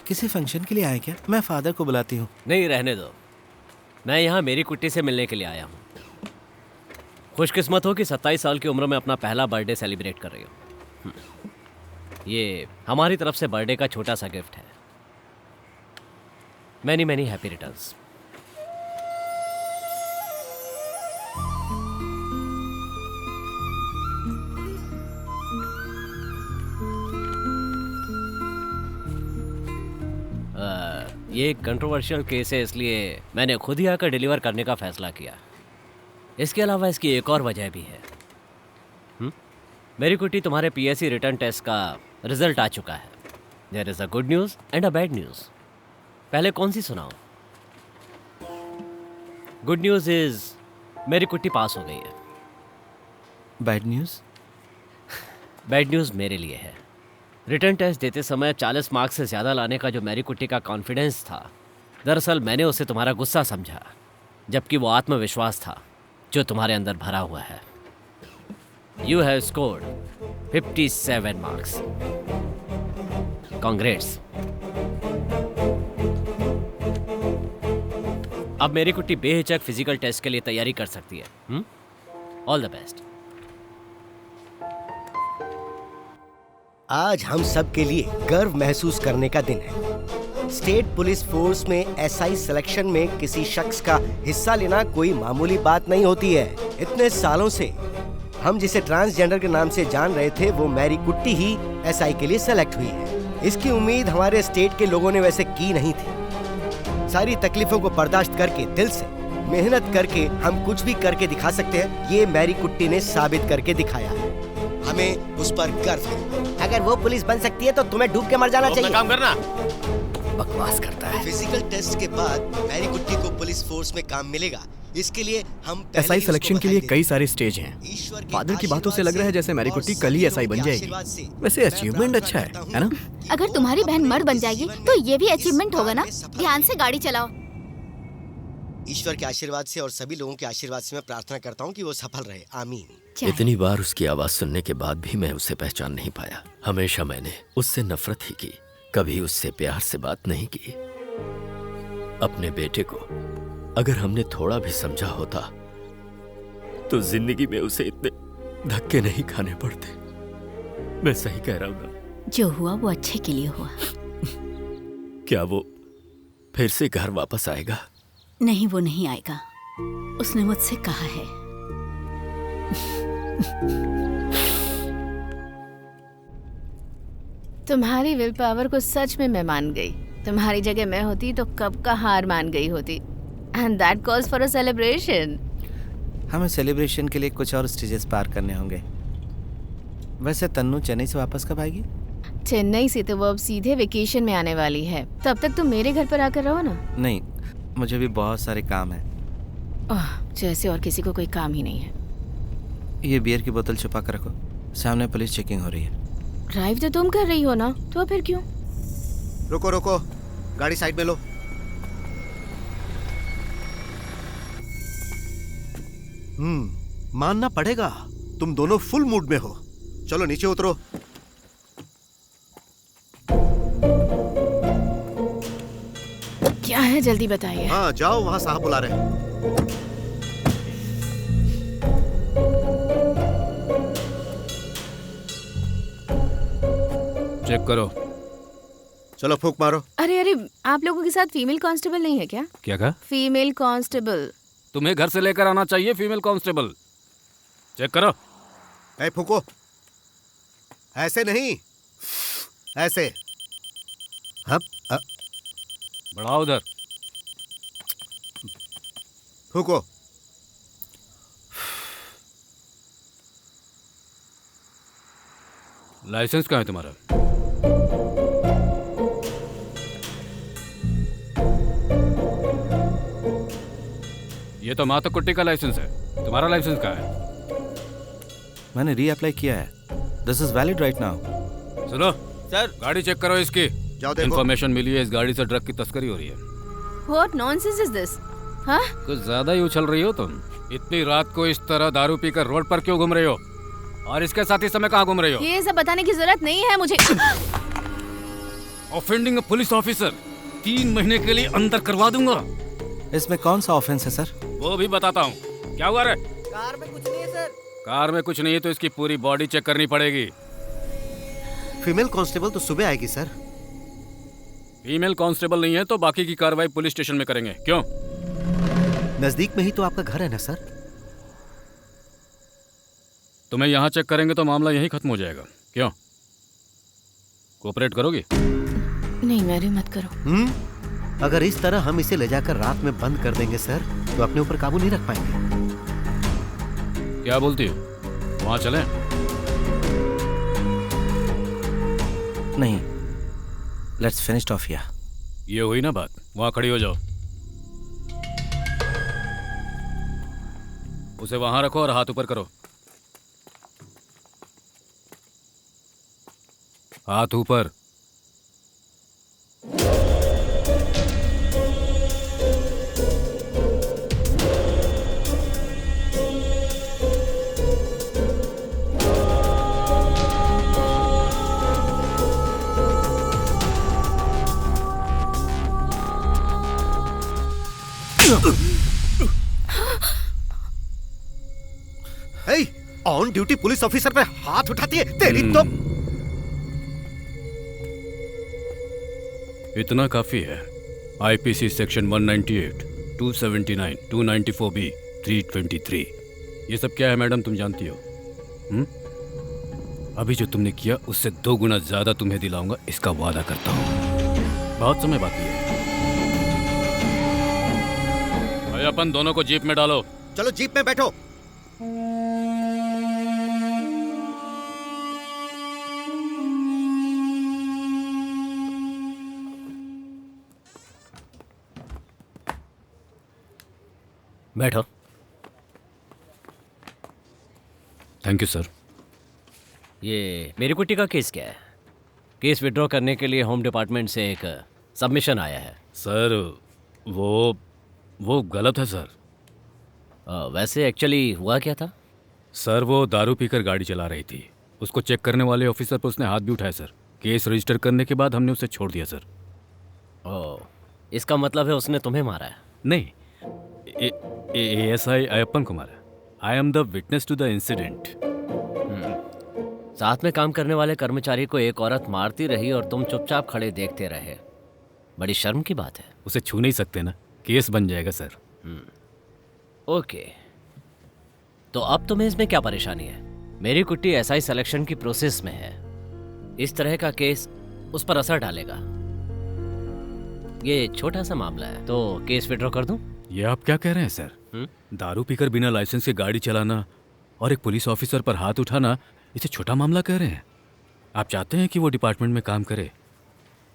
S1: किसी फंक्शन के लिए आए क्या? मैं फादर को बुलाती हूँ।
S9: नहीं, रहने दो। मैं यहाँ मेरी कुट्टी से मिलने के लिए आया हूँ। खुशकिस्मत हो कि 27 साल की उम्र में अपना पहला बर्थडे सेलिब्रेट कर रही हो। ये हमारी तरफ से बर्थडे का छोटा सा गिफ्ट है। Many many happy returns. ये एक कंट्रोवर्शियल केस है, इसलिए मैंने खुद ही आकर डिलीवर करने का फैसला किया। इसके अलावा इसकी एक और वजह भी है। मेरी कुटी, तुम्हारे पीएससी रिटर्न टेस्ट का रिजल्ट आ चुका है। There is a good news and a bad news. पहले कौन सी सुनाऊं? गुड न्यूज़ इज मेरी कुट्टी पास हो गई है।
S1: Bad news?
S9: बैड न्यूज़ मेरे लिए है। रिटर्न टेस्ट देते समय 40 मार्क्स से ज़्यादा लाने का जो मेरी कुट्टी का कॉन्फिडेंस था, दरअसल मैंने उसे तुम्हारा गुस्सा समझा, जबकि वो आत्मविश्वास था जो तुम्हारे अंदर भरा हुआ है। You have scored 57 marks. Congrats. अब मेरी कुट्टी बेहिचक फिजिकल टेस्ट के लिए तैयारी कर सकती है। All the best.
S7: आज हम सब के लिए गर्व महसूस करने का दिन है। स्टेट पुलिस फोर्स में एसआई सिलेक्शन में किसी शख्स का हिस्सा लेना कोई मामूली बात नहीं होती है। इतने सालों से हम जिसे ट्रांसजेंडर के नाम से जान रहे थे, वो मैरी कुट्टी ही एसआई के लिए सेलेक्ट हुई है। इसकी उम्मीद हमारे स्टेट के लोगों ने वैसे की नहीं थी। सारी तकलीफों को बर्दाश्त करके, दिल से मेहनत करके हम कुछ भी करके दिखा सकते हैं। ये मैरी कुट्टी ने साबित करके दिखाया है। हमें उस पर गर्व है। अगर वो पुलिस बन सकती है तो तुम्हें डूब के मर जाना चाहिए।
S12: काम करना।
S11: बकवास करता है।
S7: फिजिकल टेस्ट के बाद मैरी कुट्टी को पुलिस फोर्स में काम मिलेगा। इसके लिए हम
S11: एसआई सिलेक्शन के लिए कई सारे स्टेज हैं। फादर की बातों से लग रहा है जैसे मैरी कुट्टी कल ही एसआई बन जाएगी। वैसे अचीवमेंट अच्छा है ना?
S5: अगर तुम्हारी बहन मर्द बन जाएगी तो ये भी अचीवमेंट होगा ना। ध्यान से गाड़ी चलाओ।
S7: ईश्वर के आशीर्वाद से और सभी लोगों के आशीर्वाद से मैं प्रार्थना करता हूँ कि वो सफल रहे। आमीन।
S4: इतनी बार उसकी आवाज सुनने के बाद भी मैं उसे पहचान नहीं पाया। हमेशा मैंने उससे नफरत ही की, कभी उससे प्यार से बात नहीं की। अपने बेटे को अगर हमने थोड़ा भी समझा होता तो जिंदगी में उसे इतने धक्के नहीं खाने पड़ते। मैं सही कह रहा हूँ ना?
S13: जो हुआ वो अच्छे के लिए हुआ।
S4: क्या वो फिर से घर वापस आएगा?
S13: नहीं, वो नहीं आएगा। उसने मुझसे कहा है।
S3: तुम्हारी विल पावर को सच में मैं मान गई। तुम्हारी जगह मैं होती तो कब का हार मान गई होती। And that calls for a celebration.
S1: हमें सेलिब्रेशन के लिए कुछ और स्टेजेस पार करने होंगे। वैसे तन्नू चेन्नई से वापस कब आएगी?
S3: चेन्नई से तो वो अब सीधे वेकेशन में आने वाली है। तब तक तुम मेरे घर पर आकर रहो ना।
S1: नहीं, मुझे भी बहुत सारे काम है।
S3: जैसे और किसी को कोई काम ही नहीं है।
S1: ये बियर की बोतल छुपा कर रखो, सामने पुलिस चेकिंग हो रही है।
S3: ड्राइव तो तुम कर रही हो ना, तो फिर क्यों?
S10: रुको रुको, गाड़ी साइड में लो। मानना पड़ेगा, तुम दोनों फुल मूड में हो। चलो नीचे उतरो।
S3: क्या है, जल्दी बताइए।
S10: हाँ जाओ, वहाँ साहब बुला रहे हैं।
S2: चेक करो।
S10: चलो फूंक मारो।
S3: अरे अरे, आप लोगों के साथ फीमेल कांस्टेबल नहीं है क्या?
S2: क्या कहा?
S3: Female constable.
S2: तुम्हें घर से लेकर आना चाहिए फीमेल कांस्टेबल। चेक करो।
S10: ए फूको, ऐसे नहीं, ऐसे। हाँ,
S2: बढ़ाओ उधर।
S10: फूको।
S2: लाइसेंस कहाँ है तुम्हारा? ये तो माता कुट्टी का लाइसेंस है, तुम्हारा लाइसेंस कहाँ है?
S1: मैंने रीअप्लाई किया है। This is valid right now.
S2: सुनो
S12: सर,
S2: गाड़ी चेक करो इसकी।
S10: जाओ देखो।
S2: इन्फॉर्मेशन मिली है इस गाड़ी से ड्रग की तस्करी हो रही है।
S3: What nonsense is this? हाँ?
S2: कुछ ज्यादा ही उछल रही हो तुम। इतनी रात को इस तरह दारू पीकर रोड पर क्यों घूम रही हो? और इसके साथ इस समय कहाँ घूम रही हो?
S3: ये सब बताने की जरूरत नहीं है मुझे।
S2: ऑफेंडिंग पुलिस ऑफिसर 3 महीने के लिए अंदर करवा दूंगा।
S1: इसमें कौन सा ऑफेंस है सर?
S2: वो भी बताता हूँ। क्या हुआ रे?
S14: कार में कुछ नहीं है सर।
S2: कार में कुछ नहीं है तो इसकी पूरी बॉडी चेक करनी पड़ेगी।
S10: फीमेल कांस्टेबल तो सुबह आएगी सर।
S2: फीमेल कांस्टेबल नहीं है तो बाकी की कार्रवाई पुलिस स्टेशन में करेंगे। क्यों?
S10: नजदीक में ही तो आपका घर है ना सर।
S2: तुम्हें यहाँ चेक करेंगे तो मामला यहीं खत्म हो जाएगा। क्यों? कोऑपरेट करोगी?
S3: नहीं मैरी मत करो।
S10: अगर इस तरह हम इसे ले जाकर रात में बंद कर देंगे सर तो अपने ऊपर काबू नहीं रख पाएंगे।
S2: क्या बोलती हो? वहां चलें?
S1: नहीं, लेट्स फिनिश ऑफ हियर।
S2: ये हुई ना बात। वहां खड़ी हो जाओ। उसे वहां रखो और हाथ ऊपर करो। हाथ ऊपर।
S10: ऑन ड्यूटी पुलिस ऑफिसर पे हाथ उठाती है तेरी तो।
S2: इतना काफी है। IPC section 198, 279, 294B, 323। ये सब क्या है मैडम तुम जानती हो? अभी जो तुमने किया उससे 2 गुना ज्यादा तुम्हें दिलाऊंगा, इसका वादा करता हूँ। बहुत समय बाकी है। भाई अपन दोनों को जीप में डालो।
S10: चलो जीप में बैठो।
S9: बैठो।
S2: Thank you sir.
S9: ये मेरी कुट्टी का केस क्या है? केस विड्रॉ करने के लिए होम डिपार्टमेंट से एक सबमिशन आया है।
S2: सर वो गलत है सर।
S9: वैसे एक्चुअली हुआ क्या था?
S2: सर वो दारू पीकर गाड़ी चला रही थी। उसको चेक करने वाले ऑफिसर पर उसने हाथ भी उठाया सर। केस रजिस्टर करने के बाद हमने उसे छोड़ दिया सर।
S9: इसका मतलब है उसने तुम्हें मारा है?
S2: नहीं, ASI Ayyappan Kumar. I am the witness to the incident.
S9: साथ में काम करने वाले कर्मचारी को एक औरत मारती रही और तुम चुपचाप खड़े देखते रहे। बड़ी शर्म की बात है।
S2: उसे छू नहीं सकते ना, केस बन जाएगा सर।
S9: ओके, तो अब तुम्हें इसमें क्या परेशानी है? मेरी कुट्टी SI सिलेक्शन की प्रोसेस में है। इस तरह का केस उस पर असर डालेगा। ये छोटा सा मामला है, तो केस विड्रॉ कर दूं?
S2: ये आप क्या कह रहे हैं सर? दारू पीकर बिना लाइसेंस के गाड़ी चलाना और एक पुलिस ऑफिसर पर हाथ उठाना, इसे छोटा मामला कह रहे हैं? आप चाहते हैं कि वो डिपार्टमेंट में काम करे?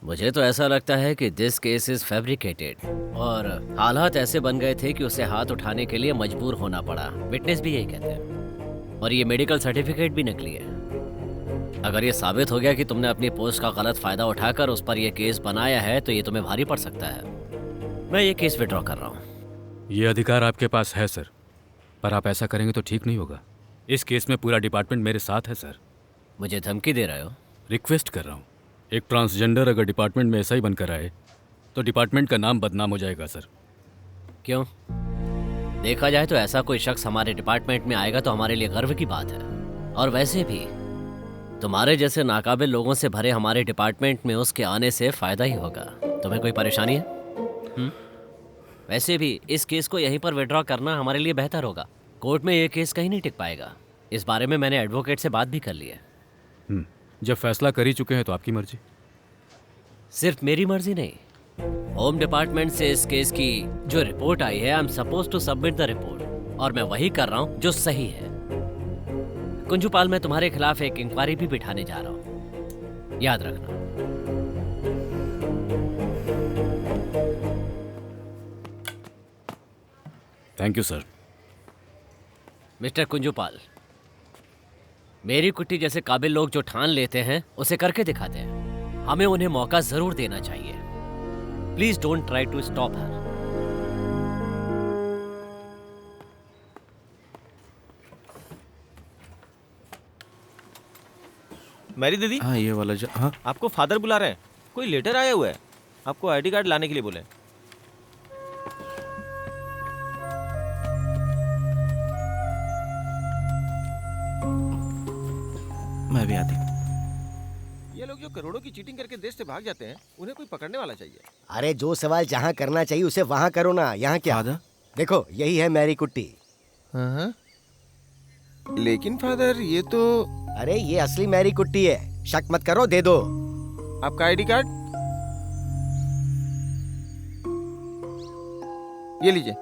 S9: मुझे तो ऐसा लगता है कि दिस केस इज फैब्रिकेटेड और हालात ऐसे बन गए थे कि उसे हाथ उठाने के लिए मजबूर होना पड़ा। विटनेस भी यही कहते हैं। और ये मेडिकल सर्टिफिकेट भी नकली है। अगर ये साबित हो गया कि तुमने अपनी पोस्ट का गलत फायदा उठाकर उस पर यह केस बनाया है तो ये तुम्हें भारी पड़ सकता है। मैं ये केस विड्रॉ कर रहा हूँ।
S2: ये अधिकार आपके पास है सर, पर आप ऐसा करेंगे तो ठीक नहीं होगा। इस केस में पूरा डिपार्टमेंट मेरे साथ है सर।
S9: मुझे धमकी दे रहे हो?
S2: रिक्वेस्ट कर रहा हूँ। एक ट्रांसजेंडर अगर डिपार्टमेंट में SI बनकर आए तो डिपार्टमेंट का नाम बदनाम हो जाएगा सर।
S9: क्यों? देखा जाए तो ऐसा कोई शख्स हमारे डिपार्टमेंट में आएगा तो हमारे लिए गर्व की बात है। और वैसे भी तुम्हारे जैसे नाकाबिल लोगों से भरे हमारे डिपार्टमेंट में उसके आने से फायदा ही होगा। तुम्हें कोई परेशानी है? वैसे भी इस केस को यहीं पर विड्रॉ करना हमारे लिए बेहतर होगा। कोर्ट में ये केस कहीं नहीं टिक पाएगा। इस बारे में मैंने एडवोकेट से बात भी कर ली है।
S2: जब फैसला कर ही चुके हैं तो आपकी मर्जी।
S9: सिर्फ मेरी मर्जी नहीं, होम डिपार्टमेंट से इस केस की जो रिपोर्ट आई है, I am suppose to submit the report, और मैं वही कर रहा हूँ जो सही है। कुंजूपाल, मैं तुम्हारे खिलाफ एक इंक्वायरी भी बिठाने जा रहा हूँ, याद रखना।
S2: Thank you sir.
S9: मिस्टर कुंजूपाल, मेरी कुट्टी जैसे काबिल लोग जो ठान लेते हैं उसे करके दिखाते हैं। हमें उन्हें मौका जरूर देना चाहिए। Please don't try to stop her.
S12: Mary दीदी,
S1: हाँ ये वाला जो, हाँ
S12: आपको फादर बुला रहे हैं। कोई लेटर आया हुआ है, आपको आईडी कार्ड लाने के लिए बोले।
S1: मैं भी आती।
S12: ये लोग जो करोड़ों की चीटिंग करके देश से भाग जाते हैं, उन्हें कोई पकड़ने वाला चाहिए।
S7: अरे जो सवाल जहाँ करना चाहिए उसे वहाँ करो ना, यहाँ क्या। देखो यही है मैरी कुट्टी।
S16: हाँ? लेकिन फादर ये तो,
S7: अरे ये असली मैरी कुट्टी है, शक मत करो, दे दो।
S16: आपका आईडी कार्ड ये लीजिए।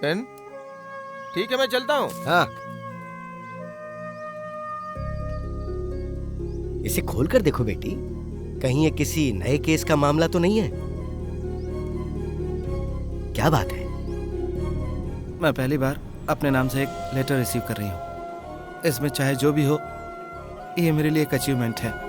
S16: पेन ठीक है, मैं चलता हूँ।
S7: हाँ, इसे खोल कर देखो बेटी, कहीं ये किसी नए केस का मामला तो नहीं है। क्या बात है?
S1: मैं पहली बार अपने नाम से एक लेटर रिसीव कर रही हूँ। इसमें चाहे जो भी हो, ये मेरे लिए एक अचीवमेंट है।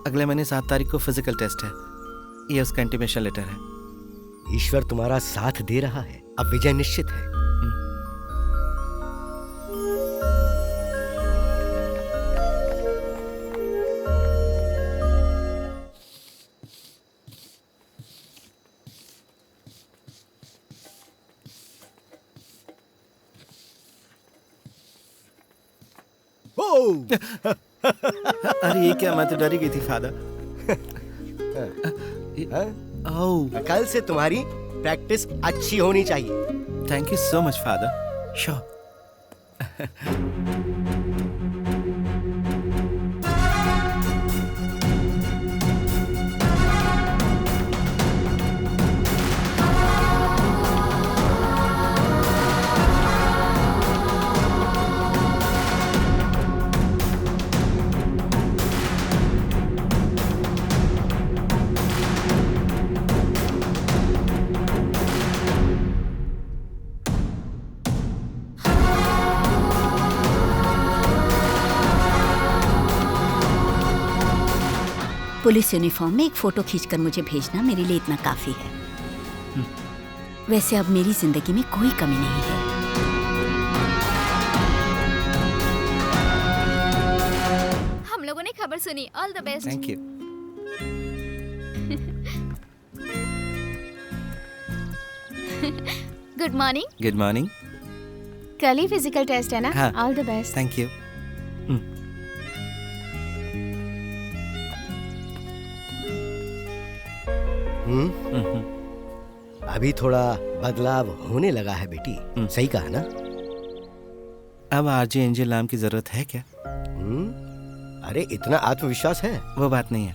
S1: अगले महीने 7 तारीख को फिजिकल टेस्ट है। ये उसका इंटीमेशन लेटर है।
S7: ईश्वर तुम्हारा साथ दे रहा है, अब विजय निश्चित है।
S1: अरे ये क्या, मैं तो डरी गई थी फादर।
S7: कल से तुम्हारी प्रैक्टिस अच्छी होनी चाहिए।
S1: Thank you so much father. Sure.
S13: Police uniform में एक फोटो खींचकर मुझे भेजना मेरे लिए इतना काफी है। वैसे अब मेरी जिंदगी में कोई कमी नहीं है।
S5: हम लोगों ने खबर सुनी। All the best.
S1: Thank you.
S3: Good morning.
S1: Good morning.
S3: कल ही फिजिकल टेस्ट है ना?
S1: हाँ।
S3: All the best.
S1: Thank you.
S7: अभी थोड़ा बदलाव होने लगा है बेटी, सही कहा ना?
S1: अब आरजे एंजल नाम की जरूरत है क्या?
S7: अरे इतना आत्मविश्वास है?
S1: वो बात नहीं है।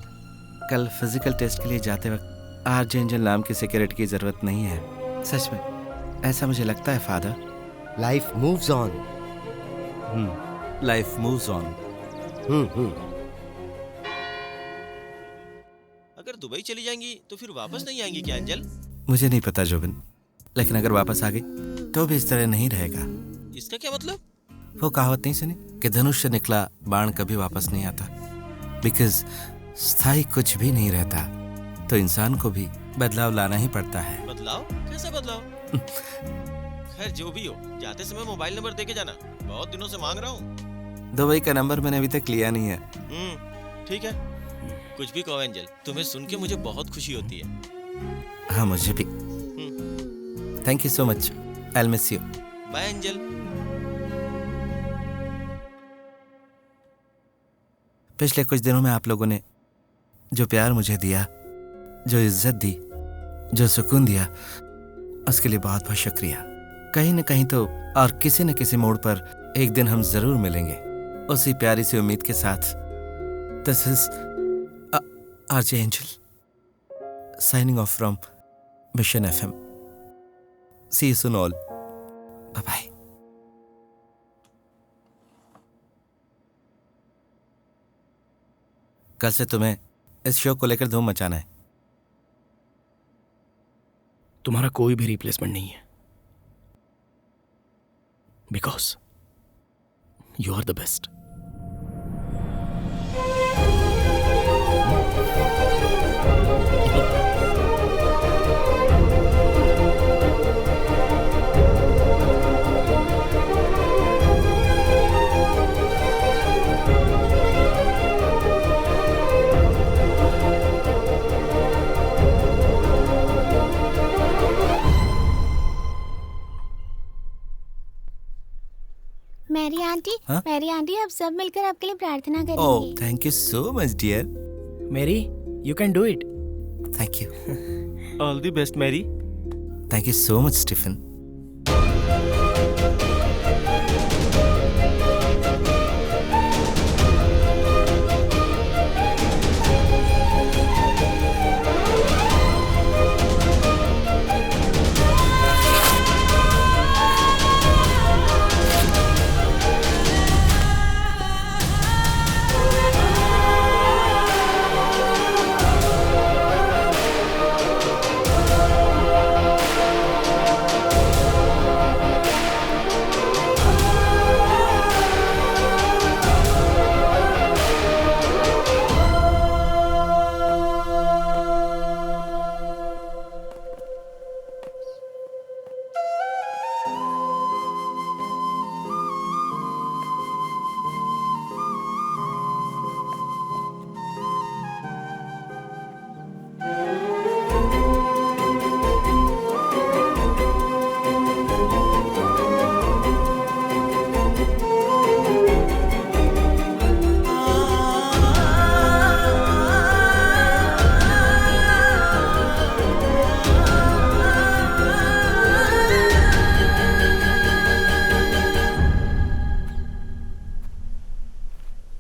S1: कल फिजिकल टेस्ट के लिए जाते वक्त आरजे एंजल नाम की सिक्योरिटी की जरूरत नहीं है। सच में ऐसा मुझे लगता है father.
S7: Life moves on.
S1: Life moves on.
S12: अगर दुबई चली जाएंगी तो फिर वापस नहीं आएंगी क्या एंजल?
S1: मुझे नहीं पता जोबिन, लेकिन अगर वापस आ गई तो भी इस तरह नहीं रहेगा।
S12: इसका क्या मतलब?
S1: वो कहावत नहीं सुनी कि धनुष से निकला बाण कभी वापस नहीं आता। बिकॉज स्थायी कुछ भी नहीं रहता, तो इंसान को भी बदलाव लाना ही पड़ता है।
S12: बदलाव? कैसा बदलाव? खैर जो भी हो, जाते समय मोबाइल नंबर देके जाना, बहुत दिनों से मांग रहा हूँ।
S1: दुबई का नंबर मैंने अभी तक लिया नहीं है।
S12: ठीक है, कुछ भी कहो एंजल, तुम्हें सुन के मुझे बहुत खुशी होती है।
S1: हाँ मुझे भी। Thank you so much, I miss you.
S12: Bye Angel.
S1: पिछले कुछ दिनों में आप लोगों ने जो प्यार मुझे दिया, जो इज्जत दी, जो सुकून दिया, उसके लिए बहुत बहुत शुक्रिया। कहीं न कहीं तो और किसी न किसी मोड़ पर एक दिन हम जरूर मिलेंगे, उसी प्यारी सी उम्मीद के साथ। This is RJ Angel signing off from mission FM। See you soon all, bye bye. कल से तुम्हें इस शो को लेकर धूम मचाना है।
S6: तुम्हारा कोई भी रिप्लेसमेंट नहीं है, because you are the best.
S17: मेरी आंटी अब सब मिलकर आपके लिए प्रार्थना
S1: ओह
S17: करेंगी।
S1: Thank you so much dear.
S6: Mary, you can do it.
S1: Thank you.
S12: All the best Mary.
S1: Thank you so much Stephen.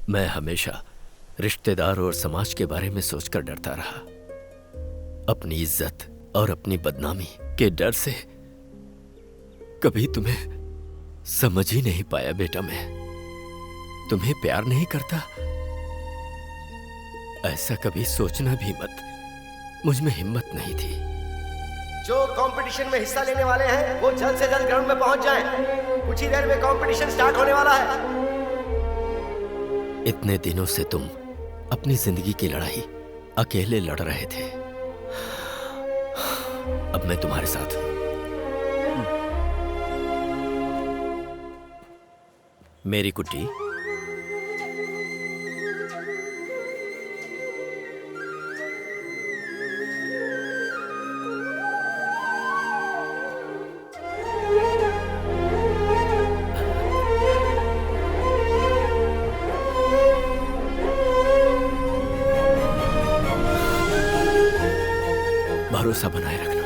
S4: मैं हमेशा रिश्तेदार और समाज के बारे में सोचकर डरता रहा। अपनी इज्जत और अपनी बदनामी के डर से कभी तुम्हें समझ ही नहीं पाया बेटा। मैं तुम्हें प्यार नहीं करता, ऐसा कभी सोचना भी मत। मुझ में हिम्मत नहीं थी।
S7: जो कंपटीशन में हिस्सा लेने वाले हैं वो जल्द से जल्द ग्राउंड में पहुंच जाएं। कुछ ही देर में कंपटीशन स्टार्ट होने वाला है।
S4: इतने दिनों से तुम अपनी जिंदगी की लड़ाई अकेले लड़ रहे थे, अब मैं तुम्हारे साथ हूं। मेरी कुट्टी, भरोसा बनाए रखना।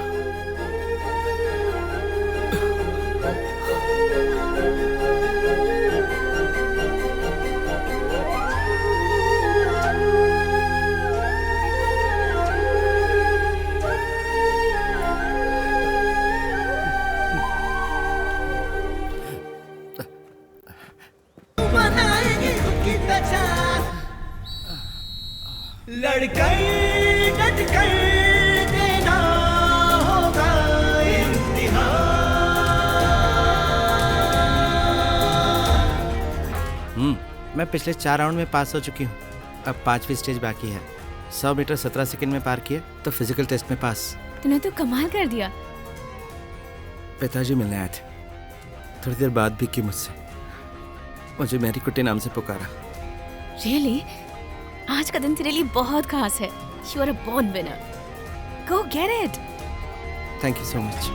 S19: लड़कर डटकर देना होगा इम्तिहान।
S1: मैं पिछले 4 राउंड में पास हो चुकी हूँ। अब 5वीं स्टेज बाकी है। 100 मीटर 17 सेकंड में पार किए तो फिजिकल टेस्ट में पास।
S3: तूने तो कमाल कर दिया।
S1: पिताजी मिलने आए थे। थोड़ी देर बाद भी की मुझसे मुझे मेरी कुट्टी नाम से पुकारा।
S3: रियली आज का दिन तेरे लिए बहुत खास है। You are a born winner. Go get it.
S1: Thank you so much.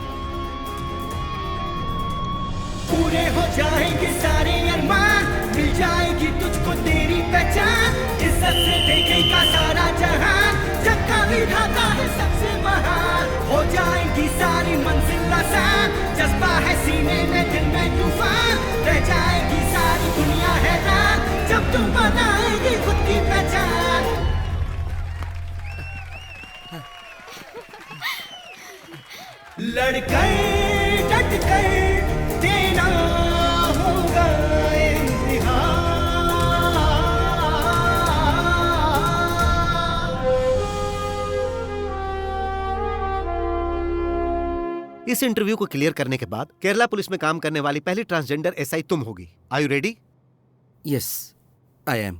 S19: पूरे हो जाएंगे सारे अरमान, मिल जाएगी तुझको तेरी पहचान, इज्जत से देखेगा सारा जहान, जग का विधाता है सबसे महान, हो जाएंगी सारी मंजिल आसान, जज्बा है सीने में दिल में तूफान, रह जाएगी सारी दुनिया हैरान, जब तुम बनाएगी खुद की पहचान। लड़कर डट कर देना होगा
S10: इस इंटरव्यू को क्लियर करने के बाद केरला पुलिस में काम करने वाली पहली ट्रांसजेंडर एसआई तुम होगी। Are you ready?
S1: Yes I am.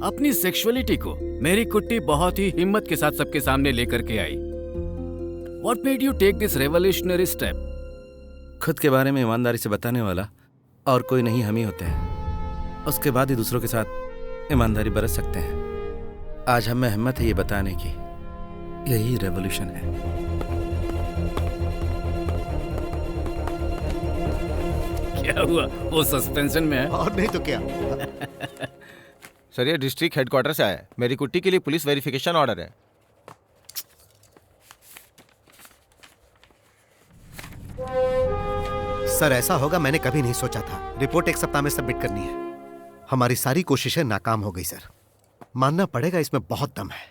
S2: अपनी सेक्सुअलिटी को मेरी कुट्टी बहुत ही हिम्मत के साथ सबके सामने लेकर के आई। What made you take this revolutionary step?
S1: खुद के बारे में ईमानदारी से बताने वाला और कोई नहीं हम ही होते हैं। उसके बाद ही दूसरों के साथ ईमानदारी बरत सकते हैं। आज हम में हिम्मत है ये बताने की, यही रेवोल्यूशन है।
S2: क्या हुआ? वो सस्पेंशन में है?
S10: और नहीं तो क्या।
S16: सर ये डिस्ट्रिक्ट हेडक्वार्टर से आया है। मेरी कुट्टी के लिए पुलिस वेरिफिकेशन ऑर्डर है।
S10: सर ऐसा होगा मैंने कभी नहीं सोचा था। रिपोर्ट एक सप्ताह में सबमिट करनी है। हमारी सारी कोशिशें नाकाम हो गई सर। मानना पड़ेगा इसमें बहुत दम है।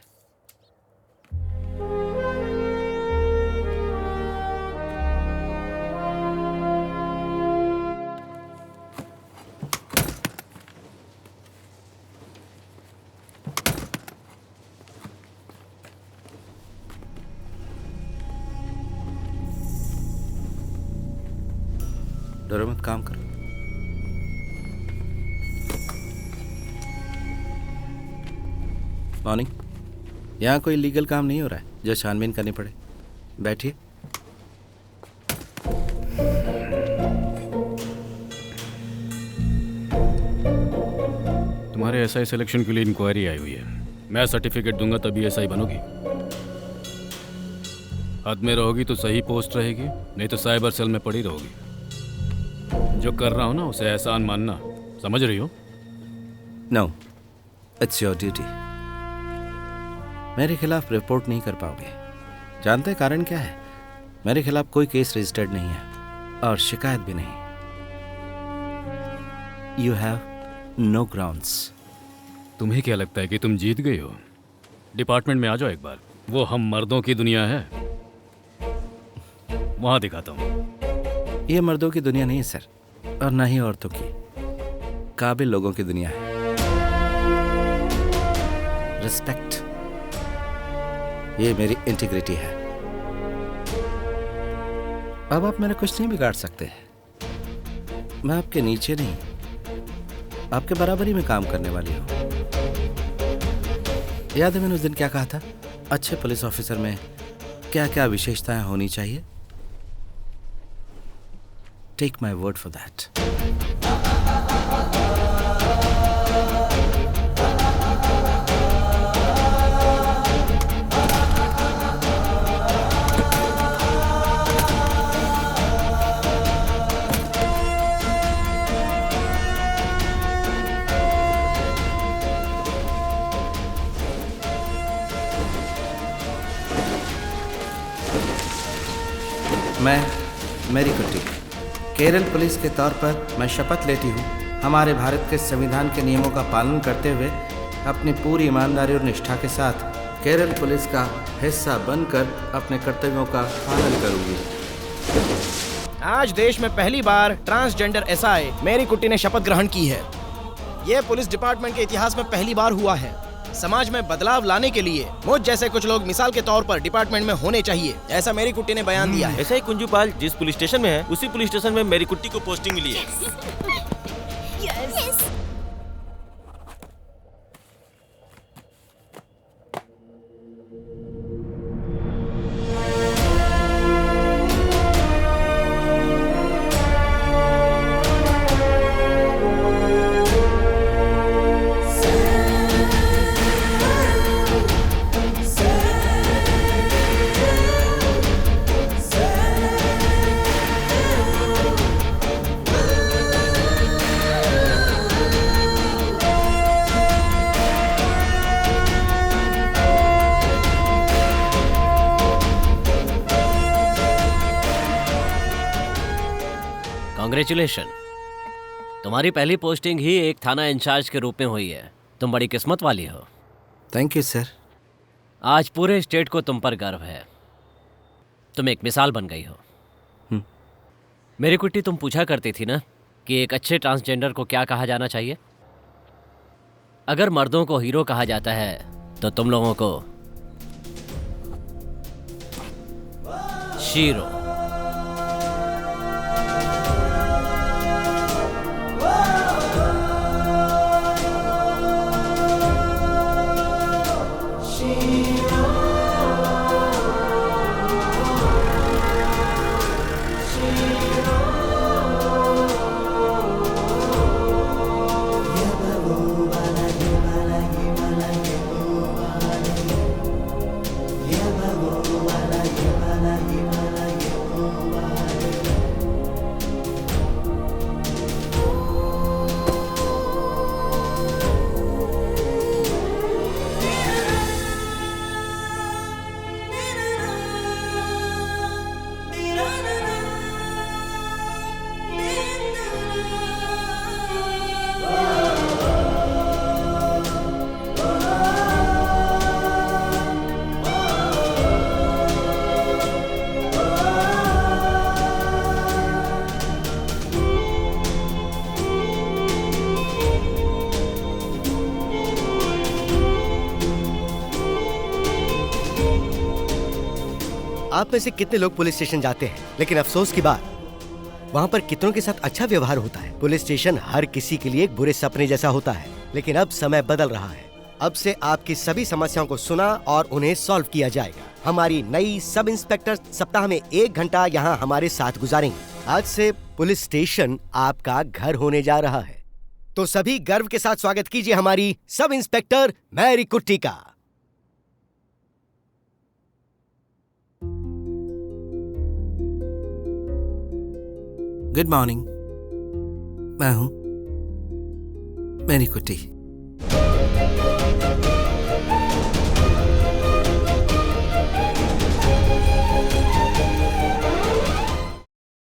S1: डरो मत, काम करो। मॉर्निंग। यहाँ कोई लीगल काम नहीं हो रहा है जो छानबीन करनी पड़े। बैठिए।
S2: तुम्हारे एसआई सिलेक्शन के लिए इंक्वायरी आई हुई है। मैं सर्टिफिकेट दूंगा तभी एसआई बनोगी। हद में रहोगी तो सही पोस्ट रहेगी, नहीं तो साइबर सेल में पड़ी रहोगी। जो कर रहा हूं ना उसे एहसान मानना, समझ रही हो?
S1: No, it's your duty. मेरे खिलाफ रिपोर्ट नहीं कर पाओगे। जानते हैं कारण क्या है? मेरे खिलाफ कोई केस रजिस्टर्ड नहीं है और शिकायत भी नहीं। You have no grounds.
S2: तुम्हें क्या लगता है कि तुम जीत गई हो? डिपार्टमेंट में आ जाओ एक बार। वो हम मर्दों की दुनिया है, वहां दिखाता हूं।
S1: ये मर्दों की दुनिया नहीं है सर, और ना ही औरतों की। काबिल लोगों की दुनिया है। रिस्पेक्ट, ये मेरी इंटीग्रिटी है। अब आप मेरा कुछ नहीं बिगाड़ सकते। मैं आपके नीचे नहीं, आपके बराबरी में काम करने वाली हूँ। याद है मैंने उस दिन क्या कहा था? अच्छे पुलिस ऑफिसर में क्या क्या विशेषताएं होनी चाहिए? Take my word for that. मैं मेरी कुट्टी केरल पुलिस के तौर पर मैं शपथ लेती हूँ हमारे भारत के संविधान के नियमों का पालन करते हुए अपनी पूरी ईमानदारी और निष्ठा के साथ केरल पुलिस का हिस्सा बनकर अपने कर्तव्यों का पालन करूँगी।
S6: आज देश में पहली बार ट्रांसजेंडर एसआई मेरी कुट्टी ने शपथ ग्रहण की है। ये पुलिस डिपार्टमेंट के इतिहास में पहली बार हुआ है। समाज में बदलाव लाने के लिए मुझ जैसे कुछ लोग मिसाल के तौर पर डिपार्टमेंट में होने चाहिए, ऐसा मेरी कुट्टी ने बयान दिया है।
S12: ऐसा ही कुंजूपाल जिस पुलिस स्टेशन में है उसी पुलिस स्टेशन में मेरी कुट्टी को पोस्टिंग मिली है।
S9: कॉन्ग्रेचुलेशन, तुम्हारी पहली पोस्टिंग ही एक थाना इंचार्ज के रूप में हुई है। तुम बड़ी किस्मत वाली हो।
S1: Thank you sir.
S9: आज पूरे स्टेट को तुम पर गर्व है। तुम एक मिसाल बन गई हो। मेरी कुट्टी, तुम पूछा करती थी ना कि एक अच्छे ट्रांसजेंडर को क्या कहा जाना चाहिए। अगर मर्दों को हीरो कहा जाता है तो तुम लोगों को शीरो।
S7: आप में से कितने लोग पुलिस स्टेशन जाते हैं, लेकिन अफसोस की बात, वहाँ पर कितनों के साथ अच्छा व्यवहार होता है। पुलिस स्टेशन हर किसी के लिए एक बुरे सपने जैसा होता है, लेकिन अब समय बदल रहा है। अब से आपकी सभी समस्याओं को सुना और उन्हें सॉल्व किया जाएगा। हमारी नई सब इंस्पेक्टर सप्ताह में 1 घंटा यहाँ हमारे साथ गुजारेंगे। आज से पुलिस स्टेशन आपका घर होने जा रहा है, तो सभी गर्व के साथ स्वागत कीजिए हमारी सब इंस्पेक्टर मैरी कुट्टी का।
S1: गुड मॉर्निंग, मैं हूं मैरी कुट्टी।